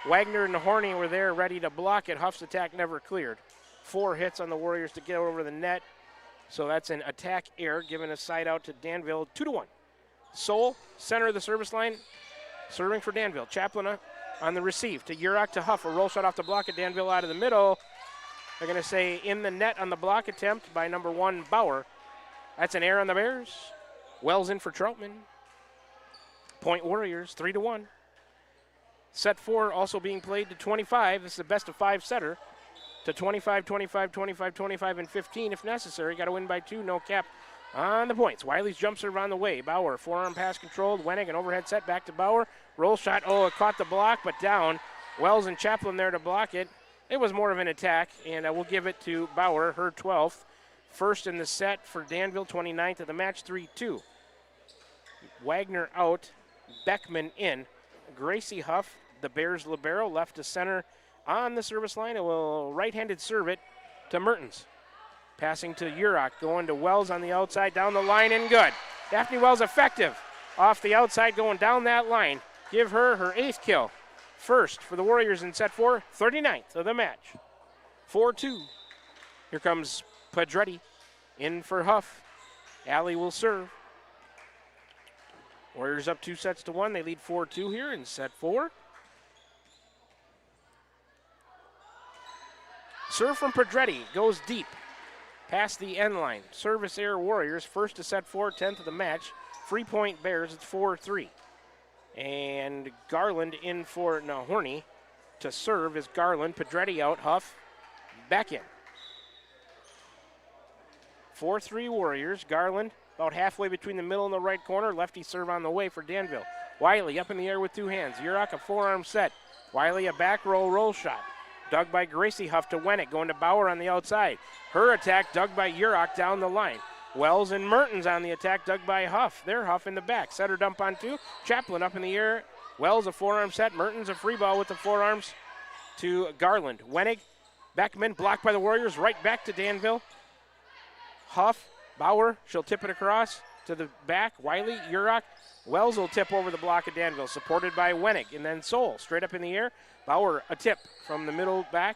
Speaker 2: Wagner and Nahorny were there ready to block it. Huff's attack never cleared. 4 hits on the Warriors to get over the net. So that's an attack error, giving a side out to Danville, 2-1. Soul, center of the service line, serving for Danville. Chaplin on the receive to Urach to Huff. A roll shot off the block at Danville out of the middle. They're going to say in the net on the block attempt by number 1, Bauer. That's an error on the Bears. Wells in for Troutman. Point Warriors, 3-1. Set 4 also being played to 25. This is a best of 5 setter. To 25, 25, 25, 25, and 15 if necessary. Got to win by 2, no cap on the points. Wiley's jump serve on the way. Bauer, forearm pass controlled. Wenig, an overhead set back to Bauer. Roll shot, it caught the block, but down. Wells and Chaplin there to block it. It was more of an attack, and we'll give it to Bauer, her 12th. First in the set for Danville, 29th of the match, 3-2. Wagner out, Beckman in. Gracie Huff, the Bears libero, left to center on the service line. It will right-handed serve it to Mertens. Passing to Urach, going to Wells on the outside, down the line, and good. Daphne Wells effective. Off the outside, going down that line. Give her her 8th kill. First for the Warriors in set 4, 39th of the match. 4-2. Here comes Pedretti in for Huff. Allie will serve. Warriors up 2-1. They lead 4-2 here in set 4. Serve from Pedretti goes deep past the end line. Service error Warriors. First to set 4, 10th of the match. 3-point Bears. It's 4-3. And Garland in for Nahorny. To serve is Garland. Pedretti out. Huff back in. 4-3 Warriors. Garland about halfway between the middle and the right corner. Lefty serve on the way for Danville. Wiley up in the air with 2 hands. Urach a forearm set. Wiley a back roll shot. Dug by Gracie Huff to Wenig, going to Bauer on the outside. Her attack dug by Urach down the line. Wells and Mertens on the attack, dug by Huff. They're Huff in the back. Setter dump on 2. Chaplin up in the air. Wells a forearm set. Mertens a free ball with the forearms to Garland. Wenig, Beckman blocked by the Warriors. Right back to Danville. Huff, Bauer, she'll tip it across to the back. Wiley, Urach. Wells will tip over the block of Danville, supported by Wenig. And then Soul, straight up in the air. Bauer, a tip from the middle back.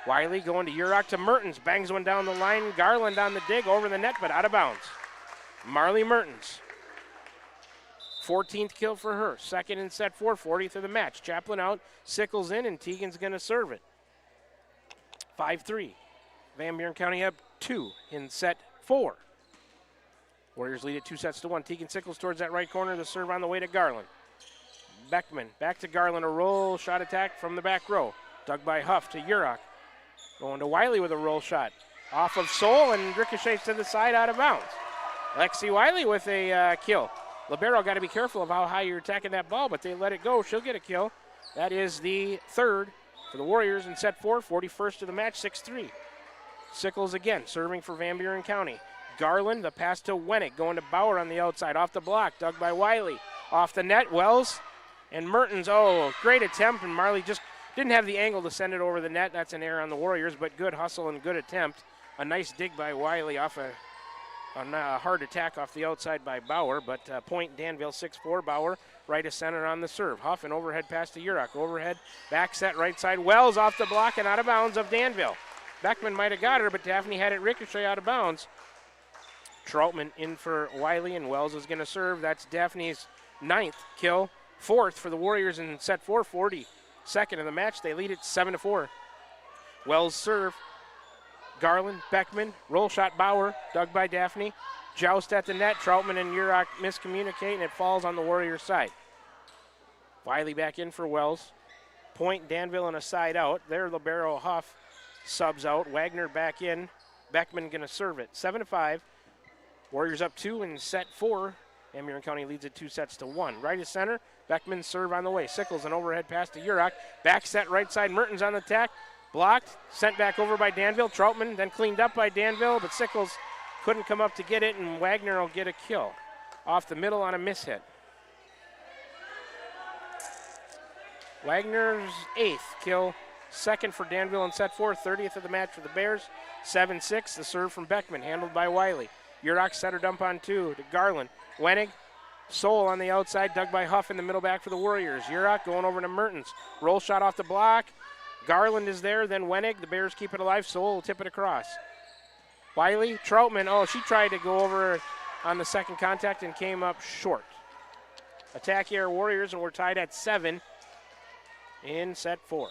Speaker 2: Wiley going to Urach to Mertens. Bangs one down the line. Garland on the dig, over the net, but out of bounds. Marley Mertens. 14th kill for her. Second in set 4, 40th of the match. Chaplin out, Sickles in, and Tegan's going to serve it. 5-3. Van Buren County up 2 in set 4. Warriors lead it 2-1. Tegan Sickles towards that right corner. The serve on the way to Garland. Beckman back to Garland. A roll shot attack from the back row. Dug by Huff to Urach. Going to Wiley with a roll shot. Off of Soul and ricochets to the side out of bounds. Lexi Wiley with a kill. Libero got to be careful of how high you're attacking that ball, but they let it go. She'll get a kill. That is the 3rd for the Warriors in set 4, 41st of the match, 6-3. Sickles again, serving for Van Buren County. Garland, the pass to Wenig, going to Bauer on the outside, off the block, dug by Wiley. Off the net, Wells and Mertens. Great attempt, and Marley just didn't have the angle to send it over the net. That's an error on the Warriors, but good hustle and good attempt. A nice dig by Wiley off a hard attack off the outside by Bauer, but point Danville 6-4. Bauer right of center on the serve. Huff an overhead pass to Urach. Overhead, back set right side. Wells off the block and out of bounds of Danville. Beckman might have got her, but Daphne had it ricochet out of bounds. Troutman in for Wiley, and Wells is going to serve. That's Daphne's 9th kill. 4th for the Warriors in set 4, 42nd of the match. They lead it 7-4. Wells serve. Garland, Beckman, roll shot Bauer, dug by Daphne. Joust at the net. Troutman and Urach miscommunicate, and it falls on the Warriors' side. Wiley back in for Wells. Point Danville on a side out. There, libero Huff subs out. Wagner back in. Beckman going to serve it. 7-5. Warriors up 2 in set 4. Van Buren County leads it 2-1. Right of center. Beckman serve on the way. Sickles an overhead pass to Urach. Back set right side. Mertens on the attack. Blocked. Sent back over by Danville. Troutman then cleaned up by Danville, but Sickles couldn't come up to get it, and Wagner will get a kill off the middle on a mishit. Wagner's 8th kill, second for Danville in set 4, 30th of the match for the Bears. 7-6, the serve from Beckman, handled by Wiley. Yurok center dump on 2 to Garland. Wenig, Soul on the outside, dug by Huff in the middle back for the Warriors. Yurok going over to Mertens. Roll shot off the block. Garland is there, then Wenig. The Bears keep it alive. Soul will tip it across. Wiley, Troutman, she tried to go over on the second contact and came up short. Attack here, Warriors, and we're tied at 7 in set 4.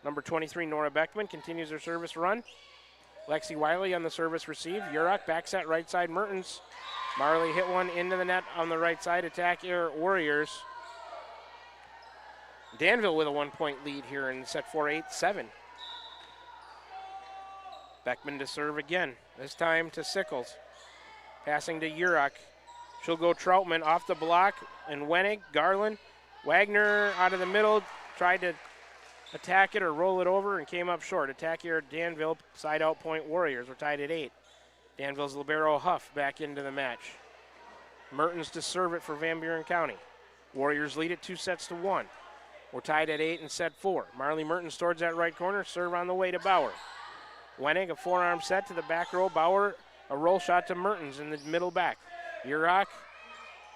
Speaker 2: Number 23, Nora Beckman, continues her service run. Lexi Wiley on the service receive. Yurok back set right side, Mertens. Marley hit one into the net on the right side. Attack here, Warriors. Danville with a 1-point lead here in set 4, 8-7. Beckman to serve again, this time to Sickles. Passing to Yurok. She'll go Troutman off the block, and Wenig, Garland. Wagner out of the middle, tried to attack it or roll it over and came up short. Attack here, Danville, side out point Warriors. We're tied at 8. Danville's libero Huff back into the match. Mertens to serve it for Van Buren County. Warriors lead it 2-1. We're tied at 8 in set 4. Marley Mertens towards that right corner, serve on the way to Bauer. Wenig, a forearm set to the back row. Bauer, a roll shot to Mertens in the middle back. Yurok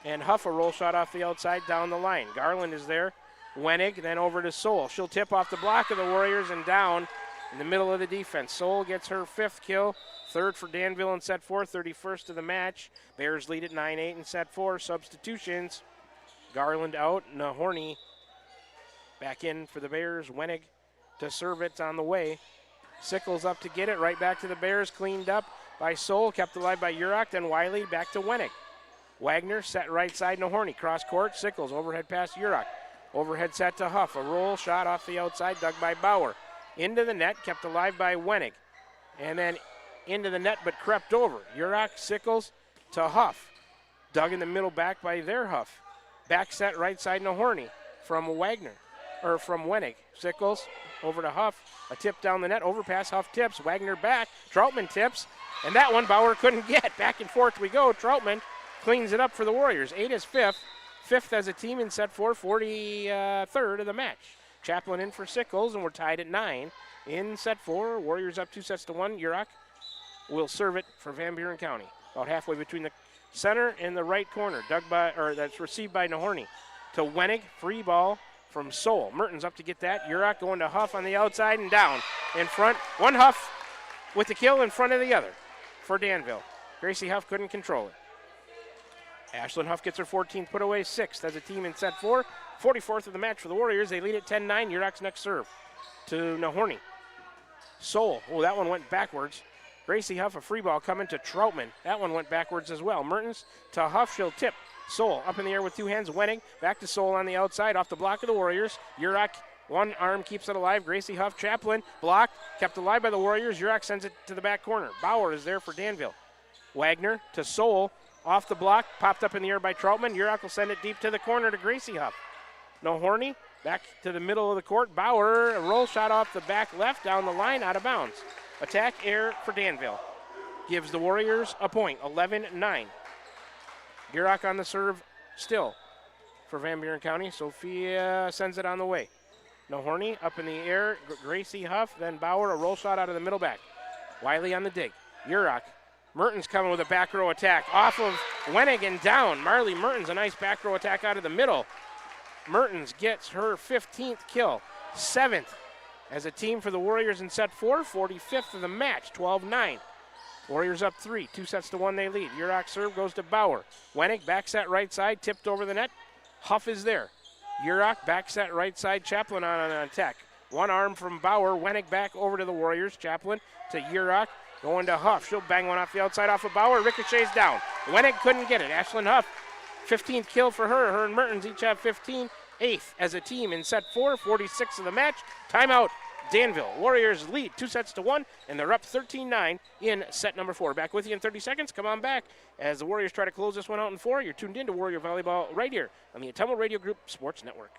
Speaker 2: and Huff, a roll shot off the outside down the line. Garland is there. Wenig, then over to Soul. She'll tip off the block of the Warriors and down in the middle of the defense. Soul gets her 5th kill, 3rd for Danville in set 4, 31st of the match. Bears lead at 9-8 in set 4. Substitutions. Garland out, Nahorny back in for the Bears. Wenig to serve it on the way. Sickles up to get it, right back to the Bears, cleaned up by Soul, kept alive by Yurok, then Wiley back to Wenig. Wagner set right side, Nahorny, cross court, Sickles, overhead pass Yurok. Overhead set to Huff, a roll shot off the outside, dug by Bauer. Into the net, kept alive by Wenig. And then into the net, but crept over. Yurok, Sickles to Huff. Dug in the middle back by their Huff. Back set right side, Nahorny from Wenig. Sickles over to Huff. A tip down the net, overpass, Huff tips. Wagner back, Troutman tips. And that one Bauer couldn't get. Back and forth we go. Troutman cleans it up for the Warriors. 8 is 5th. 5th as a team in set 4, 43rd of the match. Chaplin in for Sickles, and we're tied at 9 in set 4. Warriors up 2-1. Yurok will serve it for Van Buren County. About halfway between the center and the right corner. That's received by Nahorny. To Wenig, free ball from Soul. Mertens up to get that. Yurok going to Huff on the outside and down. In front, one Huff with the kill in front of the other for Danville. Gracie Huff couldn't control it. Ashlyn Huff gets her 14th put away, 6th as a team in set 4. 44th of the match for the Warriors. They lead at 10-9. Yurok's next serve to Nahorny. Soul. Oh, that one went backwards. Gracie Huff, a free ball coming to Troutman. That one went backwards as well. Mertens to Huff. She'll tip. Soul up in the air with 2 hands. Wenig back to Soul on the outside off the block of the Warriors. Yurok, one arm keeps it alive. Gracie Huff, Chaplin, blocked, kept alive by the Warriors. Yurok sends it to the back corner. Bauer is there for Danville. Wagner to Soul. Off the block, popped up in the air by Troutman. Yurok will send it deep to the corner to Gracie Huff. Nahorny back to the middle of the court. Bauer, a roll shot off the back left, down the line, out of bounds. Attack air for Danville. Gives the Warriors a point, 11-9. Yurok on the serve still for Van Buren County. Sophia sends it on the way. Nahorny up in the air. Gracie Huff, then Bauer, a roll shot out of the middle back. Wiley on the dig. Yurok. Mertens coming with a back row attack off of Wenig and down. Marley Mertens, a nice back row attack out of the middle. Mertens gets her 15th kill, 7th as a team for the Warriors in set 4, 45th of the match, 12-9. Warriors up 3, 2-1 they lead. Yurok serve goes to Bauer. Wenig back set right side, tipped over the net. Huff is there. Yurok back set right side, Chaplin on an attack. One arm from Bauer, Wenig back over to the Warriors. Chaplin to Yurok. Going to Huff. She'll bang one off the outside off of Bauer. Ricochets down. Wenig couldn't get it. Ashlyn Huff, 15th kill for her. Her and Mertens each have 15. 8th as a team in set 4. 46 of the match. Timeout. Danville. Warriors lead 2-1, and they're up 13-9 in set number 4. Back with you in 30 seconds. Come on back as the Warriors try to close this one out in 4. You're tuned in to Warrior Volleyball right here on the Ottumwa Radio Group Sports Network.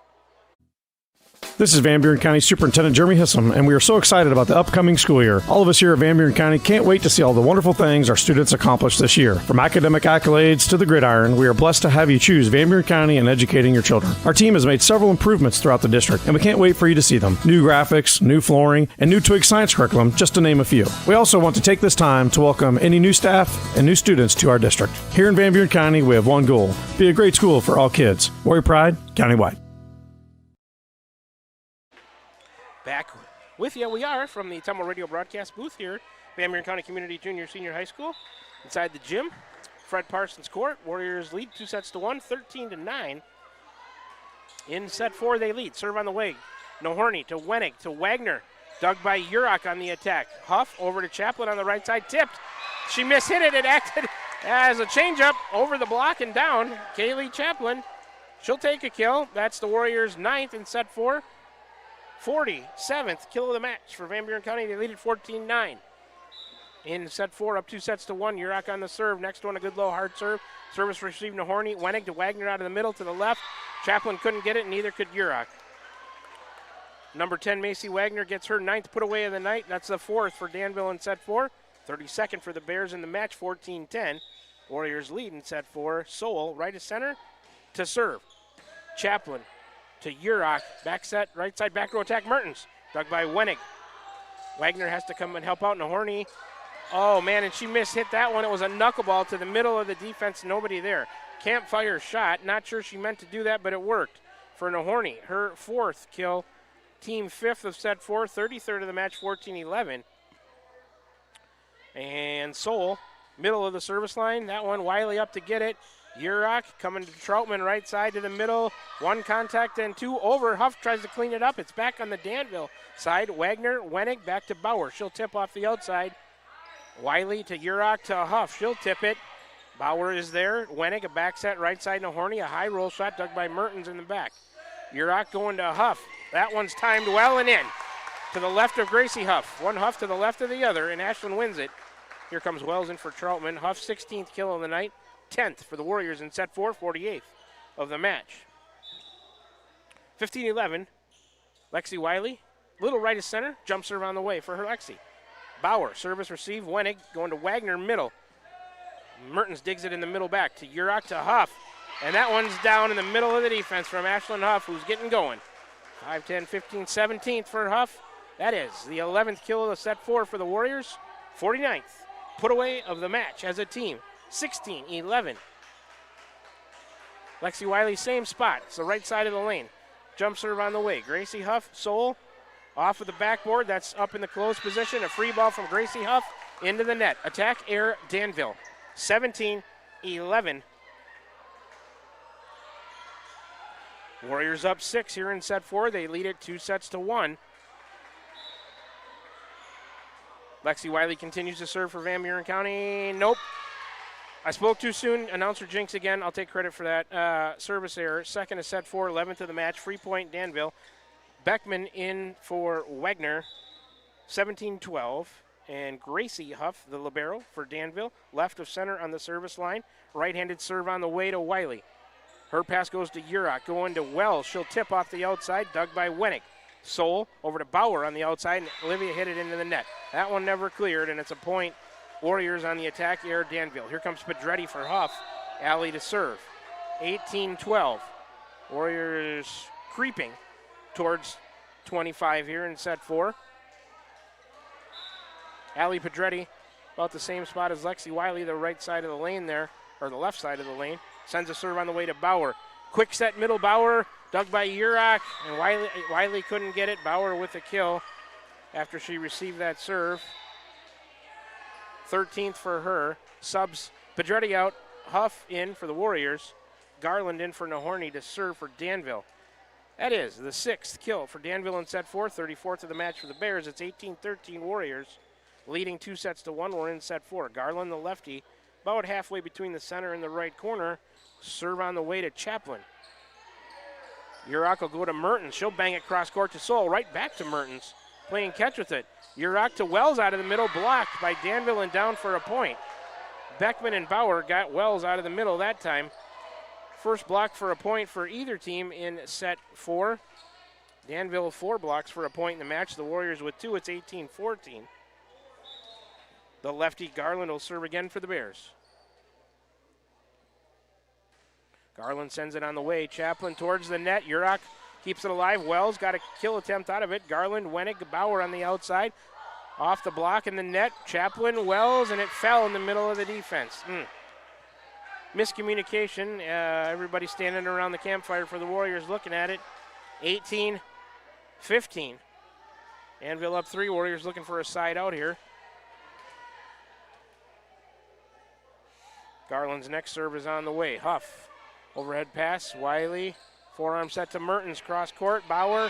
Speaker 3: This is Van Buren County Superintendent Jeremy Hissom, and we are so excited about the upcoming school year. All of us here at Van Buren County can't wait to see all the wonderful things our students accomplish this year. From academic accolades to the gridiron, we are blessed to have you choose Van Buren County in educating your children. Our team has made several improvements throughout the district, and we can't wait for you to see them. New graphics, new flooring, and new Twig science curriculum, just to name a few. We also want to take this time to welcome any new staff and new students to our district. Here in Van Buren County, we have one goal: be a great school for all kids. Warrior Pride, countywide.
Speaker 2: Back with you, we are from the Ottumwa Radio broadcast booth here, Van Buren County Community Junior Senior High School. Inside the gym, Fred Parsons Court. Warriors lead 2-1, 13-9. In set 4, they lead. Serve on the way. Nohorny to Wenig to Wagner. Dug by Urach on the attack. Huff over to Chaplin on the right side. Tipped. She mishit it. It acted as a changeup over the block and down. Kaylee Chaplin, she'll take a kill. That's the Warriors' 9th in set 4. 47th kill of the match for Van Buren County. They lead at 14-9. In set 4, up 2-1. Urach on the serve. Next one, a good low hard serve. Service received Nohorny. Wenig to Wagner out of the middle to the left. Chaplin couldn't get it, and neither could Urach. Number 10, Macy Wagner, gets her 9th put away of the night. That's the 4th for Danville in set 4. 32nd for the Bears in the match, 14-10. Warriors lead in set 4. Sowell, right of center, to serve. Chaplin to Urach, back set, right side, back row attack, Mertens. Dug by Wenig. Wagner has to come and help out Nohorny. Oh, man, and she mishit that one. It was a knuckleball to the middle of the defense, nobody there. Campfire shot, not sure she meant to do that, but it worked for Nohorny. Her 4th kill, team 5th of set 4, 33rd of the match, 14-11. And Sowell, middle of the service line. That one, Wiley up to get it. Urach coming to Troutman, right side to the middle. 1 contact and 2 over. Huff tries to clean it up. It's back on the Danville side. Wagner, Wenig, back to Bauer. She'll tip off the outside. Wiley to Urach to Huff. She'll tip it. Bauer is there. Wenig, a back set, right side Nohorny. A high roll shot dug by Mertens in the back. Urach going to Huff. That one's timed well and in. To the left of Gracie Huff. One Huff to the left of the other, and Ashland wins it. Here comes Wells in for Troutman. Huff's 16th kill of the night. 10th for the Warriors in set 4, 48th of the match. 15-11, Lexi Wiley, little right of center, jump serve on the way for her Lexi. Bauer, service receive, Wenig going to Wagner, middle. Mertens digs it in the middle back to Urach to Huff, and that one's down in the middle of the defense from Ashland Huff, who's getting going. 5, 10, 15, 17th for Huff. That is the 11th kill of the set 4 for the Warriors. 49th put away of the match as a team. 16-11. Lexi Wiley, same spot. It's the right side of the lane. Jump serve on the way. Gracie Huff, Sowell, off of the backboard. That's up in the closed position. A free ball from Gracie Huff into the net. Attack air Danville. 17-11. Warriors up 6 here in set 4. They lead it 2-1. Lexi Wiley continues to serve for Van Buren County. Nope. I spoke too soon. Announcer jinx again. I'll take credit for that. Service error. 2nd of set 4, 11th of the match. Free point, Danville. Beckman in for Wagner. 17-12. And Gracie Huff, the libero for Danville. Left of center on the service line. Right-handed serve on the way to Wiley. Her pass goes to Urach. Going to Wells. She'll tip off the outside. Dug by Wenig. Sowell over to Bauer on the outside. And Olivia hit it into the net. That one never cleared, and it's a point. Warriors on the attack, air Danville. Here comes Pedretti for Huff. Alley to serve. 18-12. Warriors creeping towards 25 here in set 4. Allie Pedretti, about the same spot as Lexi Wiley, the right side of the lane there, or the left side of the lane. Sends a serve on the way to Bauer. Quick set middle, Bauer, dug by Urach, and Wiley couldn't get it. Bauer with a kill after she received that serve. 13th for her. Subs Pedretti out, Huff in for the Warriors. Garland in for Nohorny to serve for Danville. That is the 6th kill for Danville in set 4, 34th of the match for the Bears. It's 18-13 Warriors, leading 2-1. We're in set 4. Garland, the lefty, about halfway between the center and the right corner. Serve on the way to Chaplin. Urach will go to Mertens. She'll bang it cross court to Sowell. Right back to Mertens. Playing catch with it. Urach to Wells out of the middle, blocked by Danville and down for a point. Beckman and Bauer got Wells out of the middle that time. First block for a point for either team in set 4. Danville 4 blocks for a point in the match. The Warriors with 2. It's 18-14. The lefty Garland will serve again for the Bears. Garland sends it on the way. Chaplin towards the net. Urach keeps it alive. Wells got a kill attempt out of it. Garland, Wenig, Bauer on the outside. Off the block in the net. Chaplin, Wells, and it fell in the middle of the defense. Miscommunication. Everybody standing around the campfire for the Warriors looking at it. 18-15. Danville up 3. Warriors looking for a side out here. Garland's next serve is on the way. Huff. Overhead pass. Wiley. Forearm set to Mertens. Cross court. Bauer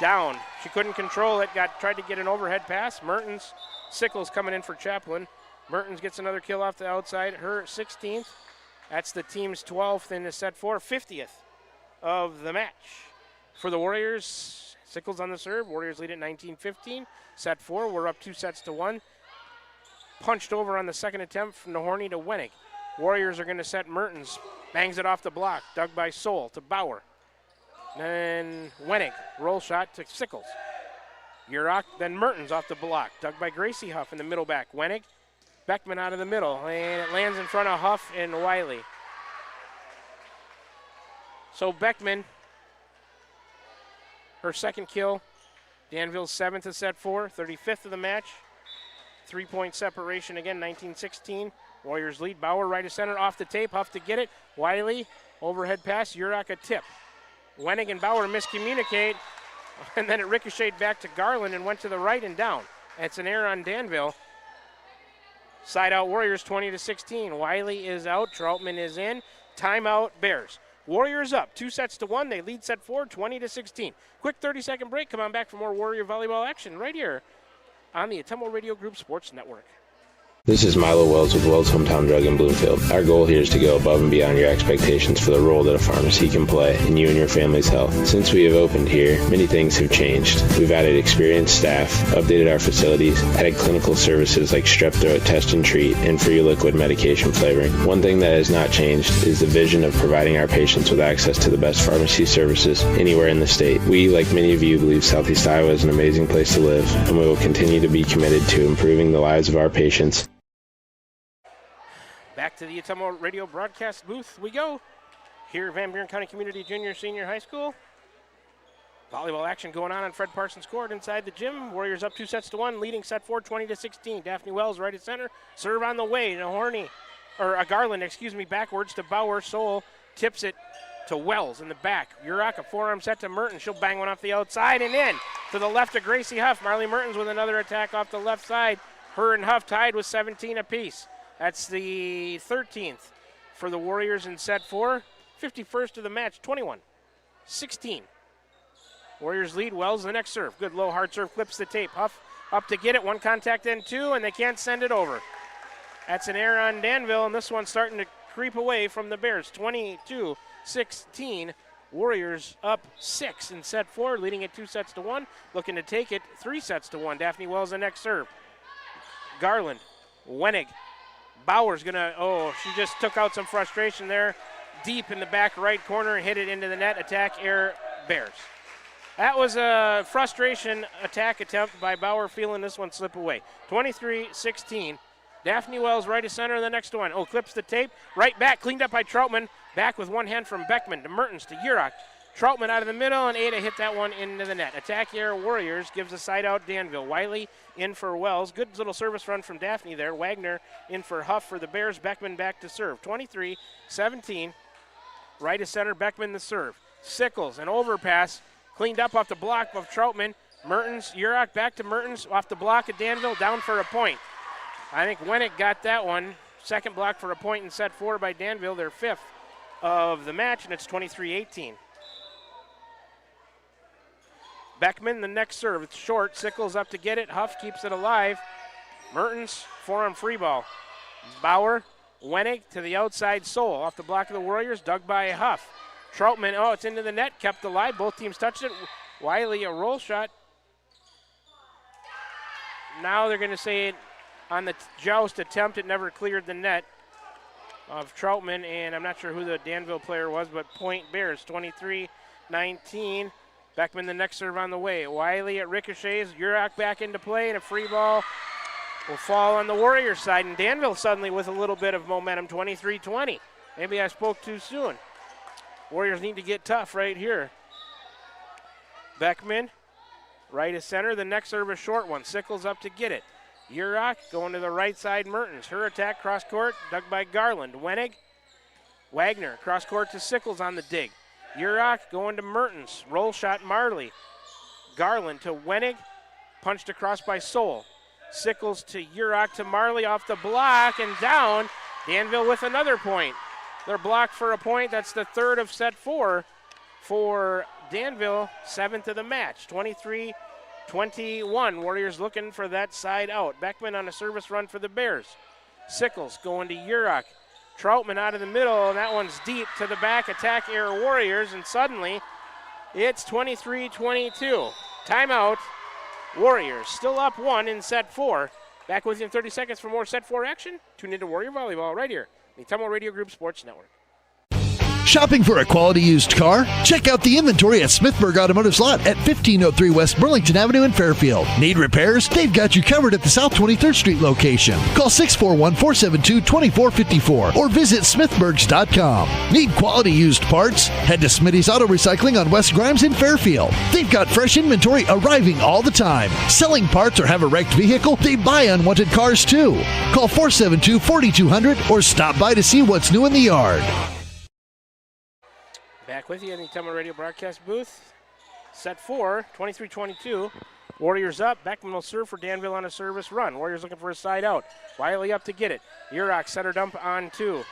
Speaker 2: down. She couldn't control it. Tried to get an overhead pass. Mertens. Sickles coming in for Chaplin. Mertens gets another kill off the outside. Her 16th. That's the team's 12th in the set 4. 50th of the match. For the Warriors, Sickles on the serve. Warriors lead at 19-15. Set 4. We're up 2-1. Punched over on the second attempt from Nahorny to Wenig. Warriors are going to set Mertens. Bangs it off the block. Dug by Soul to Bauer. Then Wenig. Roll shot to Sickles. Urach, then Mertens off the block. Dug by Gracie Huff in the middle back. Wenig. Beckman out of the middle. And it lands in front of Huff and Wiley. So Beckman, her second kill. Danville's 7th of set 4. 35th of the match. 3-point separation again, 19-16. Warriors lead. Bauer right of center off the tape. Huff to get it. Wiley, overhead pass. Urach a tip. Wenig and Bauer miscommunicate. And then it ricocheted back to Garland and went to the right and down. It's an error on Danville. Side out Warriors 20-16. Wiley is out. Troutman is in. Timeout Bears. Warriors up 2-1. They lead set 4 20-16. Quick 30-second break. Come on back for more Warrior volleyball action right here on the Ottumwa Radio Group Sports Network.
Speaker 9: This is Milo Wells with Wells Hometown Drug in Bloomfield. Our goal here is to go above and beyond your expectations for the role that a pharmacy can play in you and your family's health. Since we have opened here, many things have changed. We've added experienced staff, updated our facilities, added clinical services like strep throat test and treat, and free liquid medication flavoring. One thing that has not changed is the vision of providing our patients with access to the best pharmacy services anywhere in the state. We, like many of you, believe Southeast Iowa is an amazing place to live, and we will continue to be committed to improving the lives of our patients.
Speaker 2: Back to the Ottumwa Radio broadcast booth we go. Here at Van Buren County Community Junior Senior High School. Volleyball action going on Fred Parsons Court inside the gym. Warriors up 2-1, leading set 4 20-16. Daphne Wells right at center. Serve on the way. Garland, backwards to Bauer. Soul tips it to Wells in the back. Urach, a forearm set to Mertens. She'll bang one off the outside and in. To the left of Gracie Huff. Marley Mertens with another attack off the left side. Her and Huff tied with 17 apiece. That's the 13th for the Warriors in set 4. 51st of the match, 21-16. Warriors lead. Wells the next serve. Good low hard serve, clips the tape. Huff up to get it. One contact and 2, and they can't send it over. That's an error on Danville, and this one's starting to creep away from the Bears. 22-16. Warriors up 6 in set 4, leading it 2-1. Looking to take it 3-1. Daphne Wells the next serve. Garland, Wenig. Bauer's she just took out some frustration there. Deep in the back right corner and hit it into the net. Attack error, Bears. That was a frustration attack attempt by Bauer, feeling this one slip away. 23-16. Daphne Wells right of center, the next one. Clips the tape. Right back, cleaned up by Troutman. Back with one hand from Beckman to Mertens to Urach. Troutman out of the middle, and Ada hit that one into the net. Attack error Warriors gives a side out Danville. Wiley in for Wells. Good little service run from Daphne there. Wagner in for Huff for the Bears. Beckman back to serve. 23-17. Right of center, Beckman the serve. Sickles, an overpass. Cleaned up off the block of Troutman. Mertens, Urach back to Mertens. Off the block of Danville, down for a point. I think Wenig got that one. Second block for a point in set 4 by Danville. Their 5th of the match, and it's 23-18. Beckman, the next serve. It's short. Sickles up to get it. Huff keeps it alive. Mertens, forearm free ball. Bauer, Wenig to the outside. Soul off the block of the Warriors. Dug by Huff. Troutman, it's into the net. Kept alive. Both teams touched it. Wiley, a roll shot. Now they're going to say it on the joust attempt. It never cleared the net of Troutman, and I'm not sure who the Danville player was, but point Bears, 23-19. Beckman the next serve on the way. Wiley at ricochets. Urach back into play, and a free ball will fall on the Warriors side. And Danville suddenly with a little bit of momentum, 23-20. Maybe I spoke too soon. Warriors need to get tough right here. Beckman, right of center. The next serve is short one. Sickles up to get it. Urach going to the right side, Mertens. Her attack cross court, dug by Garland. Wenig, Wagner, cross court to Sickles on the dig. Urach going to Mertens. Roll shot, Marley. Garland to Wenig, punched across by Soul. Sickles to Urach to Marley off the block and down. Danville with another point. They're blocked for a point. That's the third of set 4 for Danville, 7th of the match. 23-21. Warriors looking for that side out. Beckman on a service run for the Bears. Sickles going to Urach. Troutman out of the middle, and that one's deep to the back. Attack air Warriors, and suddenly it's 23-22. Timeout. Warriors still up 1 in set 4. Back with you in 30 seconds for more set 4 action. Tune into Warrior Volleyball right here, the Ottumwa Radio Group Sports Network.
Speaker 1: Shopping for a quality used car? Check out the inventory at Smithburg Automotive Lot at 1503 West Burlington Avenue in Fairfield. Need repairs? They've got you covered at the South 23rd Street location. Call 641-472-2454 or visit smithburgs.com. Need quality used parts? Head to Smitty's Auto Recycling on West Grimes in Fairfield. They've got fresh inventory arriving all the time. Selling parts or have a wrecked vehicle? They buy unwanted cars too. Call 472-4200 or stop by to see what's new in the yard.
Speaker 2: Back with you in the Ottumwa Radio broadcast booth. Set 4, 23-22. Warriors up. Beckman will serve for Danville on a service run. Warriors looking for a side out. Wiley up to get it. Urach center dump on 2.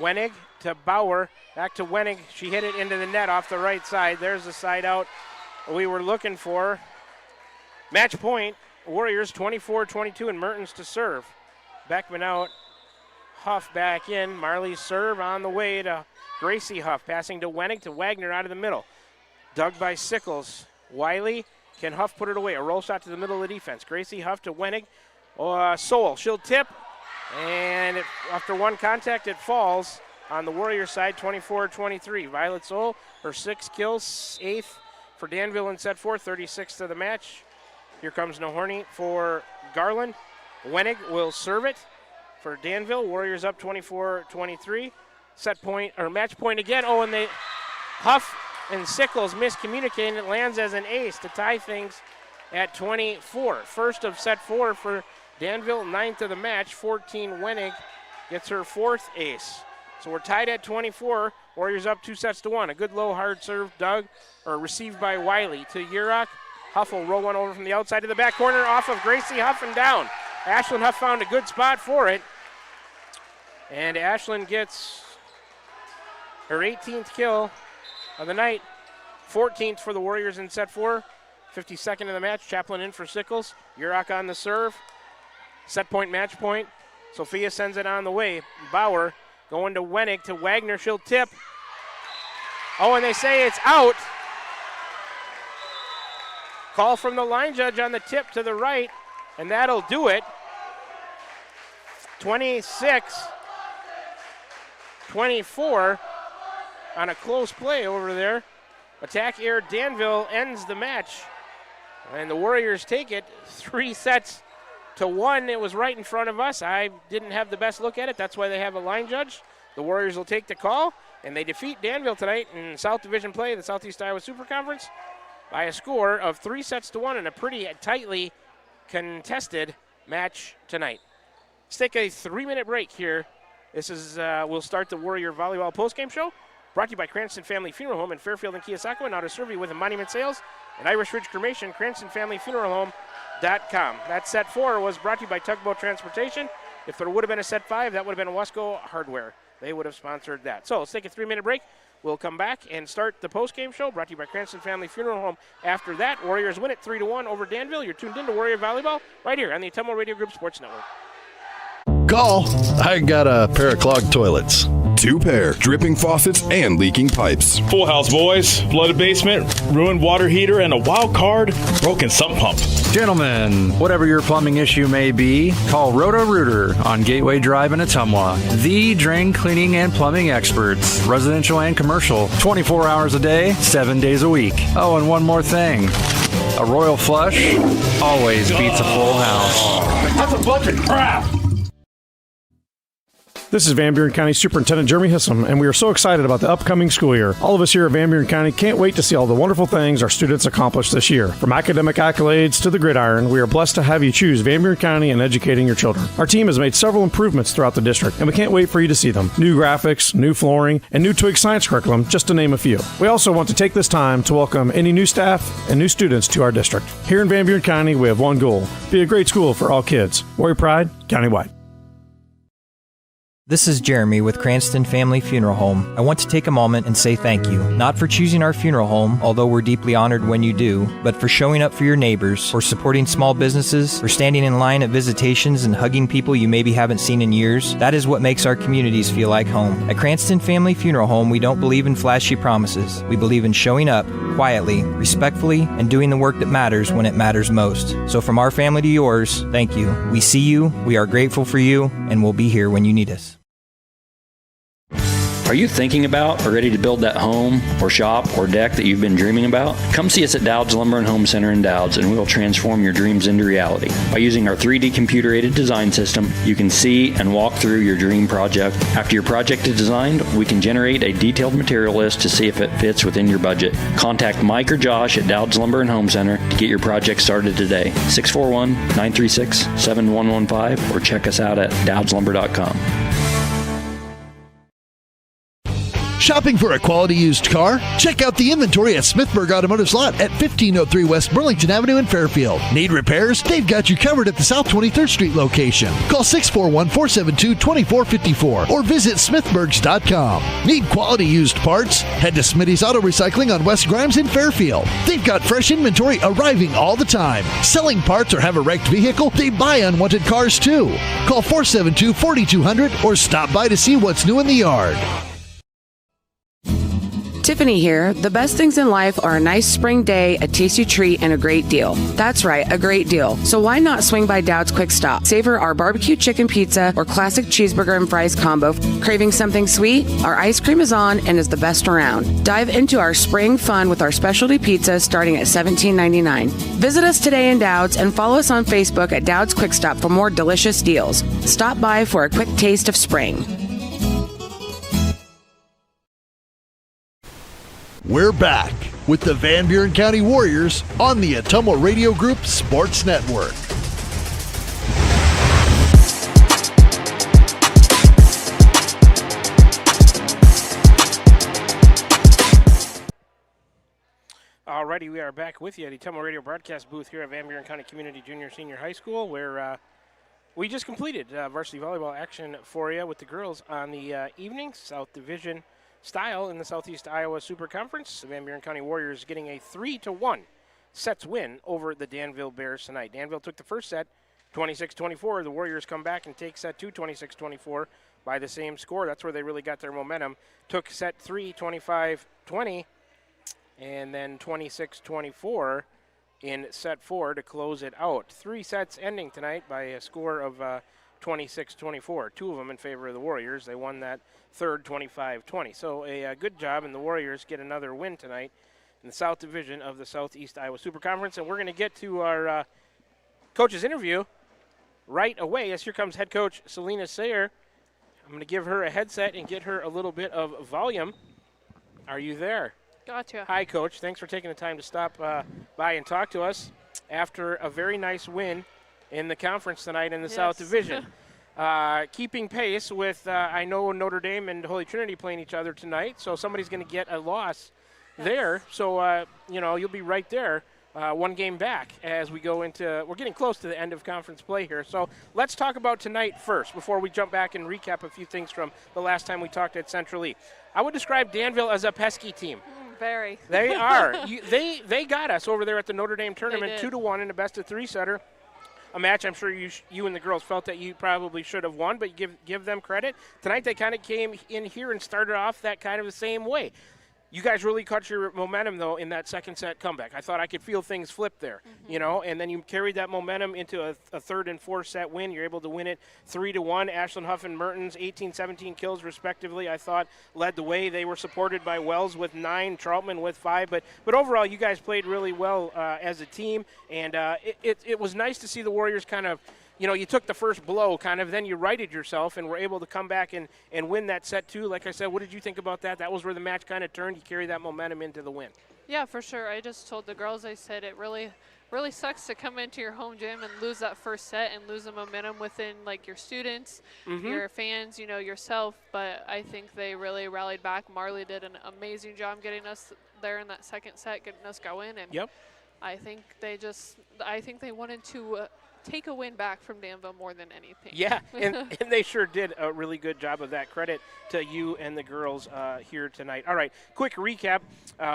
Speaker 2: Wenig to Bauer. Back to Wenig. She hit it into the net off the right side. There's the side out we were looking for. Match point. Warriors 24-22 and Mertens to serve. Beckman out. Huff back in. Marley's serve on the way to Gracie Huff, passing to Wenig to Wagner out of the middle. Dug by Sickles. Wiley, can Huff put it away? A roll shot to the middle of the defense. Gracie Huff to Wenig. Soul, she'll tip. And after one contact, it falls on the Warriors side, 24-23. Violet Soul, her 6 kills, 8th for Danville in set 4, 36th of the match. Here comes Nahorny for Garland. Wenig will serve it for Danville. Warriors up 24-23. Set point, or match point again. Oh, and they, Huff and Sickles miscommunicating. It lands as an ace to tie things at 24. First of set 4 for Danville, 9th of the match. 14 Wenig gets her 4th ace. So we're tied at 24. Warriors up 2-1. A good low hard serve received by Wiley to Urach. Huff will roll one over from the outside to the back corner off of Gracie Huff and down. Ashlyn Huff found a good spot for it. And Ashlyn gets her 18th kill of the night, 14th for the Warriors in set 4, 52nd of the match. Chaplin in for Sickles. Urach on the serve. Set point, match point. Sophia sends it on the way. Bauer going to Wenig to Wagner. She'll tip. Oh, and they say it's out. Call from the line judge on the tip to the right, and that'll do it. 26-24. On a close play over there. Attack air Danville ends the match. And the Warriors take it 3-1. It was right in front of us. I didn't have the best look at it. That's why they have a line judge. The Warriors will take the call, and they defeat Danville tonight in South Division play, the Southeast Iowa Super Conference, by a score of 3-1 in a pretty tightly contested match tonight. Let's take a 3-minute break here. This is, we'll start the Warrior Volleyball postgame show. Brought to you by Cranston Family Funeral Home in Fairfield and Keosauqua. Now to serve you with a Monument Sales and Irish Ridge Cremation, CranstonFamilyFuneralHome.com. That set 4 was brought to you by Tugboat Transportation. If there would have been a set 5, that would have been Wasco Hardware. They would have sponsored that. So let's take a 3-minute break. We'll come back and start the postgame show brought to you by Cranston Family Funeral Home. After that, Warriors win it 3-1 over Danville. You're tuned in to Warrior Volleyball right here on the Ottumwa Radio Group Sports Network.
Speaker 1: Call. I got a pair of clogged toilets.
Speaker 14: 2-pair, dripping faucets, and leaking pipes.
Speaker 15: Full house, boys. Flooded basement, ruined water heater, and a wild card, broken sump pump.
Speaker 16: Gentlemen, whatever your plumbing issue may be, call Roto-Rooter on Gateway Drive in Ottumwa. The drain cleaning and plumbing experts, residential and commercial, 24 hours a day, 7 days a week. Oh, and one more thing. A royal flush always beats a full house.
Speaker 15: That's a bunch of crap.
Speaker 3: This is Van Buren County Superintendent Jeremy Hissom, and we are so excited about the upcoming school year. All of us here at Van Buren County can't wait to see all the wonderful things our students accomplish this year. From academic accolades to the gridiron, we are blessed to have you choose Van Buren County in educating your children. Our team has made several improvements throughout the district, and we can't wait for you to see them. New graphics, new flooring, and new Twig science curriculum, just to name a few. We also want to take this time to welcome any new staff and new students to our district. Here in Van Buren County, we have one goal: be a great school for all kids. Warrior Pride, countywide.
Speaker 4: This is Jeremy with Cranston Family Funeral Home. I want to take a moment and say thank you, not for choosing our funeral home, although we're deeply honored when you do, but for showing up for your neighbors, for supporting small businesses, for standing in line at visitations and hugging people you maybe haven't seen in years. That is what makes our communities feel like home. At Cranston Family Funeral Home, we don't believe in flashy promises. We believe in showing up quietly, respectfully, and doing the work that matters when it matters most. So from our family to yours, thank you. We see you, we are grateful for you, and we'll be here when you need us.
Speaker 5: Are you thinking about or ready to build that home or shop or deck that you've been dreaming about? Come see us at Dowd's Lumber and Home Center in Dowd's, and we'll transform your dreams into reality. By using our 3D computer-aided design system, you can see and walk through your dream project. After your project is designed, we can generate a detailed material list to see if it fits within your budget. Contact Mike or Josh at Dowd's Lumber and Home Center to get your project started today. 641-936-7115 or check us out at dowdslumber.com.
Speaker 1: Shopping for a quality used car? Check out the inventory at Smithburg Automotive's lot at 1503 West Burlington Avenue in Fairfield. Need repairs? They've got you covered at the South 23rd Street location. Call 641-472-2454 or visit smithburgs.com. Need quality used parts? Head to Smitty's Auto Recycling on West Grimes in Fairfield. They've got fresh inventory arriving all the time. Selling parts or have a wrecked vehicle? They buy unwanted cars too. Call 472-4200 or stop by to see what's new in the yard.
Speaker 6: Tiffany here. The best things in life are a nice spring day, a tasty treat, and a great deal. That's right, a great deal. So why not swing by Dowd's Quick Stop? Savor our barbecue chicken pizza or classic cheeseburger and fries combo. Craving something sweet? Our ice cream is on and is the best around. Dive into our spring fun with our specialty pizza starting at $17.99. Visit us today in Dowd's and follow us on Facebook at Dowd's Quick Stop for more delicious deals. Stop by for a quick taste of spring.
Speaker 1: We're back with the Van Buren County Warriors on the Ottumwa Radio Group Sports Network.
Speaker 2: Alrighty, we are back with you at the Ottumwa Radio broadcast booth here at Van Buren County Community Junior Senior High School, where we just completed varsity volleyball action for you with the girls on the evening South Division style in the Southeast Iowa Super Conference. The Van Buren County Warriors getting a 3-1 sets win over the Danville Bears tonight. Danville took the first set 26-24. The Warriors come back and take set 2 26-24 by the same score. That's where they really got their momentum. Took set 3 25-20 and then 26-24 in set 4 to close it out. 3 sets ending tonight by a score of 26-24. 2 of them in favor of the Warriors. They won that third 25-20. So a good job, and the Warriors get another win tonight in the South Division of the Southeast Iowa Super Conference. And we're going to get to our coach's interview right away, as here comes head coach Selena Sayer. I'm going to give her a headset and get her a little bit of volume. Are you there?
Speaker 17: Gotcha.
Speaker 2: Hi, Coach. Thanks for taking the time to stop by and talk to us after a very nice win in the conference tonight in the South Division. Keeping pace with, I know Notre Dame and Holy Trinity playing each other tonight, so somebody's going to get a loss there. So, you'll be right there, one game back as we go into, we're getting close to the end of conference play here. So let's talk about tonight first before we jump back and recap a few things from the last time we talked at Central E. I would describe Danville as a pesky team.
Speaker 17: Very.
Speaker 2: They are. They got us over there at the Notre Dame tournament 2-1 in a best-of-3 setter. a match I'm sure you and the girls felt that you probably should have won, but you give them credit. Tonight they kind of came in here and started off that kind of the same way. You guys really caught your momentum, though, in that second set comeback. I thought I could feel things flip there, and then you carried that momentum into a third and fourth set win. You're able to win it 3-1. Ashland Huff and Mertens, 18-17 kills respectively, I thought led the way. They were supported by Wells with 9, Troutman with 5. But overall, you guys played really well as a team, and it was nice to see the Warriors kind of, you took the first blow kind of, then you righted yourself and were able to come back and win that set too. Like I said, what did you think about that? That was where the match kind of turned. You carry that momentum into the win.
Speaker 17: Yeah, for sure. I just told the girls, I said it really sucks to come into your home gym and lose that first set and lose the momentum within like your students, your fans, yourself. But I think they really rallied back. Marley did an amazing job getting us there in that second set, getting us going. And I think they wanted to take a win back from Danville more than anything.
Speaker 2: Yeah, and they sure did a really good job of that. Credit to you and the girls here tonight. All right, quick recap.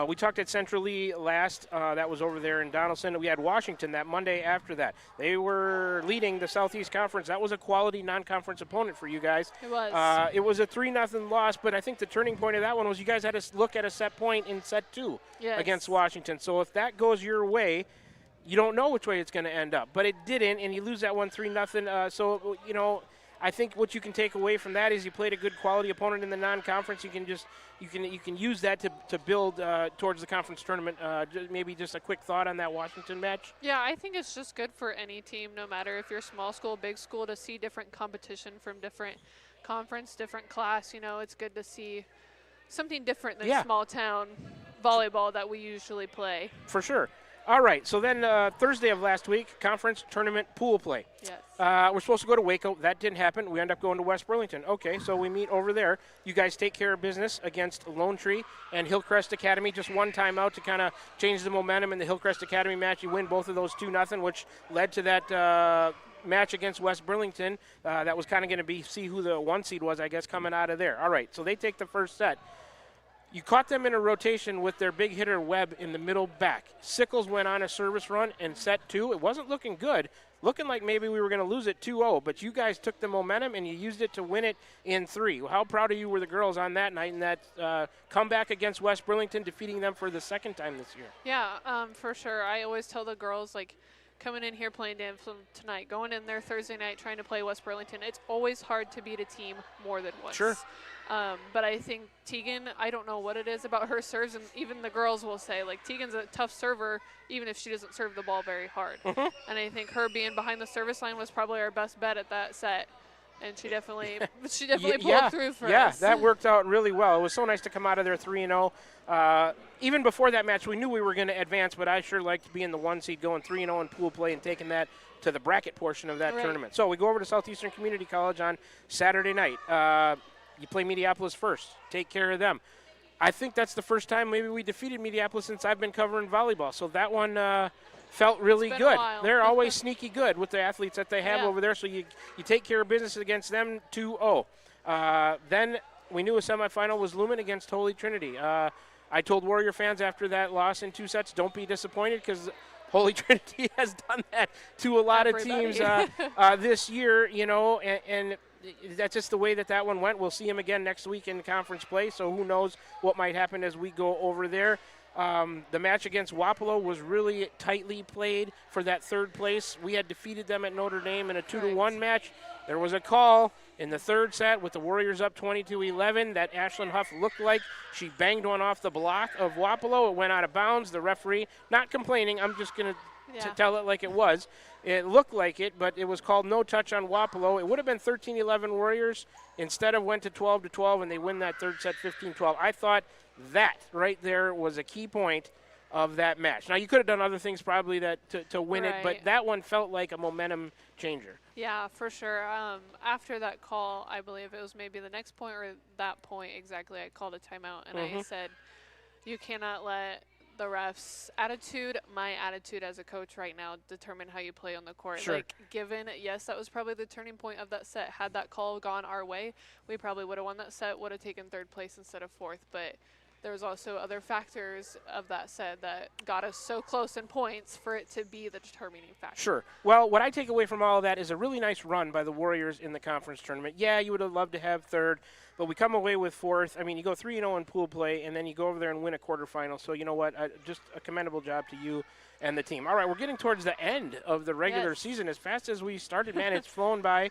Speaker 2: We talked at Central Lee last. That was over there in Donaldson. We had Washington that Monday after that. They were leading the Southeast Conference. That was a quality non-conference opponent for you guys.
Speaker 17: It was.
Speaker 2: It was a 3-0 loss, but I think the turning point of that one was you guys had to look at a set point in set 2 against Washington. So if that goes your way, you don't know which way it's going to end up, but it didn't, and you lose that one 3-0. So I think what you can take away from that is you played a good quality opponent in the non-conference. You can use that to build towards the conference tournament. Maybe just a quick thought on that Washington match.
Speaker 17: Yeah, I think it's just good for any team, no matter if you're small school, big school, to see different competition from different conference, different class. It's good to see something different than small town volleyball that we usually play.
Speaker 2: For sure. All right, so then Thursday of last week, conference tournament pool play.
Speaker 17: Yes.
Speaker 2: We're supposed to go to Waco. That didn't happen. We end up going to West Burlington. Okay, so we meet over there. You guys take care of business against Lone Tree and Hillcrest Academy. Just one timeout to kind of change the momentum in the Hillcrest Academy match. You win both of those 2-0, which led to that match against West Burlington. That was kind of going to see who the 1 seed was, I guess, coming out of there. All right, so they take the first set. You caught them in a rotation with their big hitter Webb in the middle back. Sickles went on a service run in set 2. It wasn't looking good, looking like maybe we were going to lose it 2-0, but you guys took the momentum and you used it to win it in 3. How proud of you were the girls on that night and that comeback against West Burlington, defeating them for the second time this year?
Speaker 17: Yeah, for sure. I always tell the girls, coming in here playing Danville tonight, going in there Thursday night trying to play West Burlington, it's always hard to beat a team more than once.
Speaker 2: Sure.
Speaker 17: But I think Tegan, I don't know what it is about her serves, and even the girls will say, Tegan's a tough server, even if she doesn't serve the ball very hard. And I think her being behind the service line was probably our best bet at that set. And she definitely pulled through for us.
Speaker 2: Yeah, that worked out really well. It was so nice to come out of there 3-0. Even before that match, we knew we were going to advance, but I sure liked being the 1 seed, going 3-0 in pool play and taking that to the bracket portion of that tournament. So we go over to Southeastern Community College on Saturday night. You play Mediapolis first. Take care of them. I think that's the first time maybe we defeated Mediapolis since I've been covering volleyball. So that one felt really good. They're always sneaky good with the athletes that they have over there. So you take care of business against them 2-0. Then we knew a semifinal was looming against Holy Trinity. I told Warrior fans after that loss in 2 sets, don't be disappointed because Holy Trinity has done that to a lot of teams this year, and that's just the way that one went. We'll see him again next week in conference play, so who knows what might happen as we go over there. The match against Wapello was really tightly played for that 3rd place. We had defeated them at Notre Dame in a 2-1 match. There was a call in the 3rd set with the Warriors up 22-11 that Ashland Huff looked like she banged one off the block of Wapello. It went out of bounds. The referee, not complaining, I'm just going to tell it like it was. It looked like it, but it was called no touch on Wapello. It would have been 13-11 Warriors. Instead of went to 12-12, and they win that 3rd set 15-12. I thought that right there was a key point of that match. Now, you could have done other things probably to win it, but that one felt like a momentum changer.
Speaker 17: Yeah, for sure. After that call, I believe it was maybe the next point or that point exactly, I called a timeout, and I said, you cannot let the refs' attitude, my attitude as a coach right now, determine how you play on the court.
Speaker 2: Sure.
Speaker 17: Given, yes, that was probably the turning point of that set. Had that call gone our way, we probably would have won that set, would have taken 3rd place instead of 4th. But there's also other factors of that set that got us so close in points for it to be the determining factor.
Speaker 2: Sure. Well, what I take away from all of that is a really nice run by the Warriors in the conference tournament. Yeah, you would have loved to have third, but we come away with fourth. I mean, you go 3-0 in pool play, and then you go over there and win a quarterfinal. So you know what? Just a commendable job to you and the team. All right, we're getting towards the end of the regular season. As fast as we started, man, it's flown by.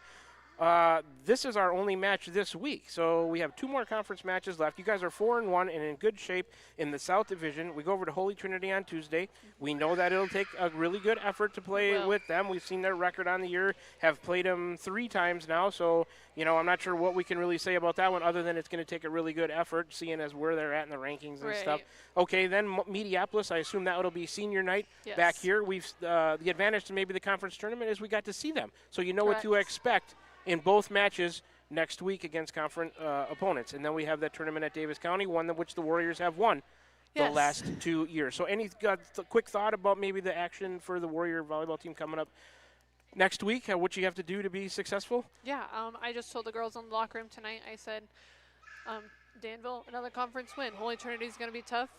Speaker 2: This is our only match this week, so we have 2 more conference matches left. You guys are 4-1 and in good shape in the South Division. We go over to Holy Trinity on Tuesday. We know that it'll take a really good effort to play with them. We've seen their record on the year, have played them 3 times now, so you know I'm not sure what we can really say about that one other than it's going to take a really good effort, seeing as where they're at in the rankings and stuff. Okay, then Mediapolis, I assume that will be senior night back here. We've the advantage to maybe the conference tournament is we got to see them, so you know what to expect in both matches next week against conference opponents. And then we have that tournament at Davis County, one of which the Warriors have won the last 2 years. So any quick thought about maybe the action for the Warrior volleyball team coming up next week, what you have to do to be successful?
Speaker 17: Yeah, I just told the girls in the locker room tonight, I said, Danville, another conference win. Holy Trinity is going to be tough.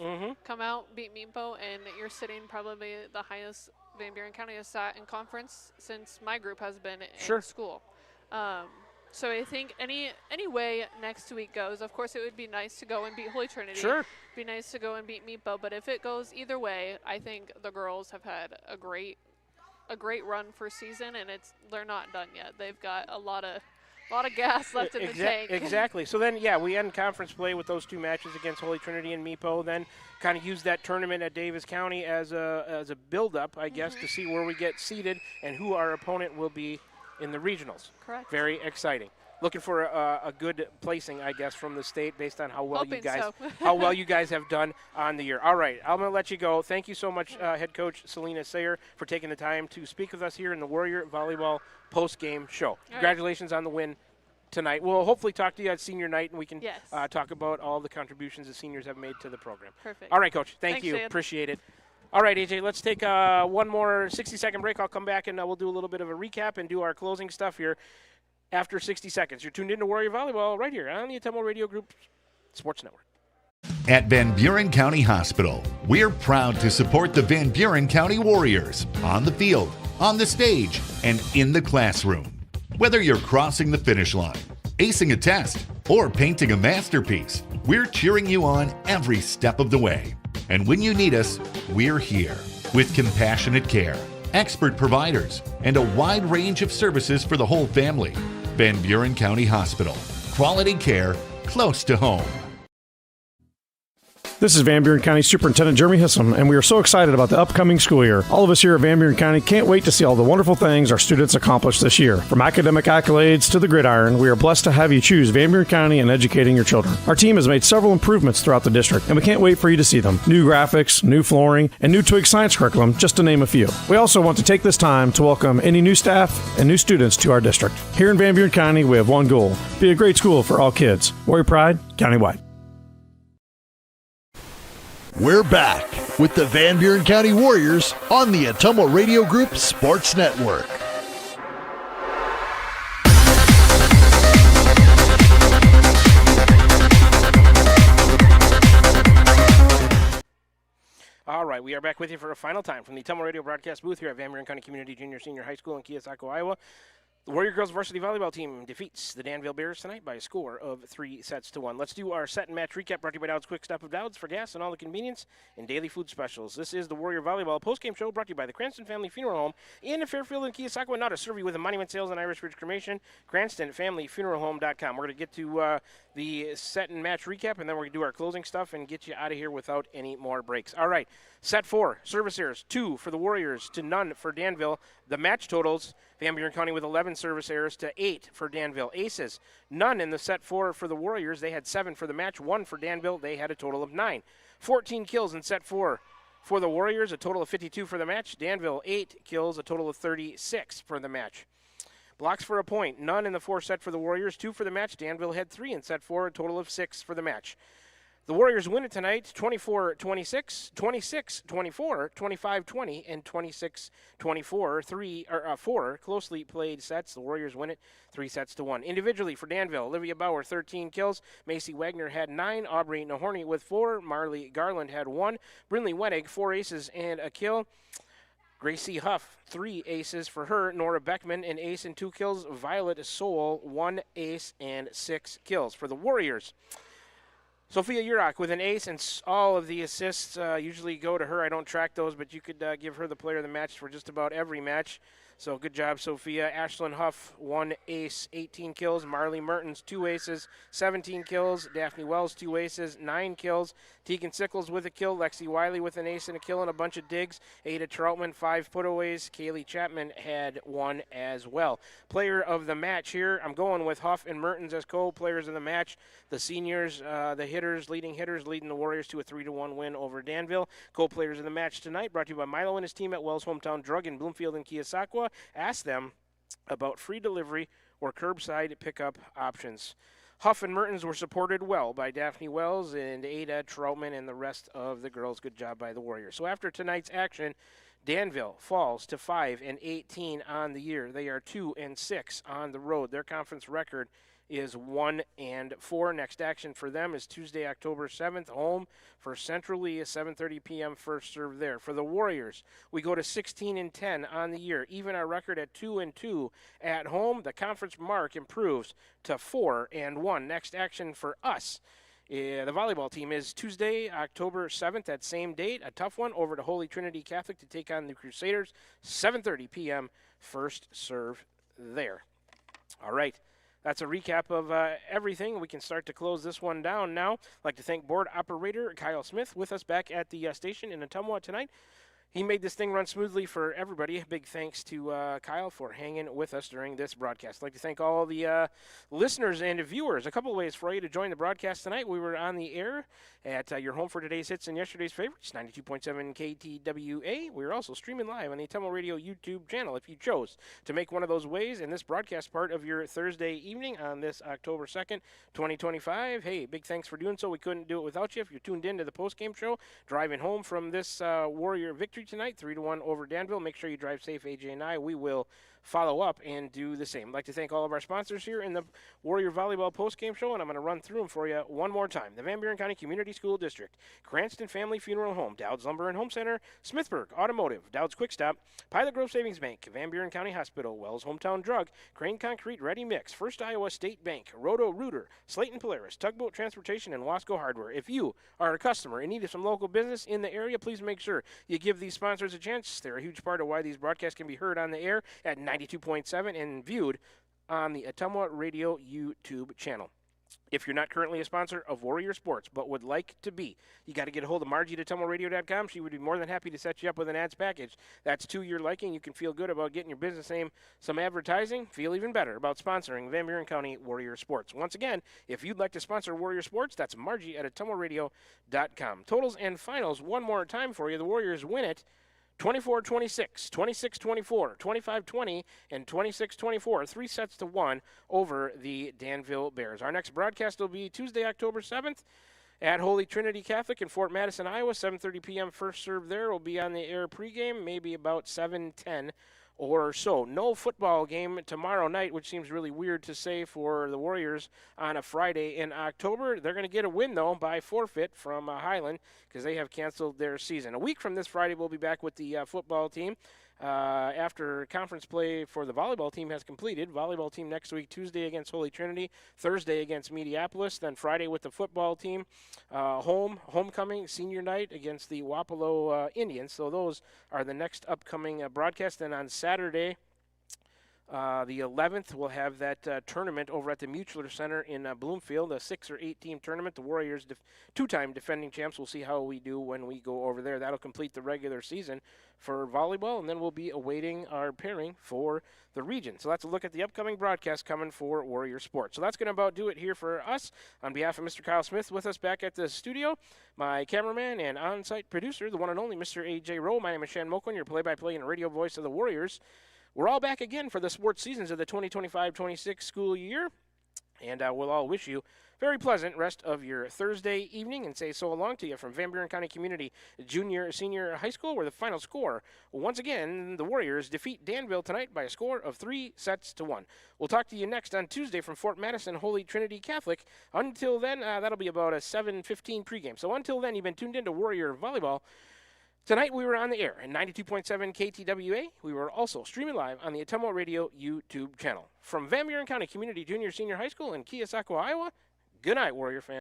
Speaker 17: Come out, beat Meepo, and you're sitting probably the highest Van Buren County has sat in conference since my group has been in school. So I think any way next week goes, of course it would be nice to go and beat Holy Trinity. It'd be nice to go and beat Meepo, but if it goes either way, I think the girls have had a great run for season, and they're not done yet. They've got a lot of gas left in the tank.
Speaker 2: Exactly. So then, yeah, we end conference play with those 2 matches against Holy Trinity and Meepo. Then kind of use that tournament at Davis County as a build-up, I guess, to see where we get seated and who our opponent will be in the regionals.
Speaker 17: Correct.
Speaker 2: Very exciting. Looking for a good placing, I guess, from the state based on how well you guys have done on the year. All right, I'm going to let you go. Thank you so much, head coach Selena Sayer, for taking the time to speak with us here in the Warrior Volleyball post-game show. Congratulations on the win tonight. We'll hopefully talk to you at senior night, and we can talk about all the contributions the seniors have made to the program.
Speaker 17: Perfect.
Speaker 2: All right, Coach. Thank you.
Speaker 17: Dan.
Speaker 2: Appreciate it. All right, AJ, let's take one more 60-second break. I'll come back, and we'll do a little bit of a recap and do our closing stuff here after 60 seconds. You're tuned into Warrior Volleyball right here on the Ottumwa Radio Group Sports Network.
Speaker 7: At Van Buren County Hospital, we're proud to support the Van Buren County Warriors on the field, on the stage, and in the classroom. Whether you're crossing the finish line, acing a test, or painting a masterpiece, we're cheering you on every step of the way. And when you need us, we're here with compassionate care, expert providers, and a wide range of services for the whole family. Van Buren County Hospital. Quality care close to home.
Speaker 3: This is Van Buren County Superintendent Jeremy Hissom, and we are so excited about the upcoming school year. All of us here at Van Buren County can't wait to see all the wonderful things our students accomplish this year. From academic accolades to the gridiron, we are blessed to have you choose Van Buren County in educating your children. Our team has made several improvements throughout the district, and we can't wait for you to see them. New graphics, new flooring, and new Twig science curriculum, just to name a few. We also want to take this time to welcome any new staff and new students to our district. Here in Van Buren County, we have one goal: be a great school for all kids. Warrior Pride, countywide.
Speaker 1: We're back with the Van Buren County Warriors on the Ottumwa Radio Group Sports Network.
Speaker 2: All right, we are back with you for a final time from the Ottumwa Radio broadcast booth here at Van Buren County Community Junior Senior High School in Keosauqua, Iowa. The Warrior Girls Varsity Volleyball team defeats the Danville Bears tonight by a score of 3-1. Let's do our set and match recap brought to you by Dowd's Quick Stop of Dowd's for gas and all the convenience and daily food specials. This is the Warrior Volleyball postgame show brought to you by the Cranston Family Funeral Home in Fairfield and Keosauqua. Now to serve you with a monument sales and Irish Ridge cremation, CranstonFamilyFuneralHome.com. We're going to get to the set and match recap, and then we're going to do our closing stuff and get you out of here without any more breaks. All right, set 4, service errors, 2 for the Warriors to none for Danville. The match totals, Van Buren County with 11 service errors to 8 for Danville. Aces, none in the set 4 for the Warriors. They had 7 for the match, 1 for Danville. They had a total of 9. 14 kills in set 4 for the Warriors, a total of 52 for the match. Danville, 8 kills, a total of 36 for the match. Blocks for a point, none in the 4 set for the Warriors, 2 for the match. Danville had 3 in set 4, a total of 6 for the match. The Warriors win it tonight, 24-26, 26-24, 25-20, and 26-24. 4 closely played sets. The Warriors win it 3-1. Individually for Danville, Olivia Bauer, 13 kills. Macy Wagner had 9. Aubrey Nahorny with 4. Marley Garland had 1. Brinley Wennig, 4 aces and a kill. Gracie Huff, 3 aces for her. Nora Beckman, an ace and 2 kills. Violet Sowell, 1 ace and 6 kills. For the Warriors, Sophia Urach with an ace, and all of the assists usually go to her. I don't track those, but you could give her the player of the match for just about every match. So good job, Sophia. Ashlyn Huff, 1 ace, 18 kills. Marley Mertens, 2 aces, 17 kills. Daphne Wells, 2 aces, 9 kills. Tegan Sickles with a kill. Lexi Wiley with an ace and a kill and a bunch of digs. Ada Troutman, 5 putaways. Kaylee Chapman had 1 as well. Player of the match here, I'm going with Huff and Mertens as co-players of the match. The seniors, the hitters, leading the Warriors to a 3-1 win over Danville. Co-players of the match tonight brought to you by Milo and his team at Wells Hometown Drug in Bloomfield and Keosauqua. Ask them about free delivery or curbside pickup options. Huff and Mertens were supported well by Daphne Wells and Ada Troutman and the rest of the girls. Good job by the Warriors. So after tonight's action, Danville falls to 5-18 on the year. They are 2-6 on the road. Their conference record is 1-4. Next action for them is Tuesday, October 7th, home for Central Lee, a 7:30 p.m. first serve there. For the Warriors, we go to 16-10 on the year. Even our record at 2-2 at home. The conference mark improves to 4-1. Next action for us, the volleyball team, is Tuesday, October 7th, that same date. A tough one over to Holy Trinity Catholic to take on the Crusaders. 7:30 p.m. first serve there. All right. That's a recap of everything. We can start to close this one down now. I'd like to thank board operator Kyle Smith with us back at the station in Ottumwa tonight. He made this thing run smoothly for everybody. Big thanks to Kyle for hanging with us during this broadcast. I'd like to thank all the listeners and viewers. A couple of ways for you to join the broadcast tonight. We were on the air at your home for today's hits and yesterday's favorites, 92.7 KTWA. We were also streaming live on the Ottumwa Radio YouTube channel if you chose to make one of those ways in this broadcast part of your Thursday evening on this October 2nd, 2025. Hey, big thanks for doing so. We couldn't do it without you. If you're tuned in to the postgame show, driving home from this Warrior victory tonight, 3-1 over Danville. Make sure you drive safe, AJ and I. We will follow up and do the same. I'd like to thank all of our sponsors here in the Warrior Volleyball postgame show, and I'm going to run through them for you one more time. The Van Buren County Community School District, Cranston Family Funeral Home, Dowd's Lumber and Home Center, Smithburg Automotive, Dowd's Quick Stop, Pilot Grove Savings Bank, Van Buren County Hospital, Wells Hometown Drug, Crane Concrete Ready Mix, First Iowa State Bank, Roto-Rooter, Slayton Polaris, Tugboat Transportation, and Wasco Hardware. If you are a customer in need of some local business in the area, please make sure you give these sponsors a chance. They're a huge part of why these broadcasts can be heard on the air at 92.7 and viewed on the Ottumwa Radio YouTube channel. If you're not currently a sponsor of Warrior Sports but would like to be, you got to get a hold of Margie at OttumwaRadio.com. She would be more than happy to set you up with an ads package that's to your liking. You can feel good about getting your business name some advertising. Feel even better about sponsoring Van Buren County Warrior Sports. Once again, if you'd like to sponsor Warrior Sports, that's Margie at OttumwaRadio.com. Totals and finals one more time for you. The Warriors win it 24-26, 26-24, 25-20, and 26-24, 3-1 over the Danville Bears. Our next broadcast will be Tuesday, October 7th at Holy Trinity Catholic in Fort Madison, Iowa, 7:30 p.m. first serve there. We'll be on the air pregame, maybe about 7:10 or so. No football game tomorrow night, which seems really weird to say for the Warriors on a Friday in October. They're going to get a win, though, by forfeit from Highland because they have canceled their season. A week from this Friday, we'll be back with the football team. After conference play for the volleyball team has completed. Volleyball team next week, Tuesday against Holy Trinity, Thursday against Mediapolis, then Friday with the football team, homecoming, senior night against the Wapello Indians. So those are the next upcoming broadcasts. Then on Saturday, the 11th, we'll have that tournament over at the Mutual Center in Bloomfield, a 6 or 8 team tournament. The Warriors, two-time defending champs. We'll see how we do when we go over there. That'll complete the regular season for volleyball, and then we'll be awaiting our pairing for the region. So that's a look at the upcoming broadcast coming for Warrior Sports. So that's going to about do it here for us. On behalf of Mr. Kyle Smith with us back at the studio, my cameraman and on-site producer, the one and only Mr. A.J. Rowe. My name is Shan Moquin, your play-by-play and radio voice of the Warriors. We're all back again for the sports seasons of the 2025-26 school year. And we'll all wish you very pleasant rest of your Thursday evening and say so long to you from Van Buren County Community Junior Senior High School, where the final score, once again, the Warriors defeat Danville tonight by a score of 3-1. We'll talk to you next on Tuesday from Fort Madison Holy Trinity Catholic. Until then, that'll be about a 7:15 pregame. So until then, you've been tuned into Warrior Volleyball. Tonight we were on the air at 92.7 KTWA. We were also streaming live on the Ottumwa Radio YouTube channel. From Van Buren County Community Junior Senior High School in Keosauqua, Iowa, good night, Warrior fans.